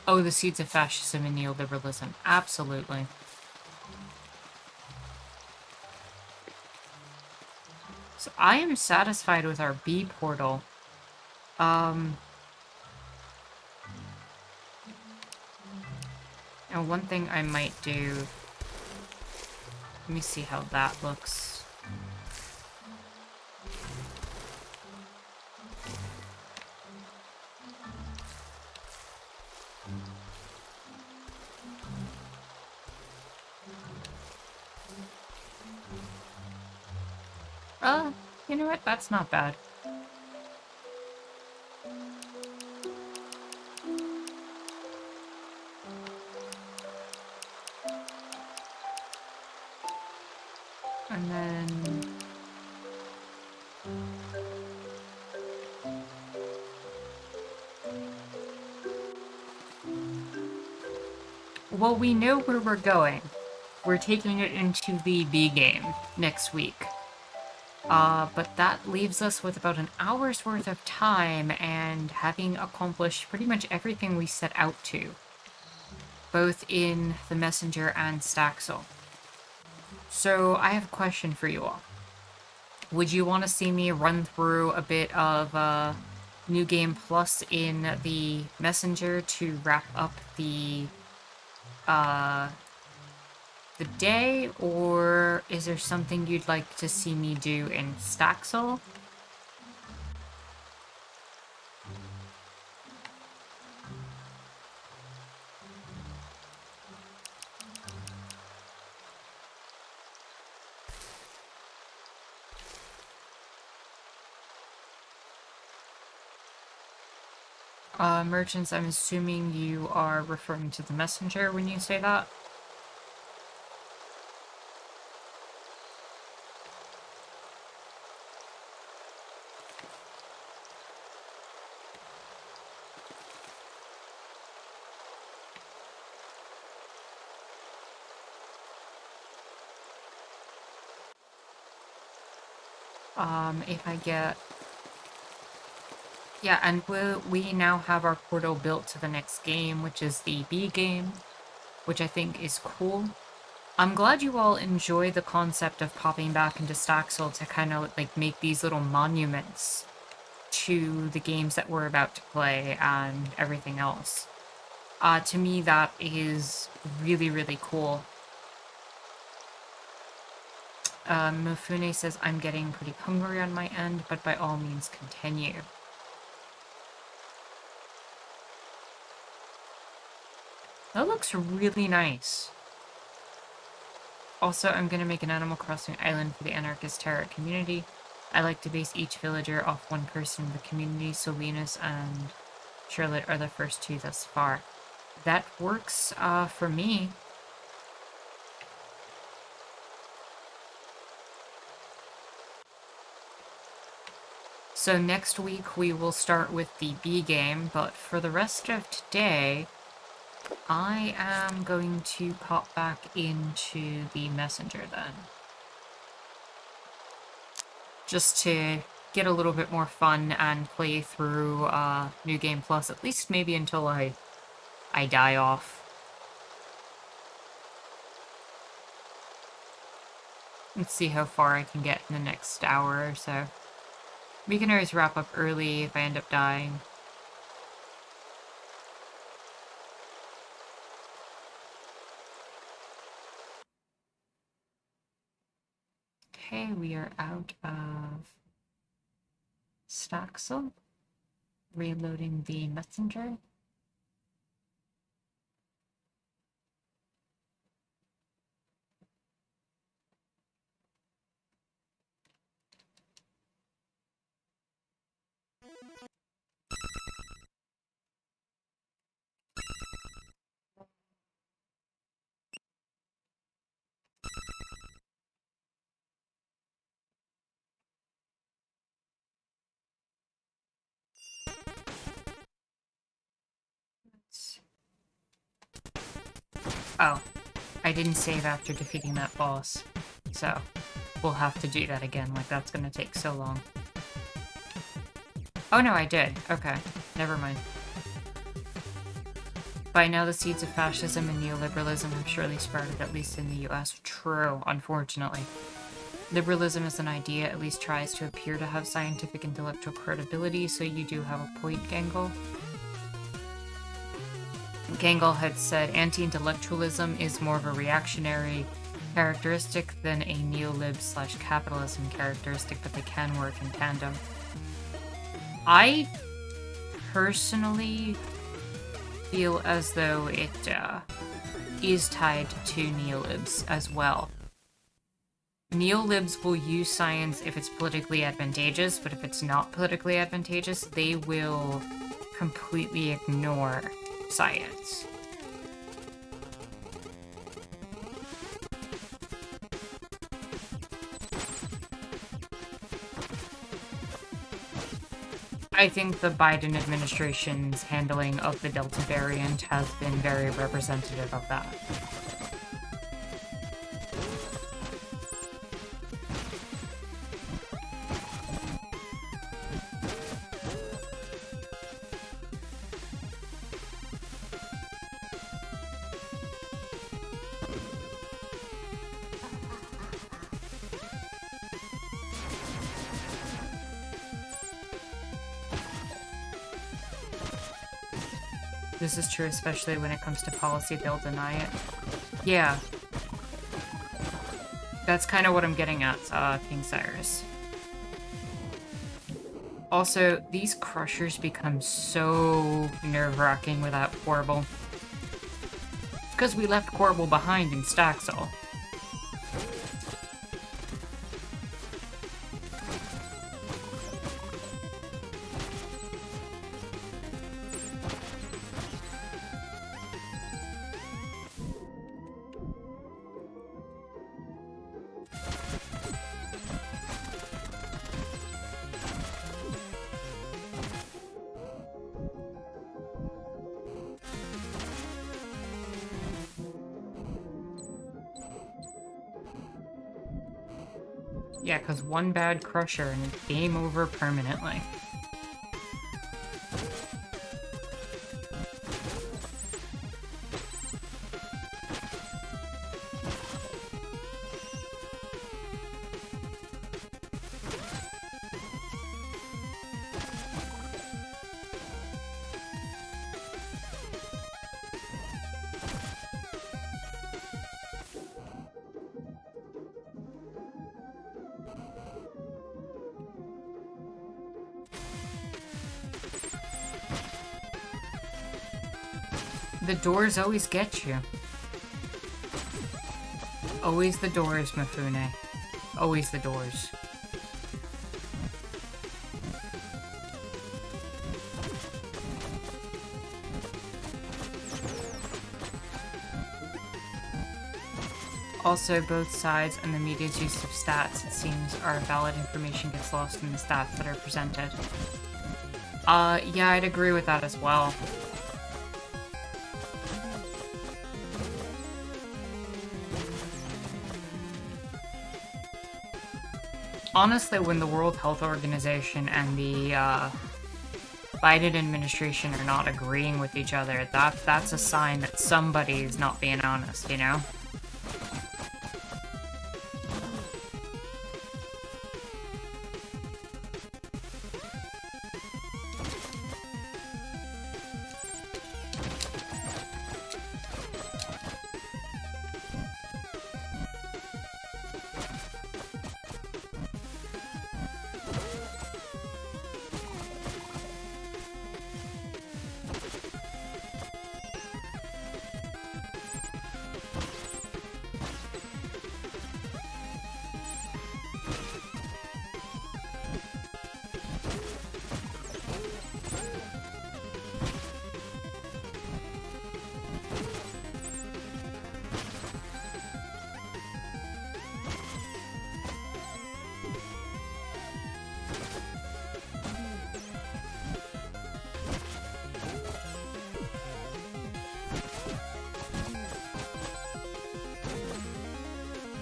Oh, the seeds of fascism and neoliberalism. Absolutely. So I am satisfied with our bee portal. Now one thing I might do... Let me see how that looks. You know what? That's not bad. And then... Well, we know where we're going. We're taking it into the B game next week. But that leaves us with about an hour's worth of time and having accomplished pretty much everything we set out to. Both in the Messenger and Staxel. So, I have a question for you all. Would you want to see me run through a bit of, New Game Plus in the Messenger to wrap up the day, or is there something you'd like to see me do in Staxel? Merchants, I'm assuming you are referring to the Messenger when you say that? If I get... Yeah, and we now have our portal built to the next game, which is the B game, which I think is cool. I'm glad you all enjoy the concept of popping back into Staxel to kind of like make these little monuments to the games that we're about to play and everything else. To me, that is really, really cool. Mifune says, I'm getting pretty hungry on my end, but by all means continue. That looks really nice. Also, I'm going to make an Animal Crossing island for the Anarchist Terra community. I like to base each villager off one person in the community, so Linus and Charlotte are the first two thus far. That works for me. So next week we will start with the B game, but for the rest of today, I am going to pop back into the Messenger then. Just to get a little bit more fun and play through New Game Plus, at least maybe until I die off. Let's see how far I can get in the next hour or so. We can always wrap up early if I end up dying. Okay, we are out of Staxel. Reloading the Messenger. Oh, I didn't save after defeating that boss, so we'll have to do that again, like that's gonna take so long. Oh no, I did. Okay, never mind. By now the seeds of fascism and neoliberalism have surely sprouted, at least in the US. True, unfortunately. Liberalism as an idea at least tries to appear to have scientific intellectual credibility, so you do have a point, Gangle. Gangle had said anti-intellectualism is more of a reactionary characteristic than a neolib/capitalism characteristic, but they can work in tandem. I personally feel as though it is tied to neolibs as well. Neolibs will use science if it's politically advantageous, but if it's not politically advantageous, they will completely ignore science. I think the Biden administration's handling of the Delta variant has been very representative of that. This is true, especially when it comes to policy, they'll deny it. Yeah. That's kind of what I'm getting at, King Cyrus. Also, these crushers become so nerve-wracking without Quarble. It's because we left Quarble behind in Staxel. Yeah, because one bad crusher and it's game over permanently. The doors always get you. Always the doors, Mifune. Always the doors. Also, both sides and the media's use of stats, it seems, our valid information gets lost in the stats that are presented. Yeah, I'd agree with that as well. Honestly, when the World Health Organization and the Biden administration are not agreeing with each other, that's a sign that somebody's not being honest, you know?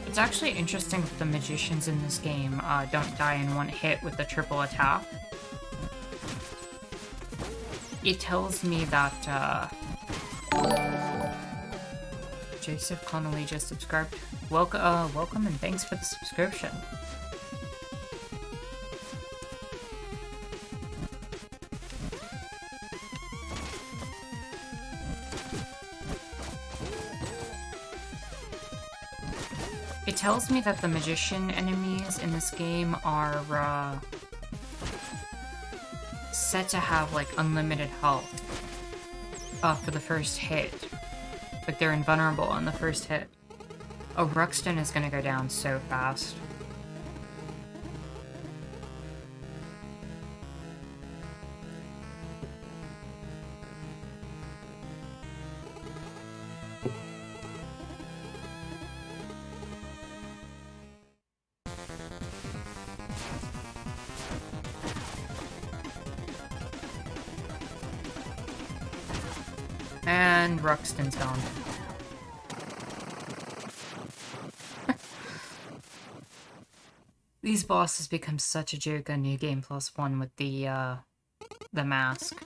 It's actually interesting that the magicians in this game don't die in one hit with the triple attack. It tells me that, Joseph Connolly just subscribed. Welcome and thanks for the subscription. It tells me that the magician enemies in this game are, set to have, like, unlimited health, for the first hit. Like, they're invulnerable on the first hit. Oh, Ruxton is gonna go down so fast. And Ruxton's gone. These bosses become such a joke on New Game Plus One with the mask.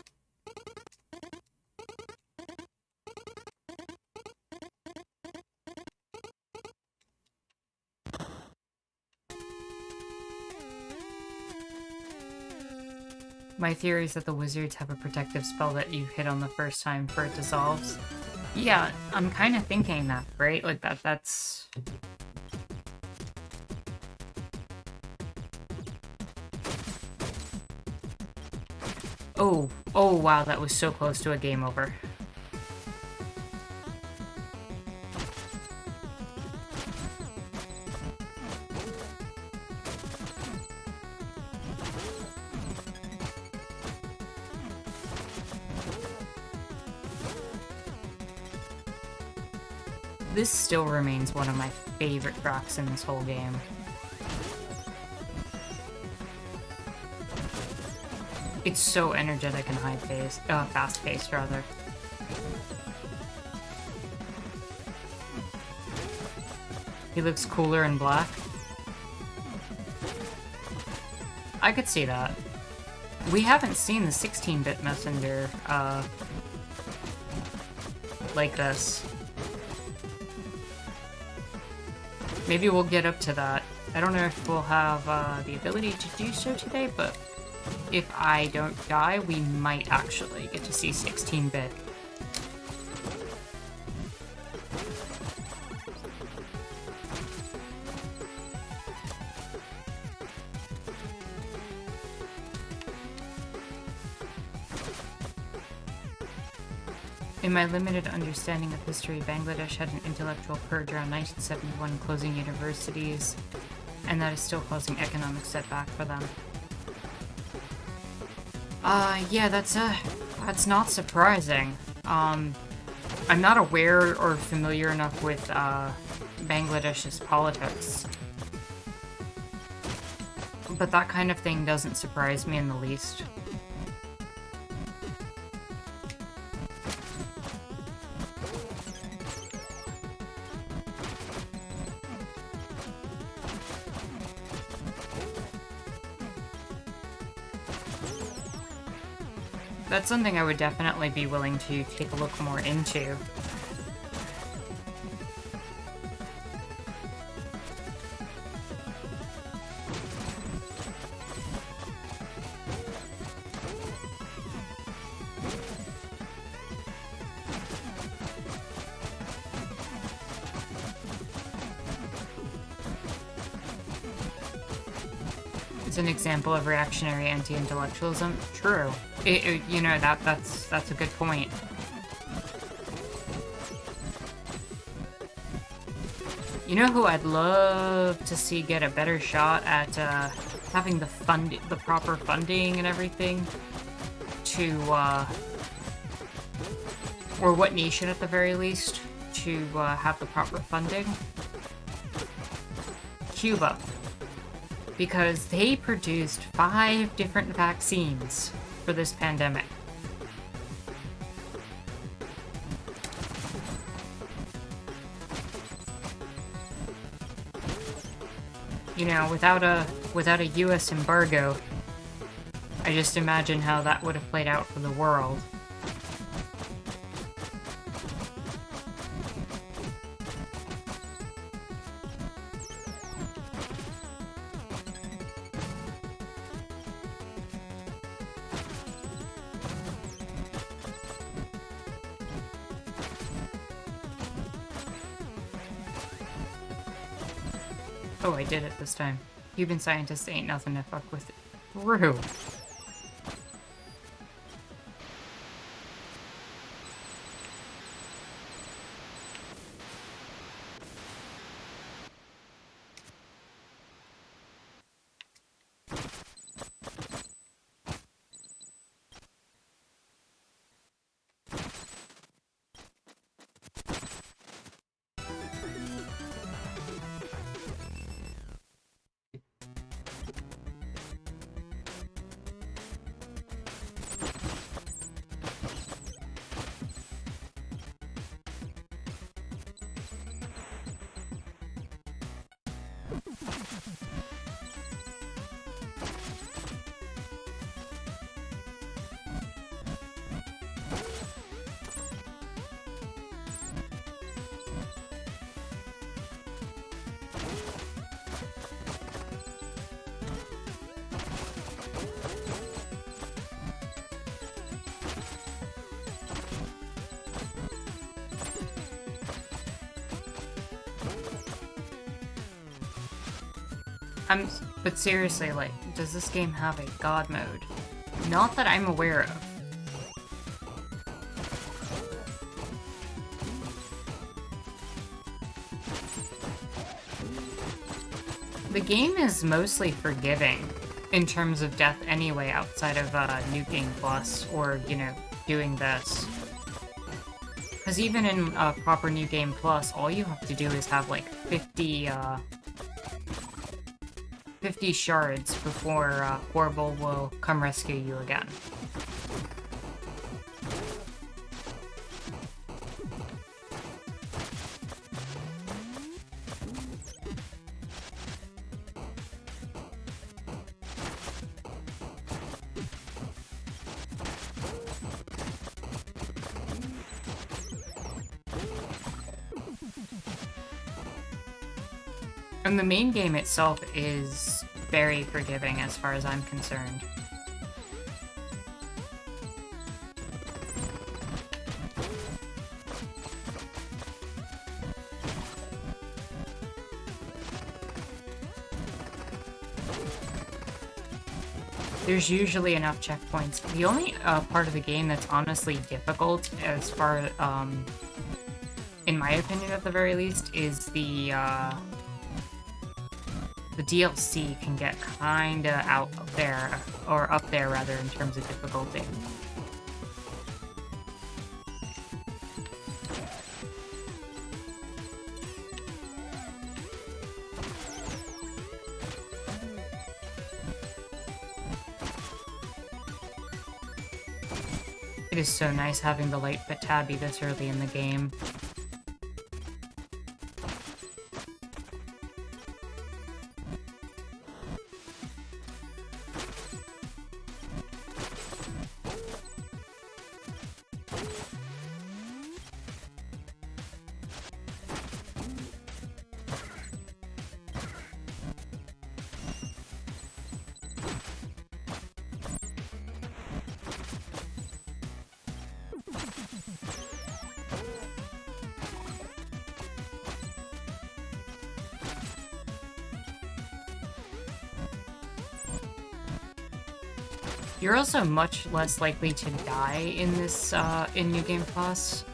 My theory is that the wizards have a protective spell that you hit on the first time for it dissolves. Yeah, I'm kind of thinking that, right? Like that's... Oh, oh wow, that was so close to a game over. This still remains one of my favorite tracks in this whole game. It's so energetic and high-paced, fast-paced rather. He looks cooler in black. I could see that. We haven't seen the 16-bit messenger, like this. Maybe we'll get up to that. I don't know if we'll have the ability to do so today, but if I don't die, we might actually get to see 16-bit. In my limited understanding of history, Bangladesh had an intellectual purge around 1971, closing universities, and that is still causing economic setback for them. Yeah, that's not surprising. I'm not aware or familiar enough with, Bangladesh's politics. But that kind of thing doesn't surprise me in the least. That's something I would definitely be willing to take a look more into. It's an example of reactionary anti-intellectualism. True. You know, that's a good point. You know who I'd love to see get a better shot at having the proper funding and everything to or what nation at the very least to have the proper funding? Cuba. Because they produced 5 different vaccines for this pandemic. You know, without a US embargo, I just imagine how that would have played out for the world. Oh, I did it this time. Cuban scientists ain't nothing to fuck with. True. But seriously, like, does this game have a god mode? Not that I'm aware of. The game is mostly forgiving in terms of death anyway, outside of New Game Plus or, you know, doing this. Because even in proper New Game Plus, all you have to do is have like 50 shards before Horrible will come rescue you again. And the main game itself is very forgiving as far as I'm concerned. There's usually enough checkpoints. The only part of the game that's honestly difficult, as far, in my opinion at the very least, is the DLC can get kinda out there, or up there rather, in terms of difficulty. It is so nice having the light fit tabby this early in the game. You're also much less likely to die in this, in New Game Plus,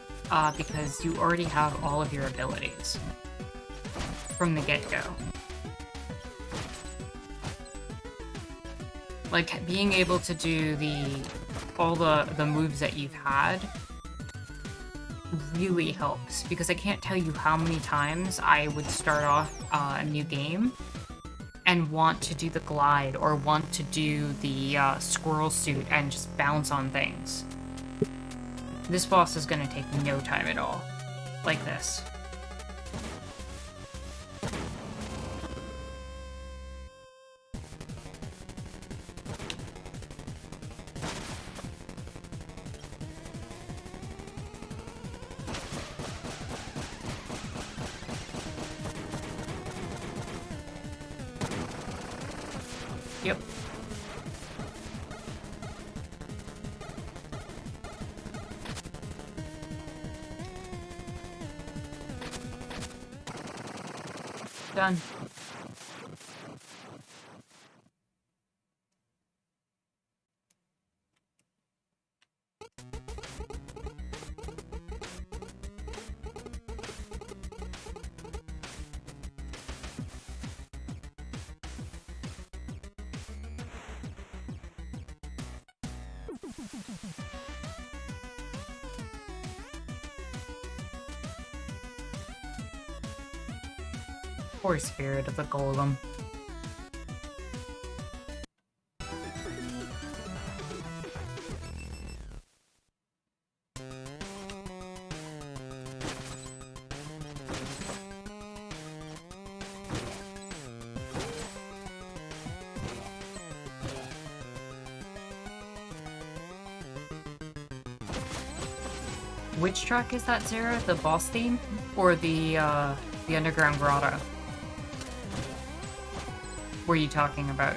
because you already have all of your abilities from the get-go. Like, being able to do all the moves that you've had really helps, because I can't tell you how many times I would start off a new game and want to do the glide, or want to do the squirrel suit and just bounce on things. This boss is gonna take no time at all. Like this. Yep. Done. Poor spirit of the golem. Which track is that, Sarah? The boss theme? Or the underground grotto? Were you talking about?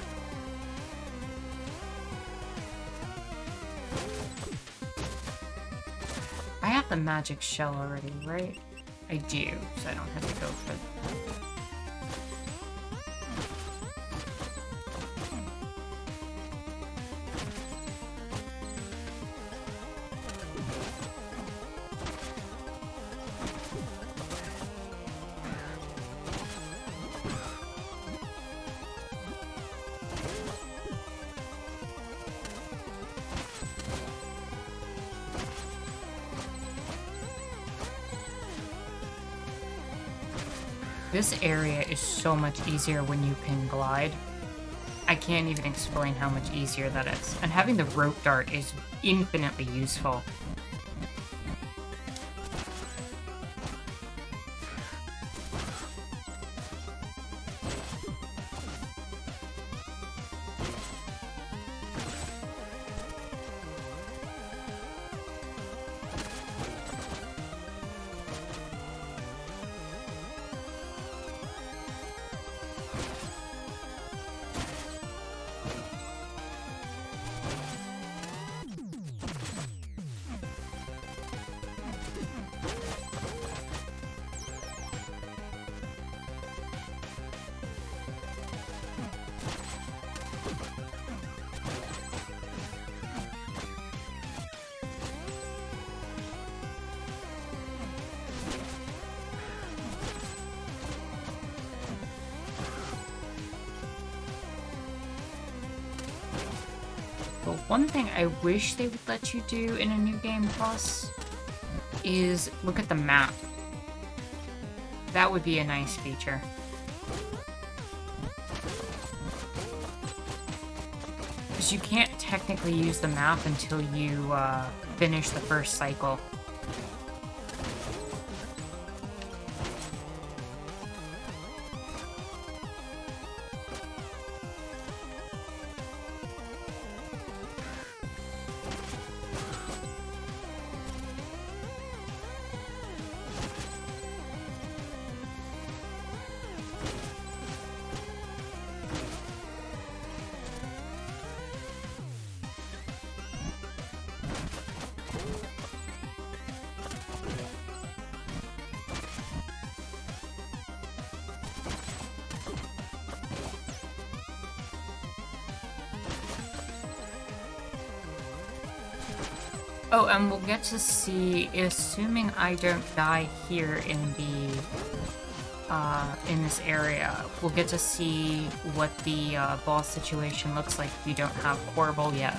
I have the magic shell already, right? I do, so I don't have to go for This area is so much easier when you can glide. I can't even explain how much easier that is. And having the rope dart is infinitely useful. But one thing I wish they would let you do in a New Game Plus is look at the map. That would be a nice feature. Because you can't technically use the map until you finish the first cycle. Oh, and we'll get to see, assuming I don't die here in this area, we'll get to see what the boss situation looks like if you don't have Corbel yet.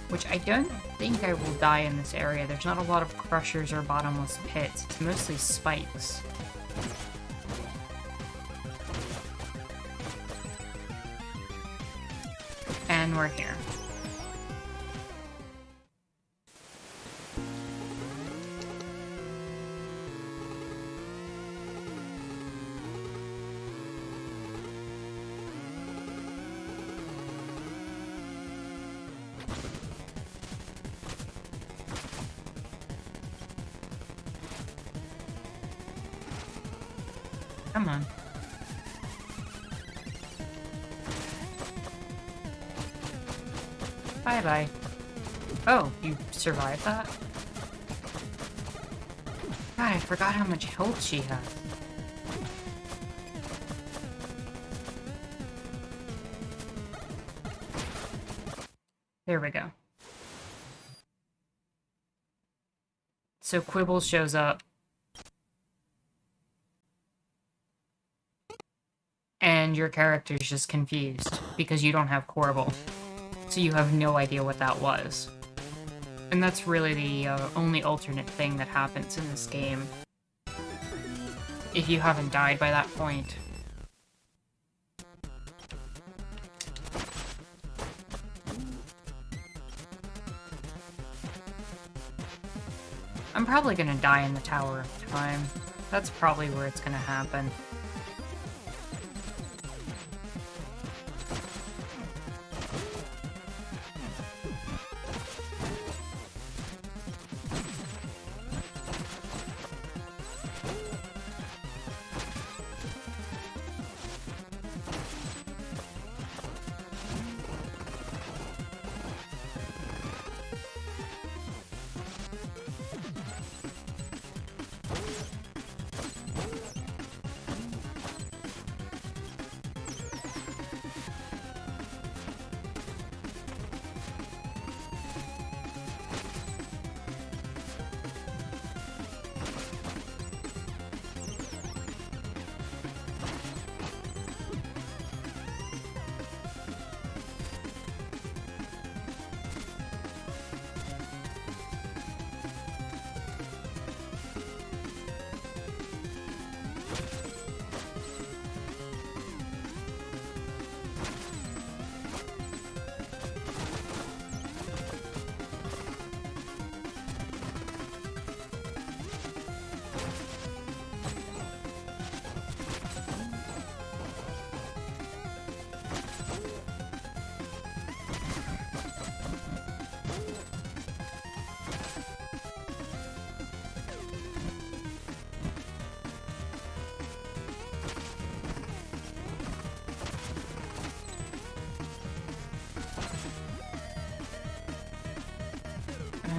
Which I don't think I will die in this area. There's not a lot of crushers or bottomless pits. It's mostly spikes. And we're here. Come on. Bye-bye. Oh, you survived that? God, I forgot how much health she has. There we go. So Quibble shows up. And your character's just confused because you don't have Corbel. So you have no idea what that was. And that's really the only alternate thing that happens in this game. If you haven't died by that point. I'm probably gonna die in the Tower of Time. That's probably where it's gonna happen.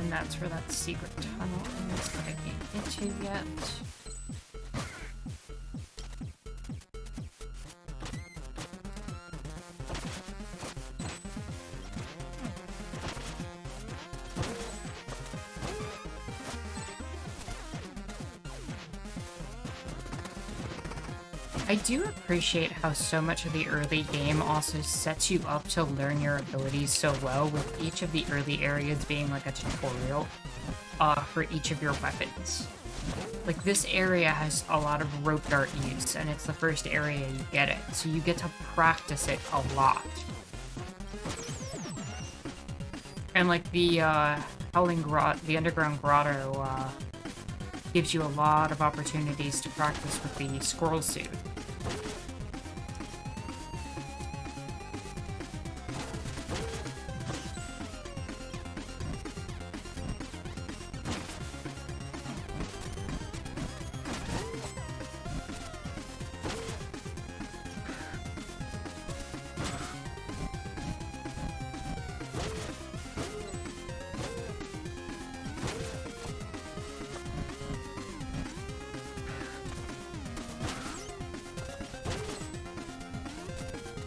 And that's where that secret tunnel is that I can't get to yet. I do appreciate how so much of the early game also sets you up to learn your abilities so well, with each of the early areas being like a tutorial for each of your weapons. Like, this area has a lot of rope dart use, and it's the first area you get it, so you get to practice it a lot. And like the Howling Grot, the Underground Grotto, gives you a lot of opportunities to practice with the Squirrel Suit.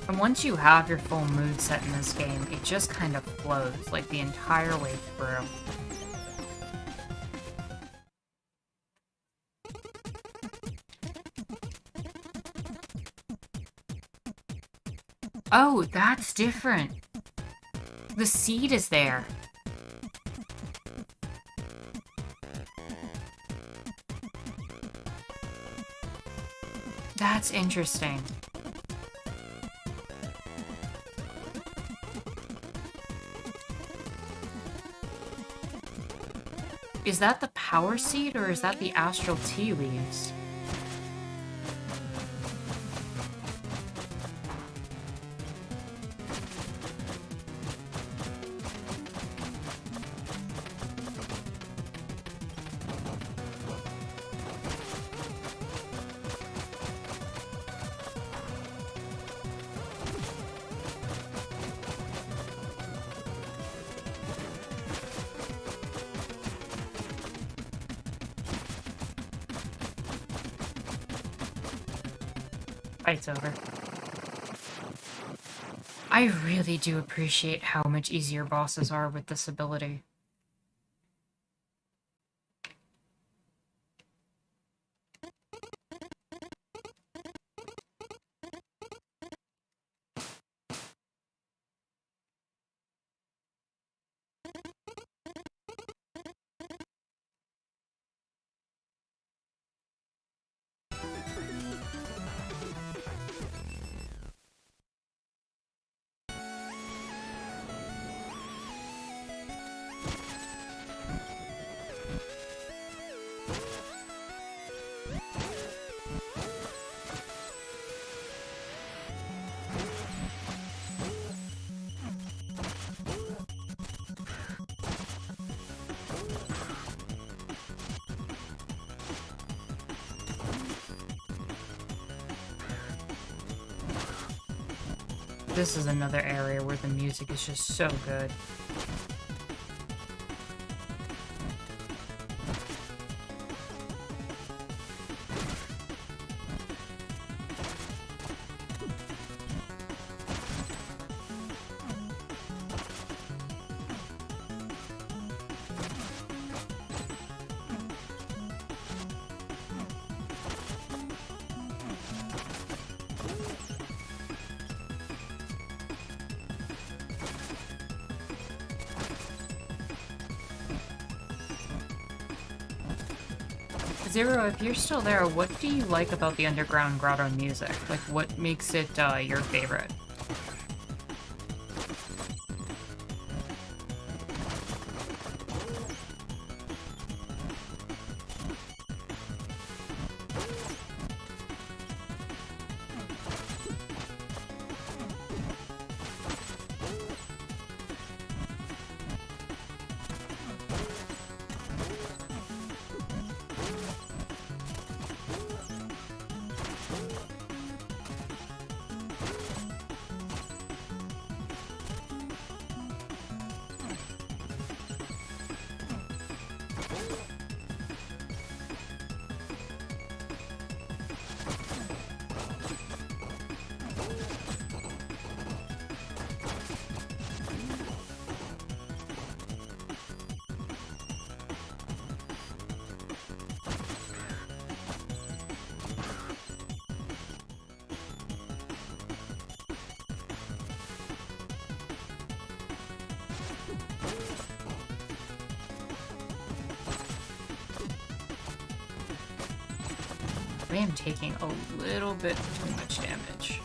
And once you have your full mood set in this game, it just kind of flows, like, the entire way through. Oh, that's different. The seed is there. That's interesting. Is that the power seed, or is that the astral tea leaves? Fight's over. I really do appreciate how much easier bosses are with this ability. This is another area where the music is just so good. Zero, if you're still there, what do you like about the Underground Grotto music? Like, what makes it your favorite? am taking a little bit too much damage.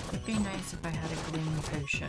It'd be nice if I had a green potion.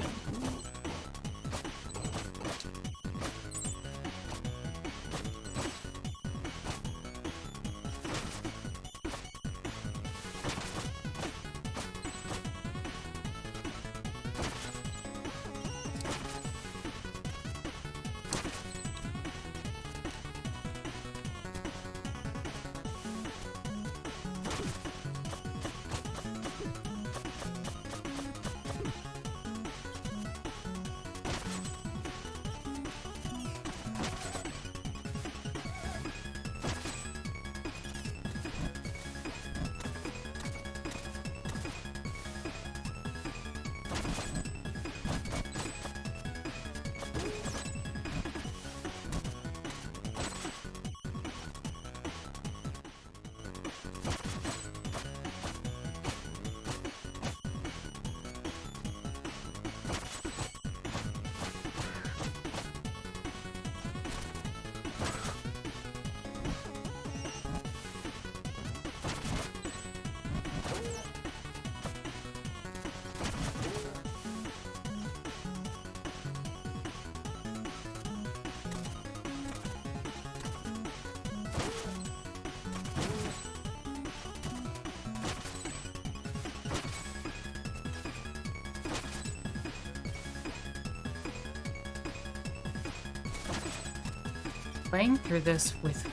Playing through this with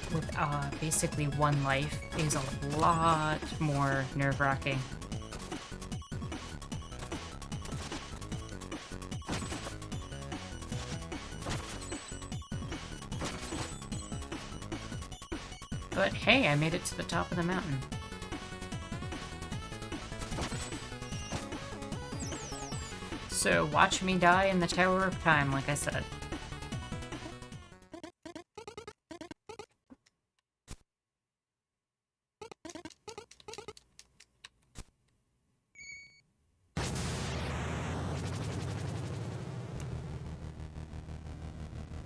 basically one life is a lot more nerve-wracking. But hey, I made it to the top of the mountain. So watch me die in the Tower of Time, like I said.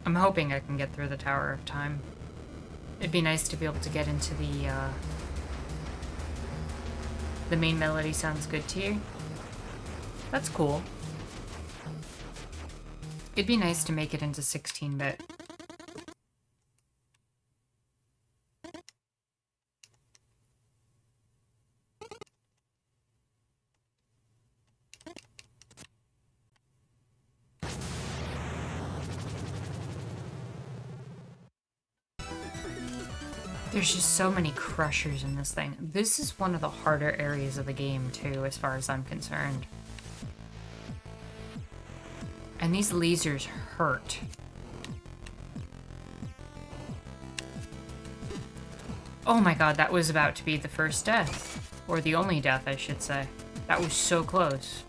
I'm hoping I can get through the Tower of Time. It'd be nice to be able to get into the main melody. Sounds good to you? That's cool. It'd be nice to make it into 16-bit. There's just so many crushers in this thing. This is one of the harder areas of the game, too, as far as I'm concerned. And these lasers hurt. Oh my god, that was about to be the first death. Or the only death, I should say. That was so close.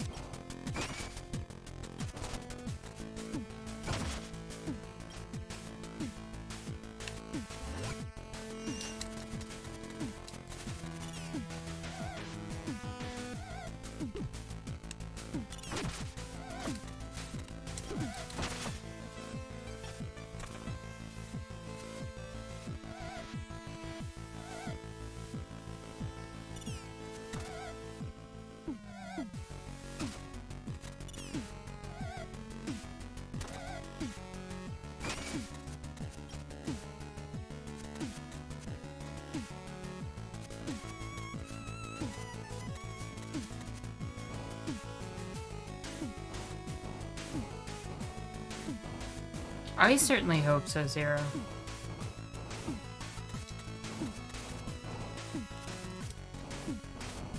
I certainly hope so, Zero.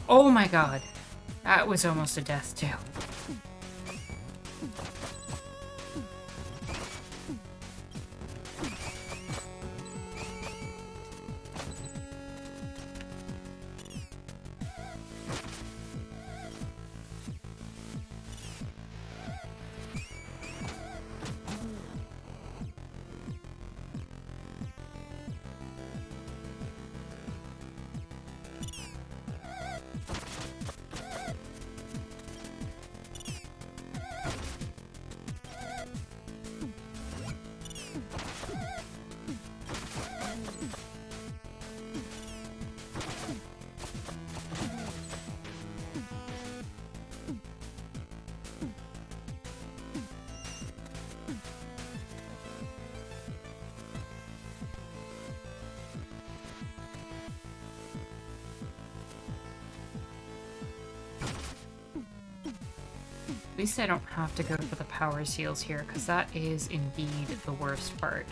Oh my god. That was almost a death, too. At least I don't have to go for the power seals here, because that is indeed the worst part.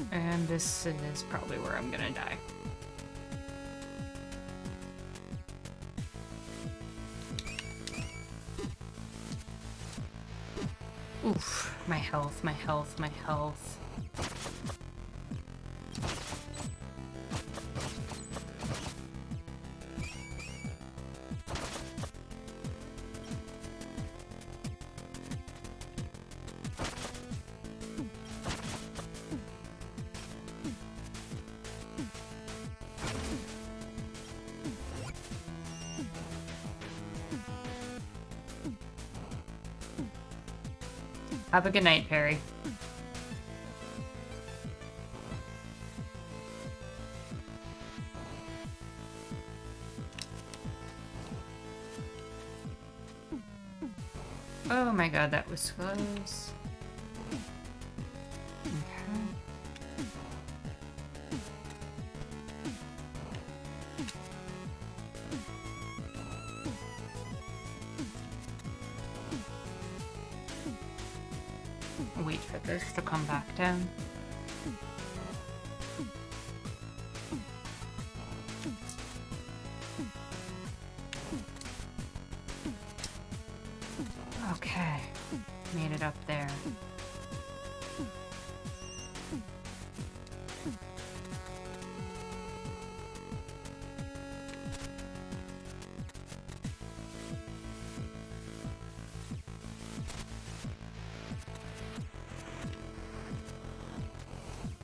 And this is probably where I'm gonna die. Oof, my health, my health, my health. Have a good night, Perry. Oh my god, that was close. Okay. Wait for this to come back down. Okay, made it up there.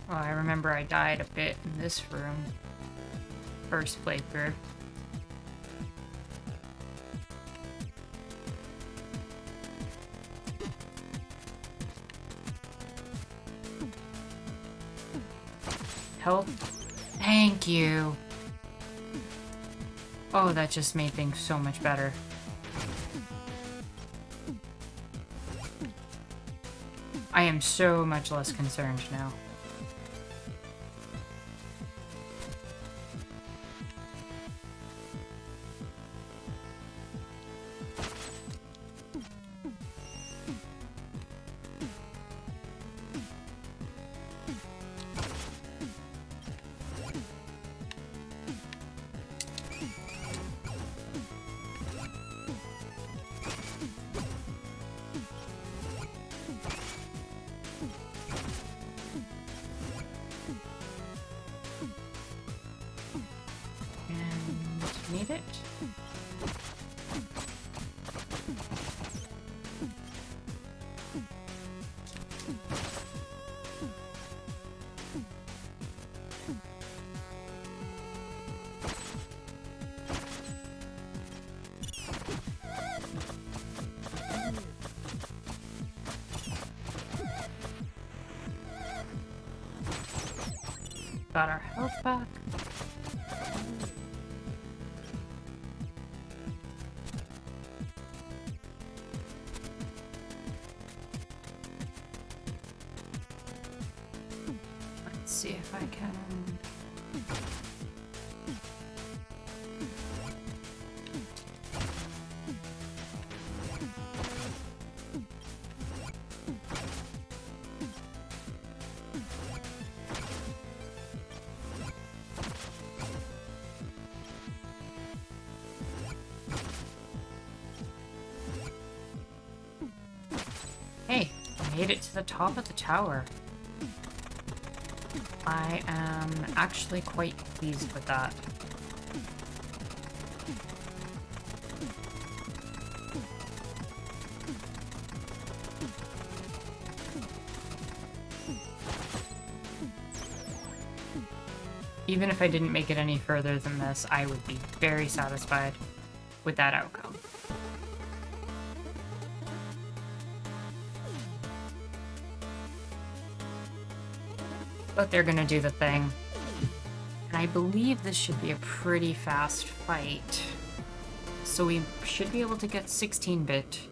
Oh, I remember I died a bit in this room. First playthrough. Help. Thank you. Oh, that just made things so much better. I am so much less concerned now. Need it. Got our health back. See if I can. Hey, I made it to the top of the tower. I am actually quite pleased with that. Even if I didn't make it any further than this, I would be very satisfied with that outcome. But they're gonna do the thing. And I believe this should be a pretty fast fight. So we should be able to get 16-bit.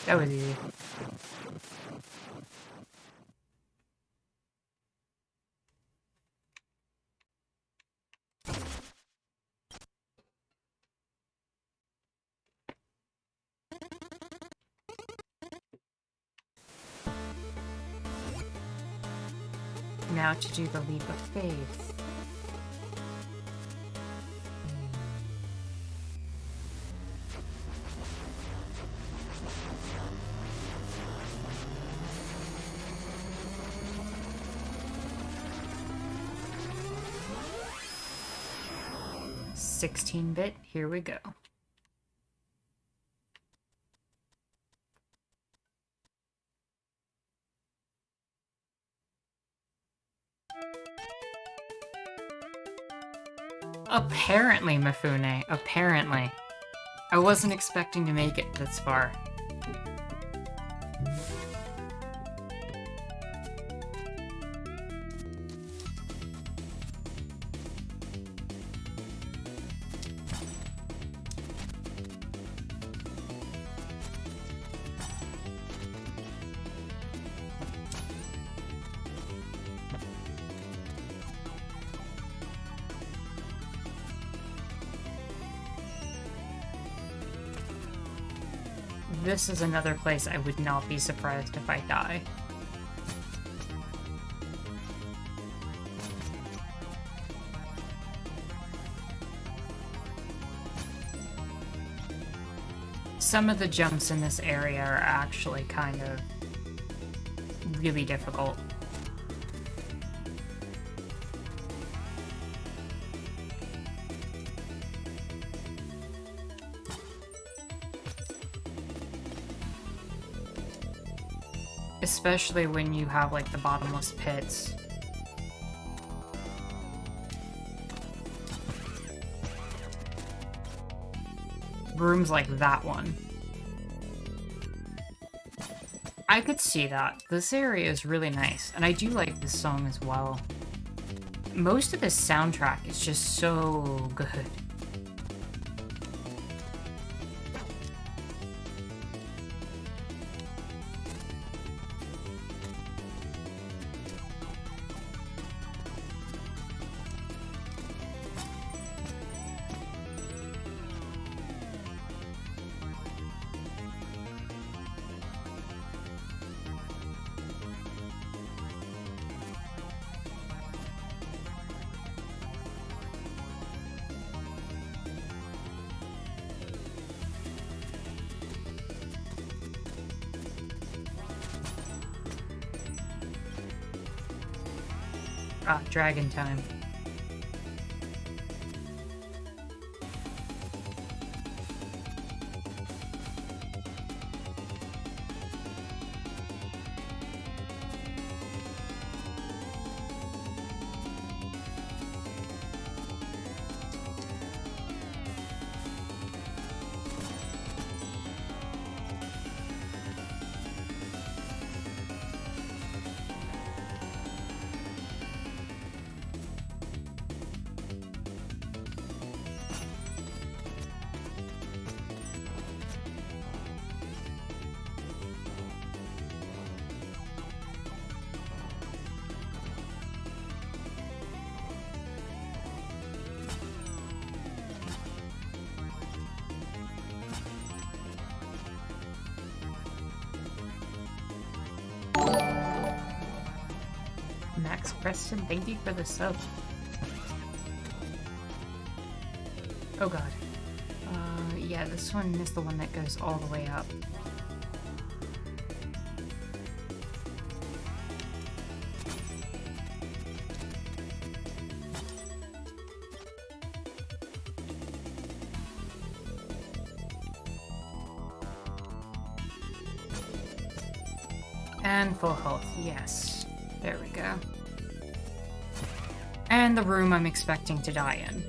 That was easy. Now to do the leap of faith. $16-bit, here we go. Apparently, Mifune. Apparently. I wasn't expecting to make it this far. This is another place I would not be surprised if I die. Some of the jumps in this area are actually kind of really difficult. Especially when you have, like, the bottomless pits. Rooms like that one. I could see that. This area is really nice, and I do like this song as well. Most of this soundtrack is just so good. Ah, dragon time. Max Preston, thank you for the sub. Oh god. Yeah, this one is the one that goes all the way up. And full health, yes. There we go. And the room I'm expecting to die in.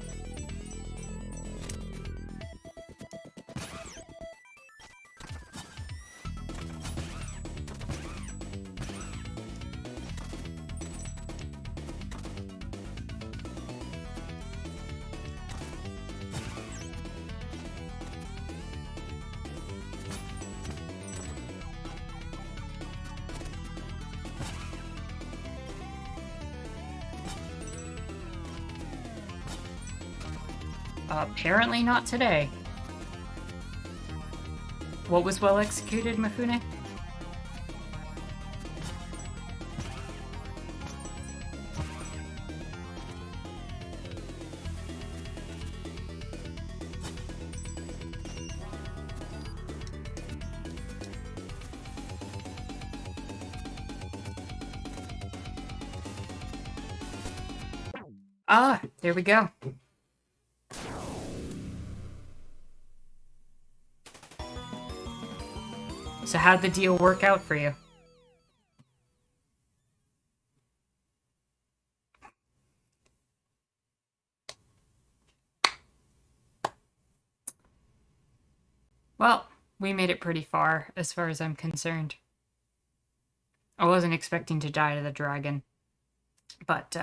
Apparently not today. What was well executed, Mifune? Ah, there we go. So how'd the deal work out for you? Well, we made it pretty far, as far as I'm concerned. I wasn't expecting to die to the dragon. But,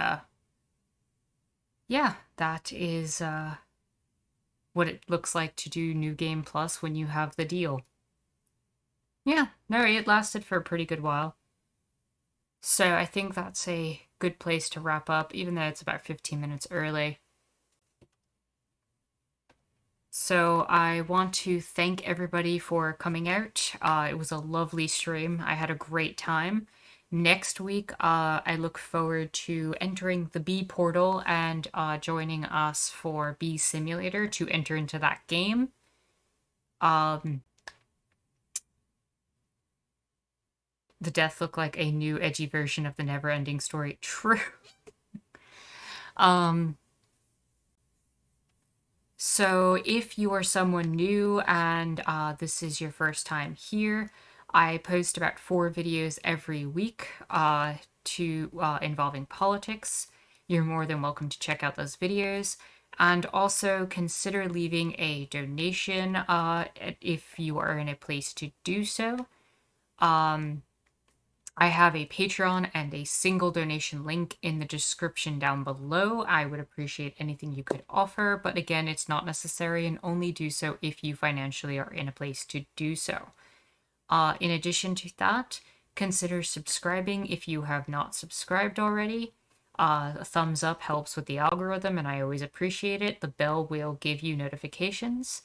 yeah, that is, what it looks like to do New Game Plus when you have the deal. Yeah, no, it lasted for a pretty good while. So I think that's a good place to wrap up, even though it's about 15 minutes early. So I want to thank everybody for coming out. It was a lovely stream. I had a great time. Next week, I look forward to entering the Bee portal and joining us for Bee Simulator to enter into that game. The death looked like a new edgy version of the Neverending Story. True. So if you are someone new and this is your first time here, I post about 4 videos every week involving politics. You're more than welcome to check out those videos. And also consider leaving a donation if you are in a place to do so. I have a Patreon and a single donation link in the description down below. I would appreciate anything you could offer, but again, it's not necessary and only do so if you financially are in a place to do so. In addition to that, consider subscribing if you have not subscribed already. A thumbs up helps with the algorithm and I always appreciate it. The bell will give you notifications.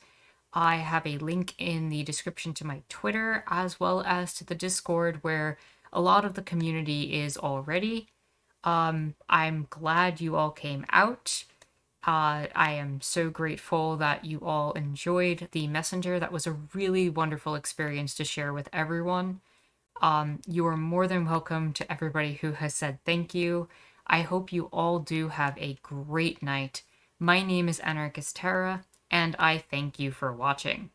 I have a link in the description to my Twitter as well as to the Discord where a lot of the community is already. I'm glad you all came out. I am so grateful that you all enjoyed the messenger. That was a really wonderful experience to share with everyone. You are more than welcome to everybody who has said thank you. I hope you all do have a great night. My name is Anarchist Terra, and I thank you for watching.